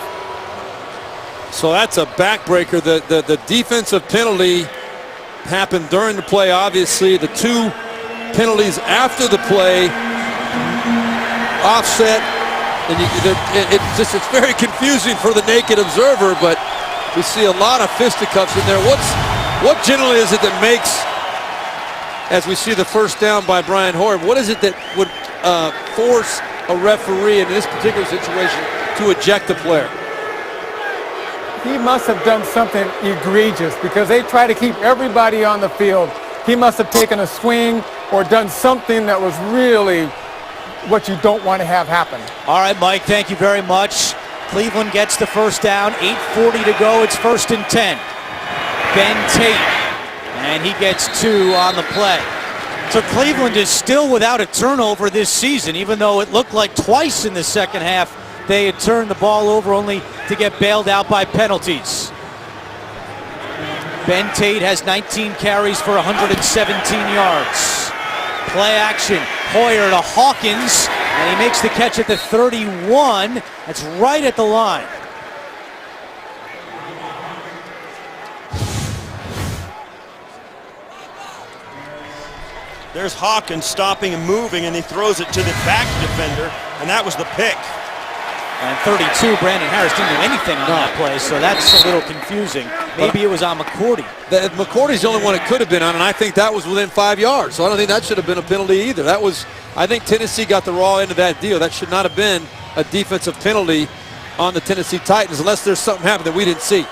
So that's a backbreaker. The defensive penalty happened during the play, obviously. The two penalties after the play offset. And it's very confusing for the naked observer, but we see a lot of fisticuffs in there. What generally is it that makes, as we see the first down by Brian Hoyer, what is it that would force a referee in this particular situation to eject the player? He must have done something egregious because they try to keep everybody on the field. He must have taken a swing or done something that was really what you don't want to have happen. All right, Mike, thank you very much. Cleveland gets the first down, 8:40 to go. It's 1st and 10. Ben Tate, And he gets 2 on the play. So Cleveland is still without a turnover this season, even though it looked like twice in the second half they had turned the ball over only to get bailed out by penalties. Ben Tate has 19 carries for 117 yards. Play action, Hoyer to Hawkins, and he makes the catch at the 31. That's right at the line. There's Hawkins stopping and moving, and he throws it to the back defender, and that was the pick. And 32, Brandon Harris didn't do anything on that play, so that's a little confusing. Maybe it was on McCourty. McCourty's the only one it could have been on, and I think that was within 5 yards. So I don't think that should have been a penalty either. That was, I think Tennessee got the raw end of that deal. That should not have been a defensive penalty on the Tennessee Titans unless there's something happened that we didn't see.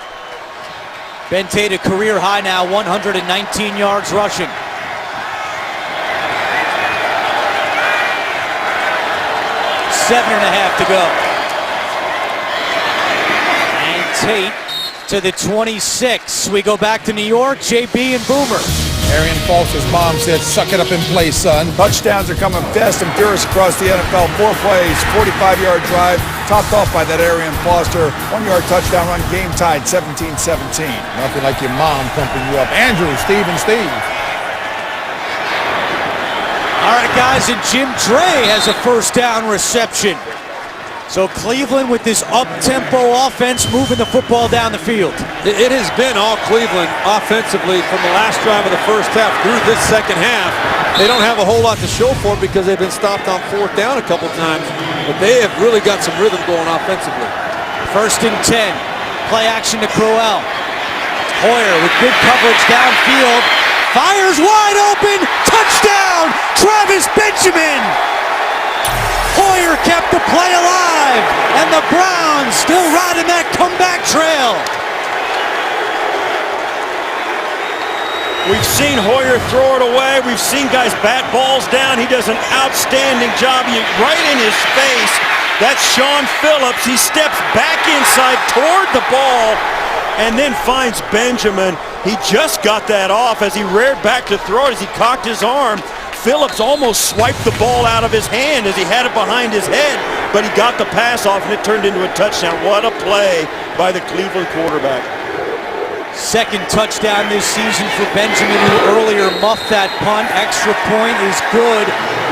Ben Tate a career high now, 119 yards rushing. 7.5 to go. And Tate to the 26. We go back to New York, JB and Boomer. Arian Foster's mom said, suck it up and play, son. Touchdowns are coming fast and furious across the NFL. 4 plays, 45-yard drive, topped off by that Arian Foster. 1-yard touchdown run, game tied, 17-17. Nothing like your mom pumping you up. Andrew, Steve, and Steve. All right, guys, and Jim Dre has a first down reception. So Cleveland with this up-tempo offense moving the football down the field. It has been all Cleveland offensively from the last drive of the first half through this second half. They don't have a whole lot to show for it because they've been stopped on 4th down a couple times, but they have really got some rhythm going offensively. 1st and 10. Play action to Crowell. Hoyer with good coverage downfield. Fires wide open. Touchdown, Travis Benjamin. Hoyer kept the play alive, and the Browns still riding that comeback trail. We've seen Hoyer throw it away. We've seen guys bat balls down. He does an outstanding job. Right in his face. That's Sean Phillips. He steps back inside toward the ball and then finds Benjamin. He just got that off as he reared back to throw it as he cocked his arm. Phillips almost swiped the ball out of his hand as he had it behind his head, but he got the pass off and it turned into a touchdown. What a play by the Cleveland quarterback. 2nd touchdown this season for Benjamin, who earlier muffed that punt. Extra point is good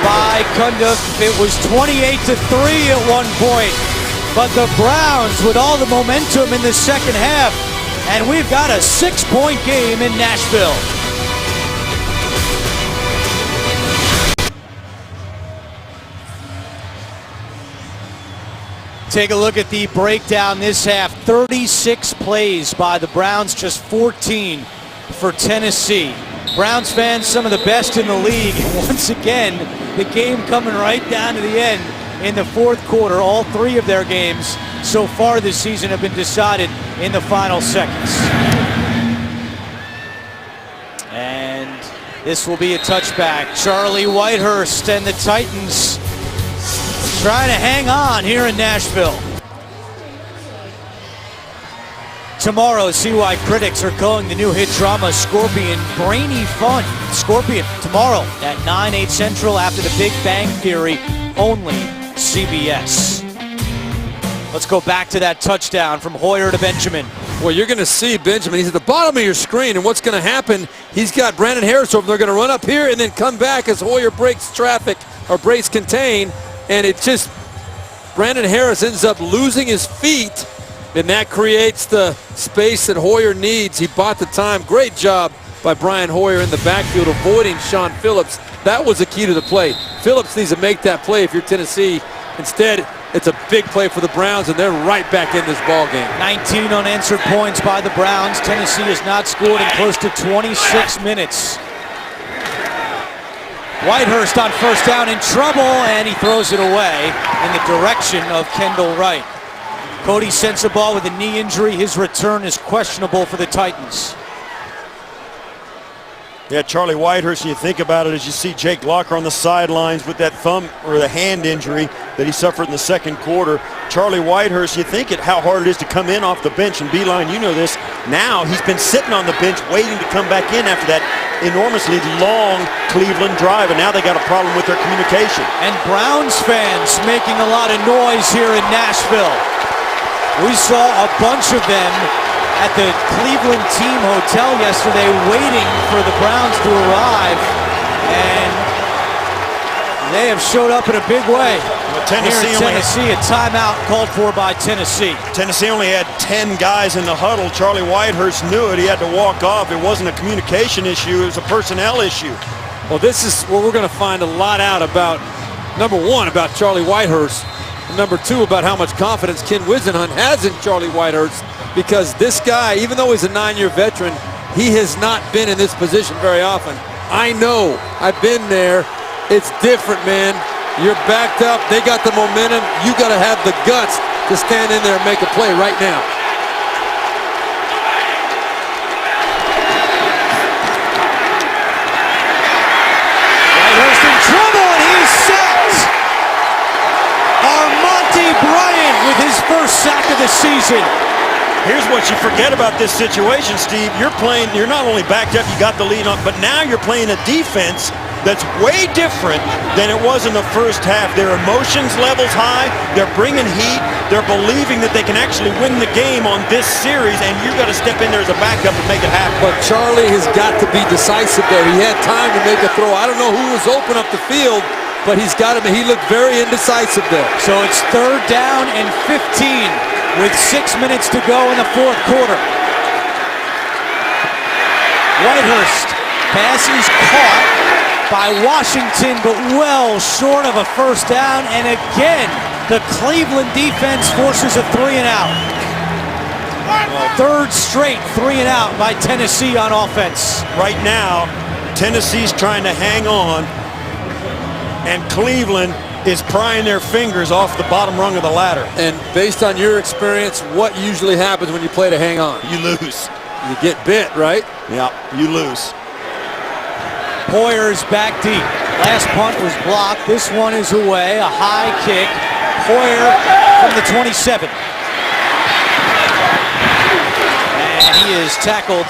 by Cundiff. It was 28-3 at one point, but the Browns with all the momentum in the second half, and we've got a 6-point game in Nashville. Take a look at the breakdown this half. 36 plays by the Browns, just 14 for Tennessee. Browns fans, some of the best in the league. Once again, the game coming right down to the end in the 4th quarter. All 3 of their games so far this season have been decided in the final seconds. And this will be a touchback. Charlie Whitehurst and the Titans trying to hang on here in Nashville. Tomorrow, see why critics are calling the new hit drama Scorpion brainy fun. Scorpion, tomorrow at 9/8 Central after the Big Bang Theory, only CBS. Let's go back to that touchdown from Hoyer to Benjamin. Well, you're going to see Benjamin. He's at the bottom of your screen, and what's going to happen, he's got Brandon Harris over. They're going to run up here and then come back as Hoyer breaks traffic or breaks contain. And it just, Brandon Harris ends up losing his feet, and that creates the space that Hoyer needs. He bought the time. Great job by Brian Hoyer in the backfield, avoiding Sean Phillips. That was the key to the play. Phillips needs to make that play if you're Tennessee. Instead, it's a big play for the Browns, and they're right back in this ball game. 19 unanswered points by the Browns. Tennessee has not scored in close to 26 minutes. Whitehurst on 1st down in trouble, and he throws it away in the direction of Kendall Wright. Cody Sensabaugh with a knee injury. His return is questionable for the Titans. Yeah, Charlie Whitehurst, you think about it as you see Jake Locker on the sidelines with that thumb or the hand injury that he suffered in the 2nd quarter. Charlie Whitehurst, you think how hard it is to come in off the bench, and Beeline, you know this, Now he's been sitting on the bench waiting to come back in after that enormously long Cleveland drive, and now they got a problem with their communication. And Browns fans making a lot of noise here in Nashville. We saw a bunch of them at the Cleveland team hotel yesterday waiting for the Browns to arrive, and they have showed up in a big way. Tennessee, a timeout called for by Tennessee. Tennessee only had 10 guys in the huddle. Charlie Whitehurst knew it. He had to walk off. It wasn't a communication issue. It was a personnel issue. Well, this is where we're going to find a lot out about, number one, about Charlie Whitehurst, and number two, about how much confidence Ken Whisenhunt has in Charlie Whitehurst, because this guy, even though he's a 9-year veteran, he has not been in this position very often. I know. I've been there. It's different, man. You're backed up. They got the momentum. You got to have the guts to stand in there and make a play right now. Whitehurst in trouble, and he's sacked. Armonte Bryant with his first sack of the season. Here's what you forget about this situation, Steve. You're not only backed up, you got the lead on, but now you're playing a defense that's way different than it was in the first half. Their emotions levels high, they're bringing heat, they're believing that they can actually win the game on this series, and you've got to step in there as a backup and make it happen. But Charlie has got to be decisive there. He had time to make a throw. I don't know who was open up the field, but he's got him. He looked very indecisive there. So it's 3rd down and 15 with 6 minutes to go in the 4th quarter. Whitehurst pass is caught by Washington, but well short of a first down, and again the Cleveland defense forces a 3-and-out. 3rd straight 3-and-out by Tennessee on offense. Right now, Tennessee's trying to hang on, and Cleveland is prying their fingers off the bottom rung of the ladder. And based on your experience, what usually happens when you play to hang on? You lose. You get bit, right? Yeah, you lose. Hoyer's back deep. Last punt was blocked. This one is away. A high kick. Hoyer from the 27. And he is tackled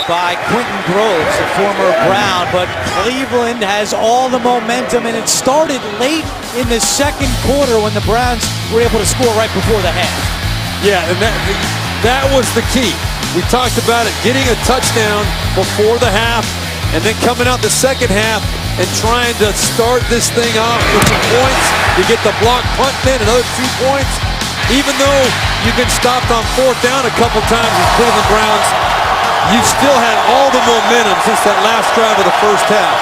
by Quentin Groves, a former Brown. But Cleveland has all the momentum, and it started late in the 2nd quarter when the Browns were able to score right before the half. Yeah, and that was the key. We talked about it, getting a touchdown before the half, and then coming out the 2nd half and trying to start this thing off with some points. You get the block punt then, another 2 points. Even though you've been stopped on 4th down a couple times as Cleveland Browns, you still had all the momentum since that last drive of the first half.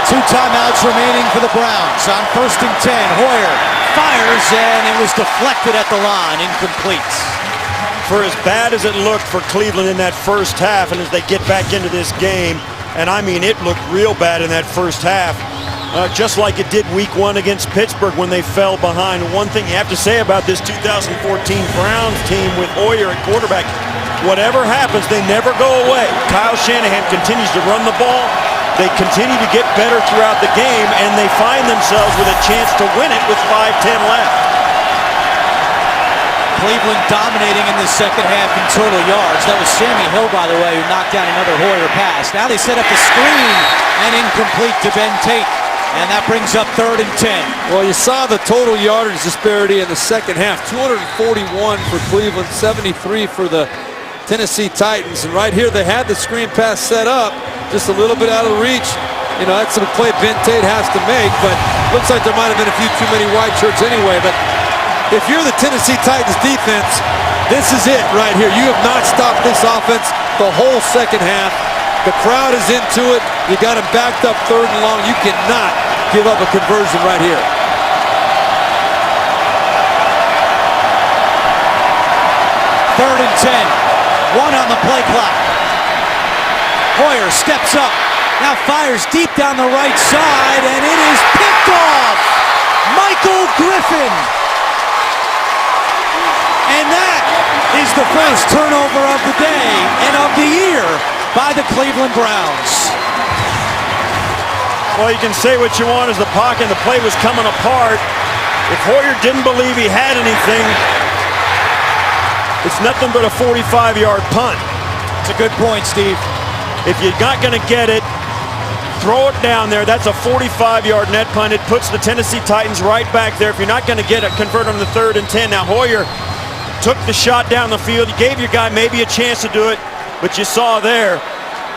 2 timeouts remaining for the Browns. On 1st and 10, Hoyer fires, and it was deflected at the line, incomplete. For as bad as it looked for Cleveland in that first half, and as they get back into this game, and I mean it looked real bad in that first half, just like it did week 1 against Pittsburgh when they fell behind. One thing you have to say about this 2014 Browns team with Hoyer at quarterback, whatever happens, they never go away. Kyle Shanahan continues to run the ball. They continue to get better throughout the game, and they find themselves with a chance to win it with 5:10 left. Cleveland dominating in the 2nd half in total yards. That was Sammy Hill, by the way, who knocked down another Hoyer pass. Now they set up the screen, and incomplete to Ben Tate. And that brings up 3rd and 10. Well, you saw the total yardage disparity in the 2nd half. 241 for Cleveland, 73 for the Tennessee Titans. And right here, they had the screen pass set up, just a little bit out of reach. You know, that's a play Ben Tate has to make, but looks like there might have been a few too many white shirts anyway. But if you're the Tennessee Titans defense, this is it right here. You have not stopped this offense the whole 2nd half. The crowd is into it. You got them backed up 3rd and long. You cannot give up a conversion right here. Third and 10. 1 on the play clock. Hoyer steps up. Now fires deep down the right side, and it is picked off. Michael Griffin. And that is the first turnover of the day and of the year by the Cleveland Browns. Well, you can say what you want as the pocket and the play was coming apart. If Hoyer didn't believe he had anything, it's nothing but a 45-yard punt. It's a good point, Steve. If you're not going to get it, throw it down there. That's a 45-yard net punt. It puts the Tennessee Titans right back there. If you're not going to get it, convert on the 3rd and 10. Now Hoyer took the shot down the field. You gave your guy maybe a chance to do it, but you saw there,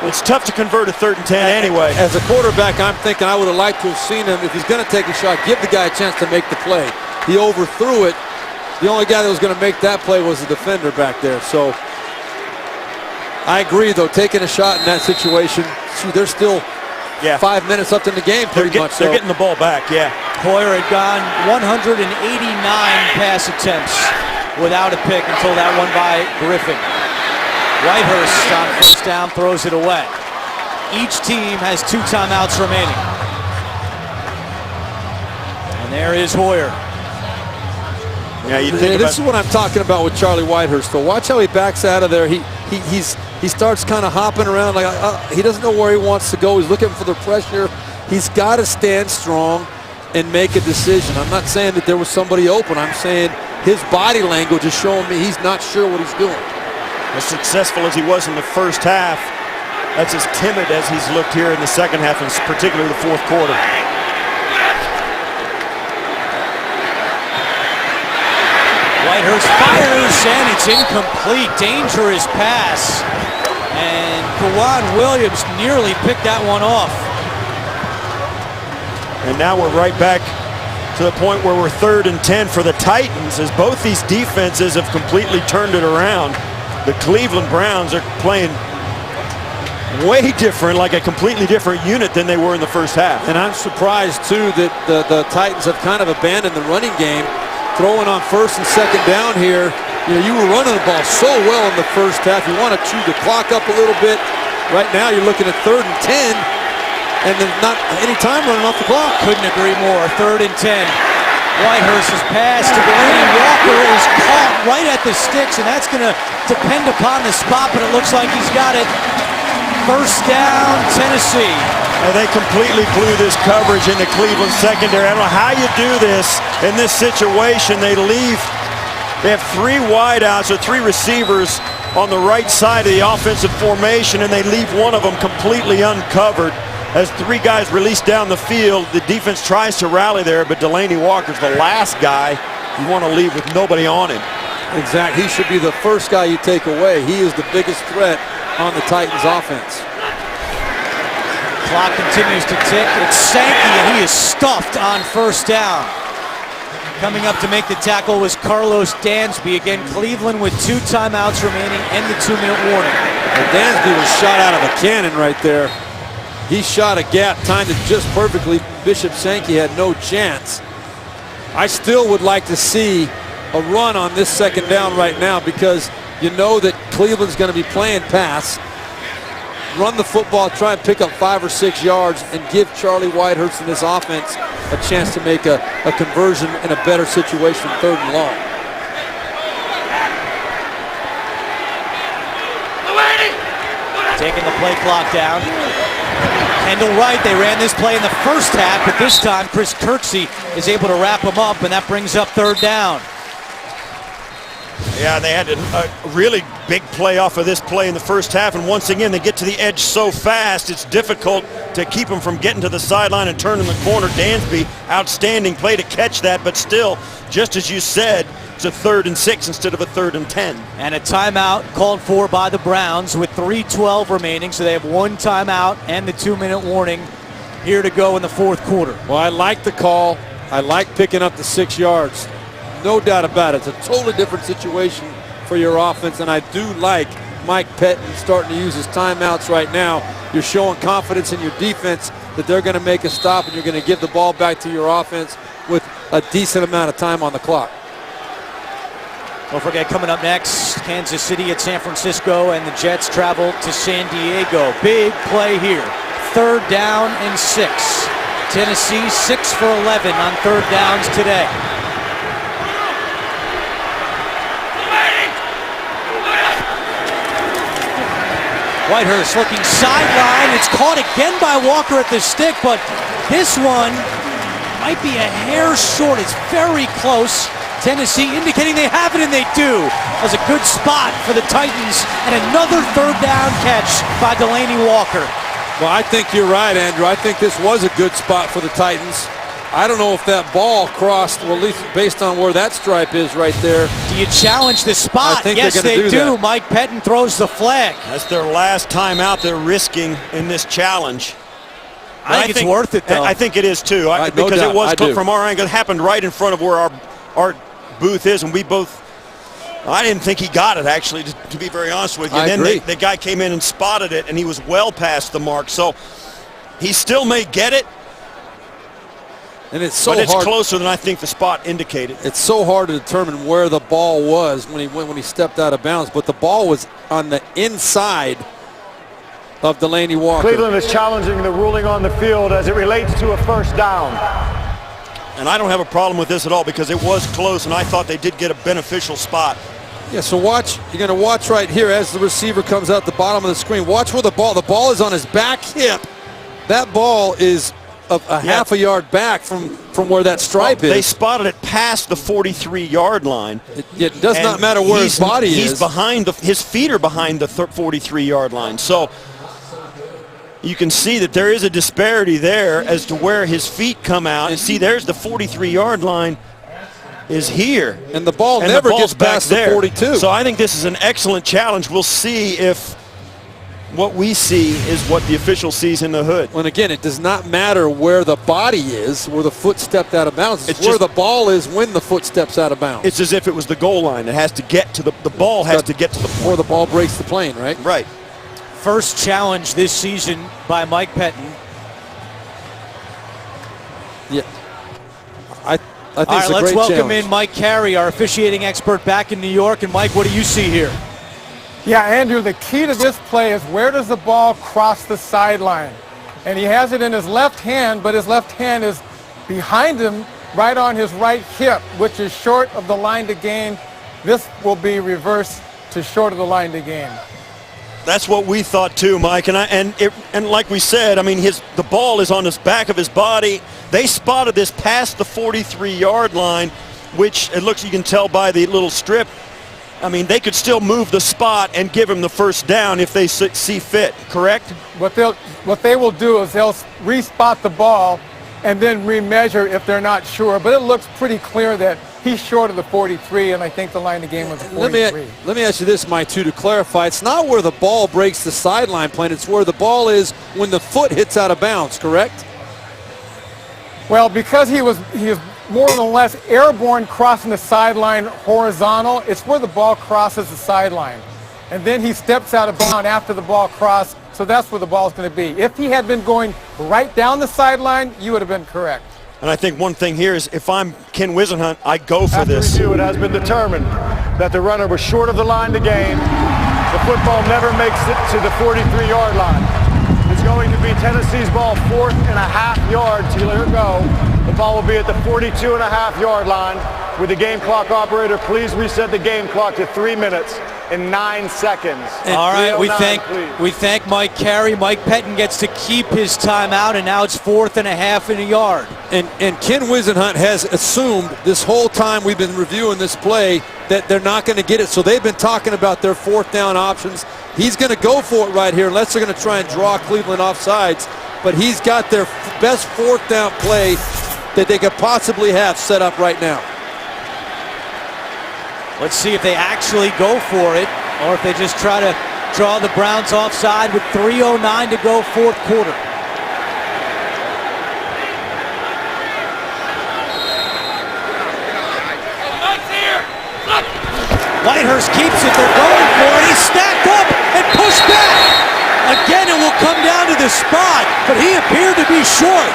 it's tough to convert a 3rd and 10 anyway. As a quarterback, I'm thinking I would have liked to have seen him. If he's going to take a shot, give the guy a chance to make the play. He overthrew it. The only guy that was going to make that play was the defender back there. So I agree, though, taking a shot in that situation, shoot, there's still 5 minutes left in the game, pretty much. They're getting the ball back, yeah. Hoyer had gone 189 pass attempts without a pick until that one by Griffin. Whitehurst on first down throws it away. Each team has 2 timeouts remaining. And there is Hoyer. Yeah, this is what I'm talking about with Charlie Whitehurst. So watch how he backs out of there. He starts kind of hopping around like he doesn't know where he wants to go. He's looking for the pressure. He's got to stand strong and make a decision. I'm not saying that there was somebody open. I'm saying his body language is showing me he's not sure what he's doing. As successful as he was in the first half, that's as timid as he's looked here in the second half, and particularly the fourth quarter. Whitehurst fires, and it's incomplete. Dangerous pass. And Kawan Williams nearly picked that one off. And now we're right back to the point where we're 3rd and 10 for the Titans, as both these defenses have completely turned it around. The Cleveland Browns are playing way different, like a completely different unit than they were in the first half. And I'm surprised, too, that the Titans have kind of abandoned the running game. Throwing on 1st and 2nd down here, you were running the ball so well in the first half. You want to chew the clock up a little bit. Right now, you're looking at 3rd and 10, and there's not any time running off the clock. Couldn't agree more. 3rd and 10. Whitehurst's pass to Delaney Walker is caught right at the sticks, and that's going to depend upon the spot, but it looks like he's got it. 1st down, Tennessee. Well, they completely blew this coverage in the Cleveland secondary. I don't know how you do this in this situation. They have 3 wideouts or 3 receivers on the right side of the offensive formation, and they leave one of them completely uncovered. As 3 guys release down the field, the defense tries to rally there, but Delaney Walker's the last guy you want to leave with nobody on him. Exactly. He should be the first guy you take away. He is the biggest threat on the Titans offense. Clock continues to tick. It's Sankey, and he is stuffed on 1st down. Coming up to make the tackle was Carlos Dansby. Again, Cleveland with 2 timeouts remaining and the 2-minute warning. And Dansby was shot out of a cannon right there. He shot a gap, timed it just perfectly. Bishop Sankey had no chance. I still would like to see a run on this 2nd down right now, because you know that Cleveland's going to be playing pass. Run the football, try and pick up 5 or 6 yards, and give Charlie Whitehurst and this offense a chance to make a conversion in a better situation, 3rd and long. Taking the play clock down. Kendall Wright, they ran this play in the first half, but this time Chris Kirksey is able to wrap him up, and that brings up 3rd down. Yeah, they had a really big play off of this play in the first half, and once again, they get to the edge so fast, it's difficult to keep them from getting to the sideline and turning the corner. Dansby, outstanding play to catch that, but still, just as you said, it's a 3rd and 6 instead of a 3rd and 10. And a timeout called for by the Browns with 3:12 remaining, so they have 1 timeout and the 2-minute warning here to go in the 4th quarter. Well, I like the call. I like picking up the 6 yards. No doubt about it. It's a totally different situation for your offense, and I do like Mike Pettine starting to use his timeouts right now. You're showing confidence in your defense that they're going to make a stop, and you're going to give the ball back to your offense with a decent amount of time on the clock. Don't forget, coming up next, Kansas City at San Francisco, and the Jets travel to San Diego. Big play here. 3rd down and 6. Tennessee 6 for 11 on 3rd downs today. Whitehurst looking sideline. It's caught again by Walker at the stick, but this one might be a hair short. It's very close. Tennessee indicating they have it, and they do. That was a good spot for the Titans, and another third down catch by Delanie Walker. Well, I think you're right, Andrew. I think this was a good spot for the Titans. I don't know if that ball crossed, well, at least based on where that stripe is right there. Do you challenge the spot? I think yes, they're they gonna do. that. Mike Pettin throws the flag. That's their last time out they're risking in this challenge. I think it's worth it, though. I think it is, too. No because doubt. it was I do. from our angle. It happened right in front of where our booth is, and we both, I didn't think he got it, actually, to be very honest with you. I And agree. then the guy came in and spotted it, and he was well past the mark. So he still may get it, And it's so but it's hard. closer than I think the spot indicated. It's so hard to determine where the ball was when he stepped out of bounds, but the ball was on the inside of Delanie Walker. Cleveland is challenging the ruling on the field as it relates to a first down. And I don't have a problem with this at all because it was close, and I thought they did get a beneficial spot. Yeah, so watch. You're going to watch right here as the receiver comes out the bottom of the screen. Watch where the ball is on his back hip. That ball is a half a yard back from where that stripe is. They spotted it past the 43-yard line. It does not matter where his body is. He's behind his feet are behind the 43-yard line. So you can see that there is a disparity there as to where his feet come out. And see, there's the 43-yard line is here. And the ball And never the ball's gets past back the 42. So I think this is an excellent challenge. We'll see if what we see is what the official sees in the hood. And again, it does not matter where the body is, where the foot stepped out of bounds. It's where just- the ball is when the foot steps out of bounds. It's as if it was the goal line. It has to get to the ball has to get to the before the ball breaks the plane, right? Right. First challenge this season by Mike Pettin. Yeah. I think All right, it's a let's great welcome challenge. in Mike Carey, our officiating expert back in New York. And Mike, what do you see here? Yeah, Andrew, the key to this play is where does the ball cross the sideline? And he has it in his left hand, but his left hand is behind him right on his right hip, which is short of the line to gain. This will be reversed to short of the line to gain. That's what we thought too, Mike. And like we said, I mean, the ball is on the back of his body. They spotted this past the 43-yard line, which it looks, you can tell by the little strip. I mean, they could still move the spot and give him the first down if they see fit, correct? What they will do is they'll respot the ball and then remeasure if they're not sure. But it looks pretty clear that he's short of the 43, and I think the line of game was the 43. Let me ask you this, Mike, too, to clarify. It's not where the ball breaks the sideline plane. It's where the ball is when the foot hits out of bounds, correct? Well, because he is more or less airborne crossing the sideline horizontal, it's where the ball crosses the sideline. And then he steps out of bounds after the ball crossed, so that's where the ball's going to be. If he had been going right down the sideline, you would have been correct. And I think one thing here is if I'm Ken Whisenhunt, I go for After this. review, it has been determined that the runner was short of the line to gain. The football never makes it to the 43-yard line. It's going to be Tennessee's ball, 4.5 yards. Here we go. The ball will be at the 42.5-yard line. With the game clock operator, please reset the game clock to 3 minutes and 9 seconds. All right, we 3:09, please. thank Mike Carey. Mike Pettin gets to keep his timeout, and now it's 4.5 in a yard. And Ken Whisenhunt has assumed this whole time we've been reviewing this play that they're not going to get it. So they've been talking about their fourth down options. He's going to go for it right here unless they're going to try and draw Cleveland off sides. But he's got their best fourth down play that they could possibly have set up right now. Let's see if they actually go for it or if they just try to draw the Browns offside with 3:09 to go, fourth quarter. Whitehurst keeps it. They're going for it. He's stacked up and pushed back. Again, it will come down to the spot, but he appeared to be short.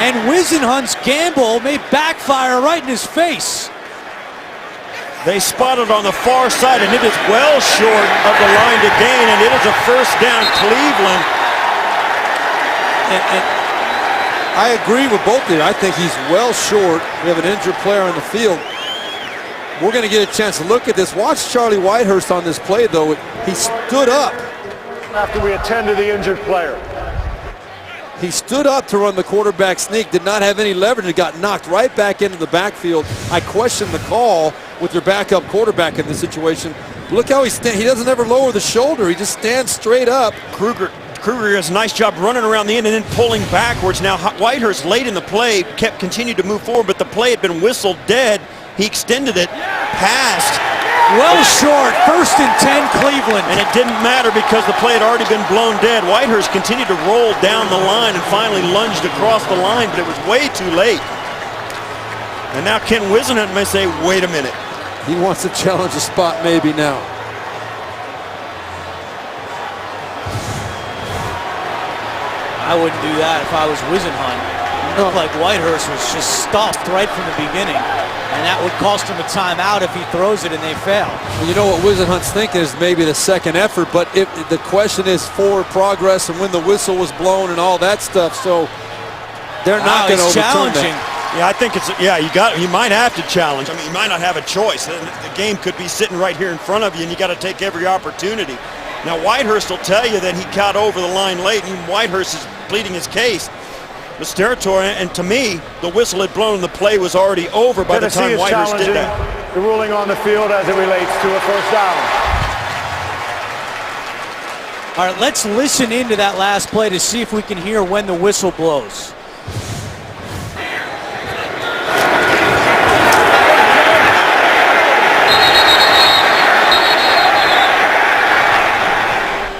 And Whisenhunt's gamble may backfire right in his face. They spotted on the far side, and it is well short of the line to gain, and it is a first down, Cleveland. And I agree with both of you. I think he's well short. We have an injured player on the field. We're going to get a chance to look at this. Watch Charlie Whitehurst on this play, though. He stood up. After we attend to the injured player. He stood up to run the quarterback sneak, did not have any leverage, and got knocked right back into the backfield. I question the call with your backup quarterback in this situation. Look how he stands. He doesn't ever lower the shoulder. He just stands straight up. Kruger does a nice job running around the end and then pulling backwards. Now Whitehurst late in the play continued to move forward, but the play had been whistled dead. He extended it, passed. Well short, 1st and 10 Cleveland. And it didn't matter because the play had already been blown dead. Whitehurst continued to roll down the line and finally lunged across the line, but it was way too late. And now Ken Whisenhunt may say, wait a minute. He wants to challenge a spot maybe now. I wouldn't do that if I was Whisenhunt. It looked like Whitehurst was just stuffed right from the beginning, and that would cost him a timeout if he throws it and they fail. You know what Whisenhunt's thinking is maybe the second effort, but if the question is forward progress and when the whistle was blown and all that stuff, so they're not going to overturn challenging. that. Yeah, I think it's, you might have to challenge. I mean, you might not have a choice. The game could be sitting right here in front of you, and you got to take every opportunity. Now, Whitehurst will tell you that he got over the line late, and Whitehurst is pleading his case. This territory, and to me, the whistle had blown and the play was already over by the time Whitehurst did that. The ruling on the field as it relates to a first down. All right, let's listen into that last play to see if we can hear when the whistle blows.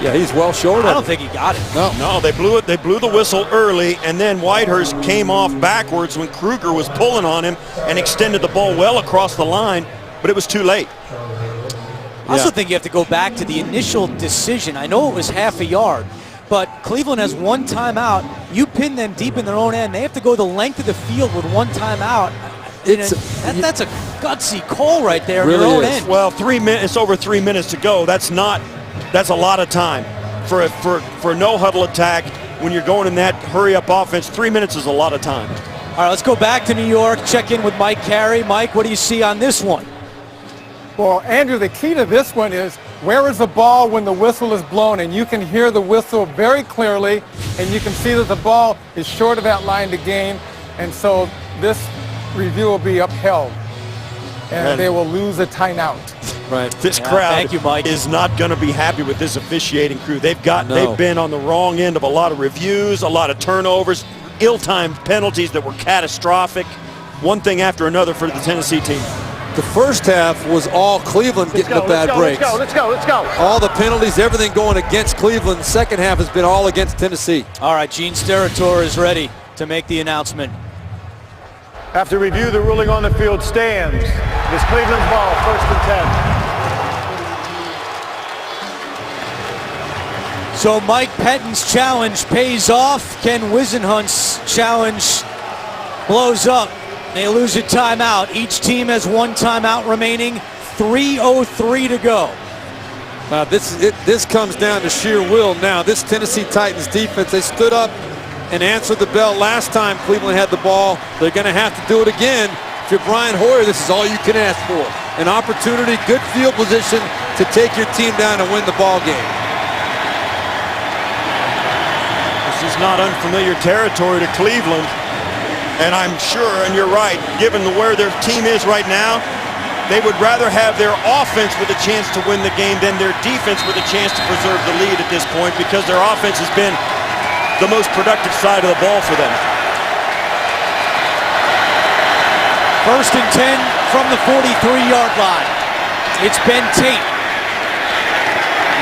Yeah, he's well short of it. I don't think he got it. No, they blew it. They blew the whistle early, and then Whitehurst came off backwards when Kruger was pulling on him and extended the ball well across the line, but it was too late. I also think you have to go back to the initial decision. I know it was half a yard, but Cleveland has one timeout. You pin them deep in their own end. They have to go the length of the field with one timeout. That's a gutsy call right there in their own end. Well, 3 minutes. It's over 3 minutes to go. That's a lot of time for a no huddle attack when you're going in that hurry up offense. 3 minutes is a lot of time. All right, let's go back to New York. Check in with Mike Carey. Mike, what do you see on this one? Well, Andrew, the key to this one is where is the ball when the whistle is blown? And you can hear the whistle very clearly, and you can see that the ball is short of that line to gain, and so this review will be upheld, and they will lose a timeout. Right. This crowd is not going to be happy with this officiating crew. They've been on the wrong end of a lot of reviews, a lot of turnovers, ill-timed penalties that were catastrophic. One thing after another for the Tennessee team. The first half was all Cleveland getting the bad breaks. Let's go. All the penalties, everything going against Cleveland. The second half has been all against Tennessee. All right, Gene Steratore is ready to make the announcement. After review, the ruling on the field stands. It is Cleveland's ball, 1st and 10. So Mike Pettin's challenge pays off. Ken Whisenhunt's challenge blows up. They lose a timeout. Each team has one timeout remaining. 3:03 to go. This comes down to sheer will now. This Tennessee Titans defense, they stood up and answered the bell last time Cleveland had the ball. They're going to have to do it again. If you're Brian Hoyer, this is all you can ask for. An opportunity, good field position to take your team down and win the ball game. This is not unfamiliar territory to Cleveland. And I'm sure, and you're right, given where their team is right now, they would rather have their offense with a chance to win the game than their defense with a chance to preserve the lead at this point, because their offense has been the most productive side of the ball for them. 1st and 10 from the 43-yard line. It's Ben Tate.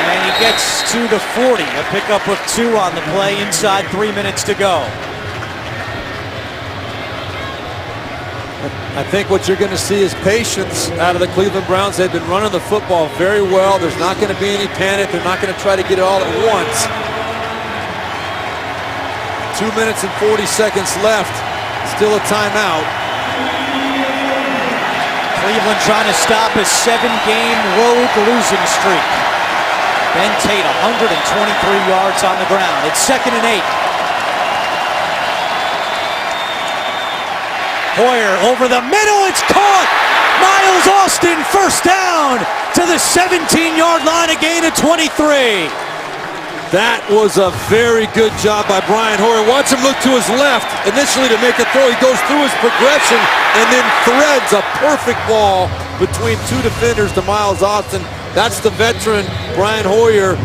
And he gets to the 40. A pickup of 2 on the play inside 3 minutes to go. I think what you're going to see is patience out of the Cleveland Browns. They've been running the football very well. There's not going to be any panic. They're not going to try to get it all at once. 2 minutes and 40 seconds left. Still a timeout. Cleveland trying to stop a 7-game road losing streak. Ben Tate, 123 yards on the ground. It's 2nd and 8. Hoyer over the middle, it's caught! Miles Austin, first down to the 17-yard line, a gain of 23. That was a very good job by Brian Hoyer. Watch him look to his left initially to make a throw. He goes through his progression and then threads a perfect ball between two defenders to Miles Austin. That's the veteran, Brian Hoyer.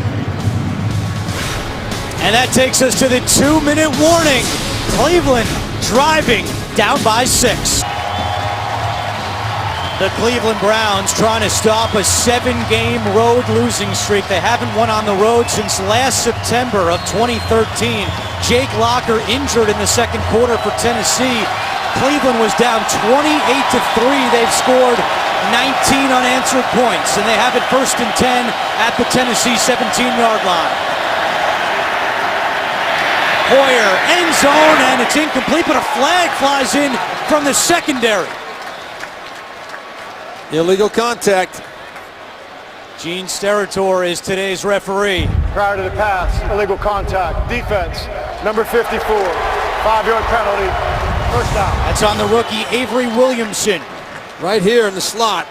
And that takes us to the 2-minute warning. Cleveland driving down by 6. The Cleveland Browns trying to stop a 7-game road losing streak. They haven't won on the road since last September of 2013. Jake Locker injured in the second quarter for Tennessee. Cleveland was down 28-3. They've scored 19 unanswered points, and they have it 1st and 10 at the Tennessee 17-yard line. Hoyer, end zone, and it's incomplete, but a flag flies in from the secondary. Illegal contact. Gene Steratore is today's referee. Prior to the pass, illegal contact. Defense, number 54. 5-yard penalty. First down. That's on the rookie Avery Williamson. Right here in the slot.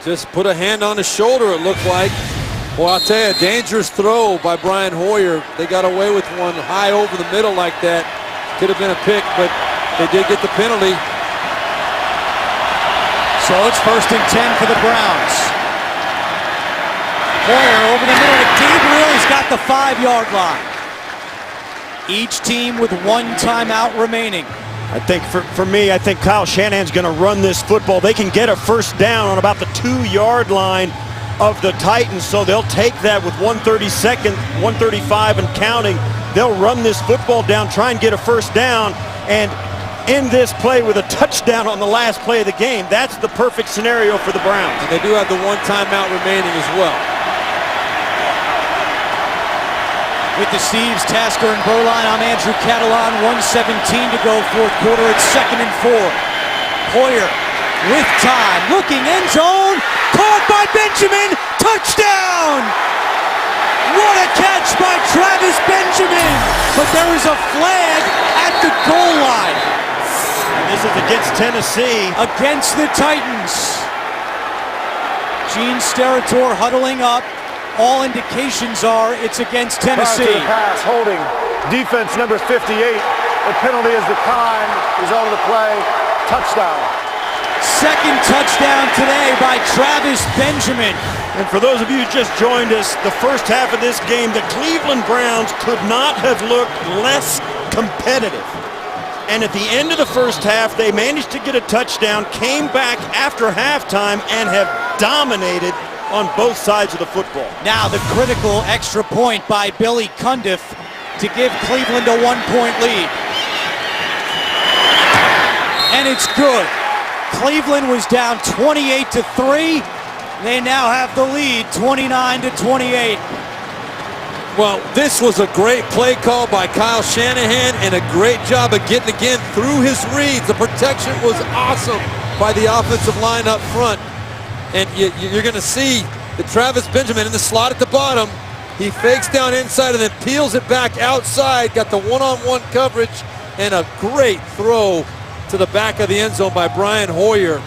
Just put a hand on his shoulder, it looked like. Well, I'll tell you, a dangerous throw by Brian Hoyer. They got away with one high over the middle like that. Could have been a pick, but they did get the penalty. So it's 1st and 10 for the Browns. Hoyer over the middle to Gabriel. He's got the 5-yard line. Each team with 1 timeout remaining. I think for me, I think Kyle Shanahan's going to run this football. They can get a first down on about the 2-yard line of the Titans, so they'll take that with 1:32, 1:35 and counting. They'll run this football down, try and get a first down, and end this play with a touchdown on the last play of the game. That's the perfect scenario for the Browns. And they do have the 1 timeout remaining as well. With the Steves, Tasker, and Berline, I'm Andrew Catalan. 1:17 to go, 4th quarter. It's 2nd and 4. Hoyer with time, looking end zone, caught by Benjamin, touchdown! What a catch by Travis Benjamin! But there is a flag at the goal line. This is against Tennessee. Against the Titans. Gene Steratore huddling up. All indications are it's against Tennessee. Prior to the pass, holding. Defense, number 58. The penalty is declined. Result of the play, touchdown. Second touchdown today by Travis Benjamin. And for those of you who just joined us, the first half of this game, the Cleveland Browns could not have looked less competitive. And at the end of the first half, they managed to get a touchdown, came back after halftime, and have dominated on both sides of the football. Now the critical extra point by Billy Cundiff to give Cleveland a 1-point lead. And it's good. Cleveland was down 28-3. They now have the lead 29-28. Well, this was a great play call by Kyle Shanahan and a great job of getting again through his reads. The protection was awesome by the offensive line up front. And you're going to see the Travis Benjamin in the slot at the bottom. He fakes down inside and then peels it back outside. Got the one-on-one coverage and a great throw to the back of the end zone by Brian Hoyer.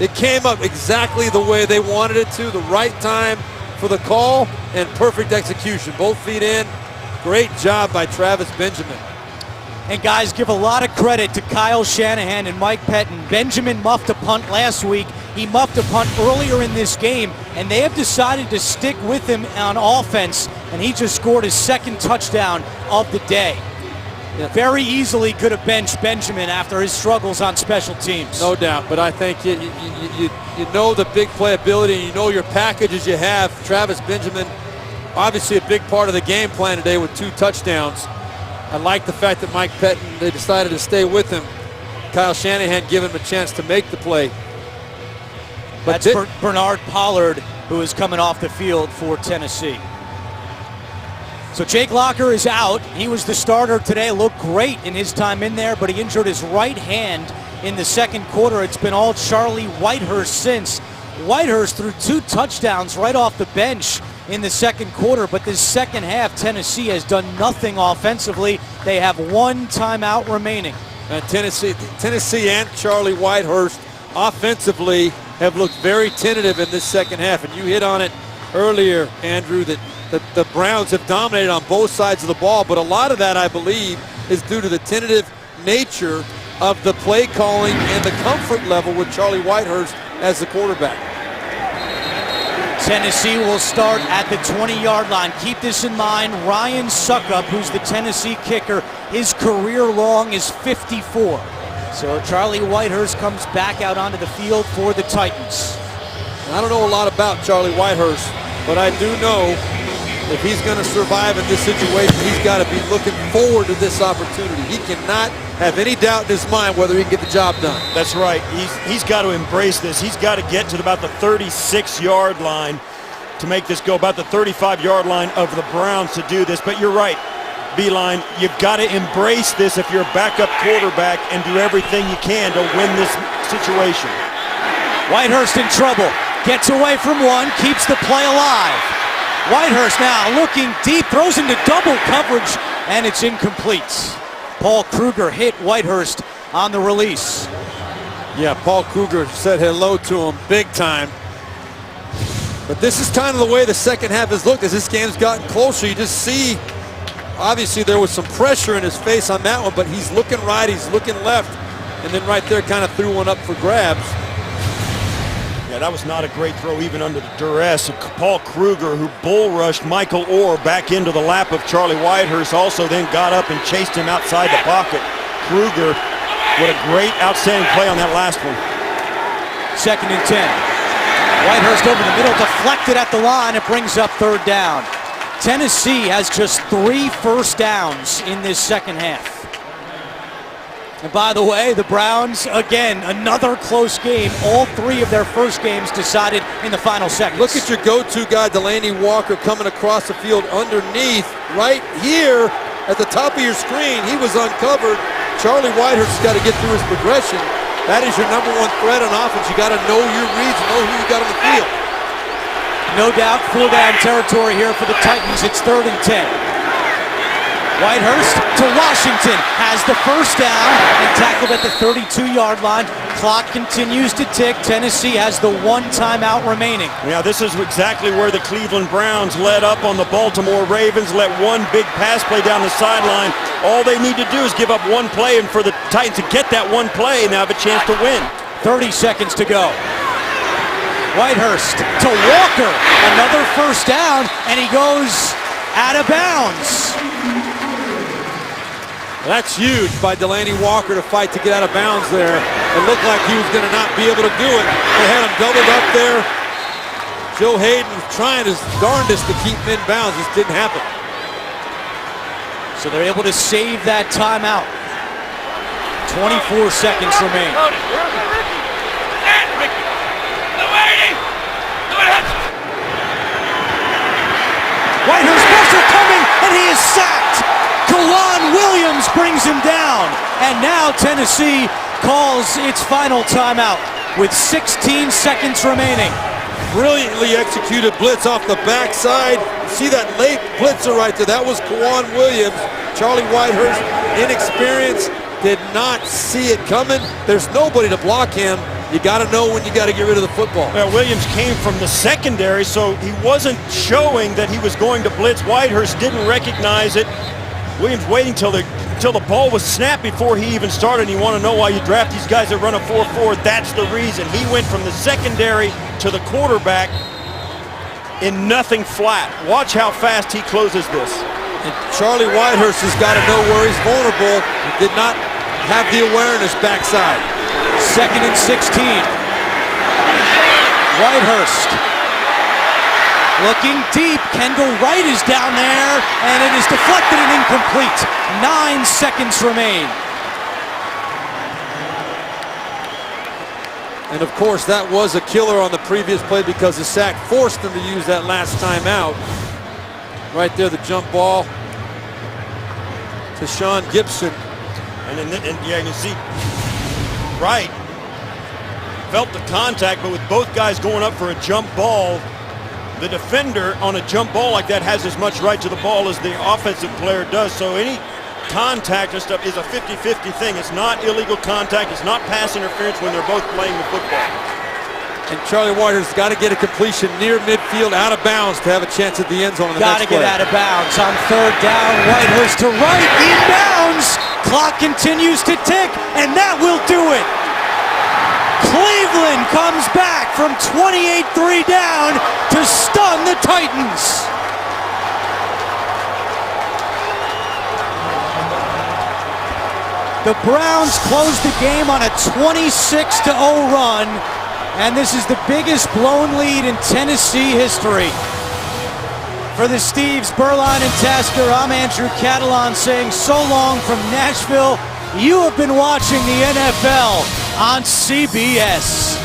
It came up exactly the way they wanted it to, the right time for the call, and perfect execution. Both feet in. Great job by Travis Benjamin. And guys, give a lot of credit to Kyle Shanahan and Mike Pettin. Benjamin muffed a punt last week. He muffed a punt earlier in this game, and they have decided to stick with him on offense, and he just scored his 2nd touchdown of the day. Yeah. Very easily could have benched Benjamin after his struggles on special teams. No doubt, but I think you know the big playability, and you know your packages you have. Travis Benjamin, obviously a big part of the game plan today with 2 touchdowns. I like the fact that Mike Pettin, they decided to stay with him. Kyle Shanahan giving him a chance to make the play. But that's Bernard Pollard, who is coming off the field for Tennessee. So Jake Locker is out. He was the starter today, looked great in his time in there, but he injured his right hand in the second quarter. It's been all Charlie Whitehurst since. Whitehurst threw 2 touchdowns right off the bench in the second quarter, but this second half, Tennessee has done nothing offensively. They have 1 timeout remaining. And Tennessee and Charlie Whitehurst offensively have looked very tentative in this second half, and you hit on it. earlier, Andrew, that the Browns have dominated on both sides of the ball, but a lot of that, I believe, is due to the tentative nature of the play calling and the comfort level with Charlie Whitehurst as the quarterback. Tennessee will start at the 20-yard line. Keep this in mind. Ryan Suckup, who's the Tennessee kicker, his career long is 54. So Charlie Whitehurst comes back out onto the field for the Titans. I don't know a lot about Charlie Whitehurst, but I do know if he's going to survive in this situation, he's got to be looking forward to this opportunity. He cannot have any doubt in his mind whether he can get the job done. That's right. He's got to embrace this. He's got to get to about the 36-yard line to make this go, about the 35-yard line of the Browns to do this. But you're right, Beeline, you've got to embrace this if you're a backup quarterback and do everything you can to win this situation. Whitehurst in trouble. Gets away from one, keeps the play alive. Whitehurst now looking deep, throws into double coverage, and it's incomplete. Paul Kruger hit Whitehurst on the release. Yeah, Paul Kruger said hello to him big time. But this is kind of the way the second half has looked as this game's gotten closer. You just see, obviously there was some pressure in his face on that one, but he's looking right, he's looking left, and then right there kind of threw one up for grabs. Yeah, that was not a great throw even under the duress of Paul Kruger, who bull rushed Michael Orr back into the lap of Charlie Whitehurst, also then got up and chased him outside the pocket. Kruger, what a great, outstanding play on that last one. 2nd and 10. Whitehurst over the middle, deflected at the line. It brings up 3rd down. Tennessee has just 3 first downs in this second half. And by the way, the Browns, again, another close game. All 3 of their first games decided in the final seconds. Look at your go-to guy, Delanie Walker, coming across the field underneath. Right here at the top of your screen, he was uncovered. Charlie Whitehurst's got to get through his progression. That is your #1 threat on offense. You got to know your reads, know who you got on the field. No doubt, 4-down territory here for the Titans. It's 3rd and 10. Whitehurst to Washington has the first down and tackled at the 32-yard line. Clock continues to tick. Tennessee has the 1 timeout remaining. Yeah, this is exactly where the Cleveland Browns led up on the Baltimore Ravens, let one big pass play down the sideline. All they need to do is give up 1 play, and for the Titans to get that 1 play and have a chance to win. 30 seconds to go. Whitehurst to Walker, another first down, and he goes out of bounds. That's huge by Delanie Walker to fight to get out of bounds there. It looked like he was going to not be able to do it. They had him doubled up there. Joe Hayden was trying his darndest to keep him in bounds. This didn't happen. So they're able to save that timeout. 24 seconds remain. Whitehurst pressure coming, and he is sacked. Kawan Williams brings him down, and now Tennessee calls its final timeout with 16 seconds remaining. Brilliantly executed blitz off the backside. See that late blitzer right there? That was Kawan Williams. Charlie Whitehurst, inexperienced, did not see it coming. There's nobody to block him. You got to know when you got to get rid of the football. Well, Williams came from the secondary, so he wasn't showing that he was going to blitz. Whitehurst didn't recognize it. Williams waiting till the ball was snapped before he even started. You want to know why you draft these guys that run a 4.4? That's the reason. He went from the secondary to the quarterback in nothing flat. Watch how fast he closes this. And Charlie Whitehurst has got to know where he's vulnerable. He did not have the awareness backside. 2nd and 16. Whitehurst looking deep. Kendall Wright is down there, and it is deflected and incomplete. 9 seconds remain. And of course, that was a killer on the previous play because the sack forced them to use that last timeout. Right there, the jump ball to Sean Gibson. And yeah, you can see Wright felt the contact, but with both guys going up for a jump ball, the defender on a jump ball like that has as much right to the ball as the offensive player does. So any contact and stuff is a 50-50 thing. It's not illegal contact. It's not pass interference when they're both playing the football. And Charlie Whitehurst got to get a completion near midfield, out of bounds, to have a chance at the end zone on the Got to next play. get out of bounds on third down. Whitehurst to right, inbounds. Clock continues to tick, and that will do it. Cleveland comes back from 28-3 down to stun the Titans. The Browns closed the game on a 26-0 run, and this is the biggest blown lead in Tennessee history. For the Steves, Berline and Tasker, I'm Andrew Catalon saying so long from Nashville. You have been watching the NFL on CBS.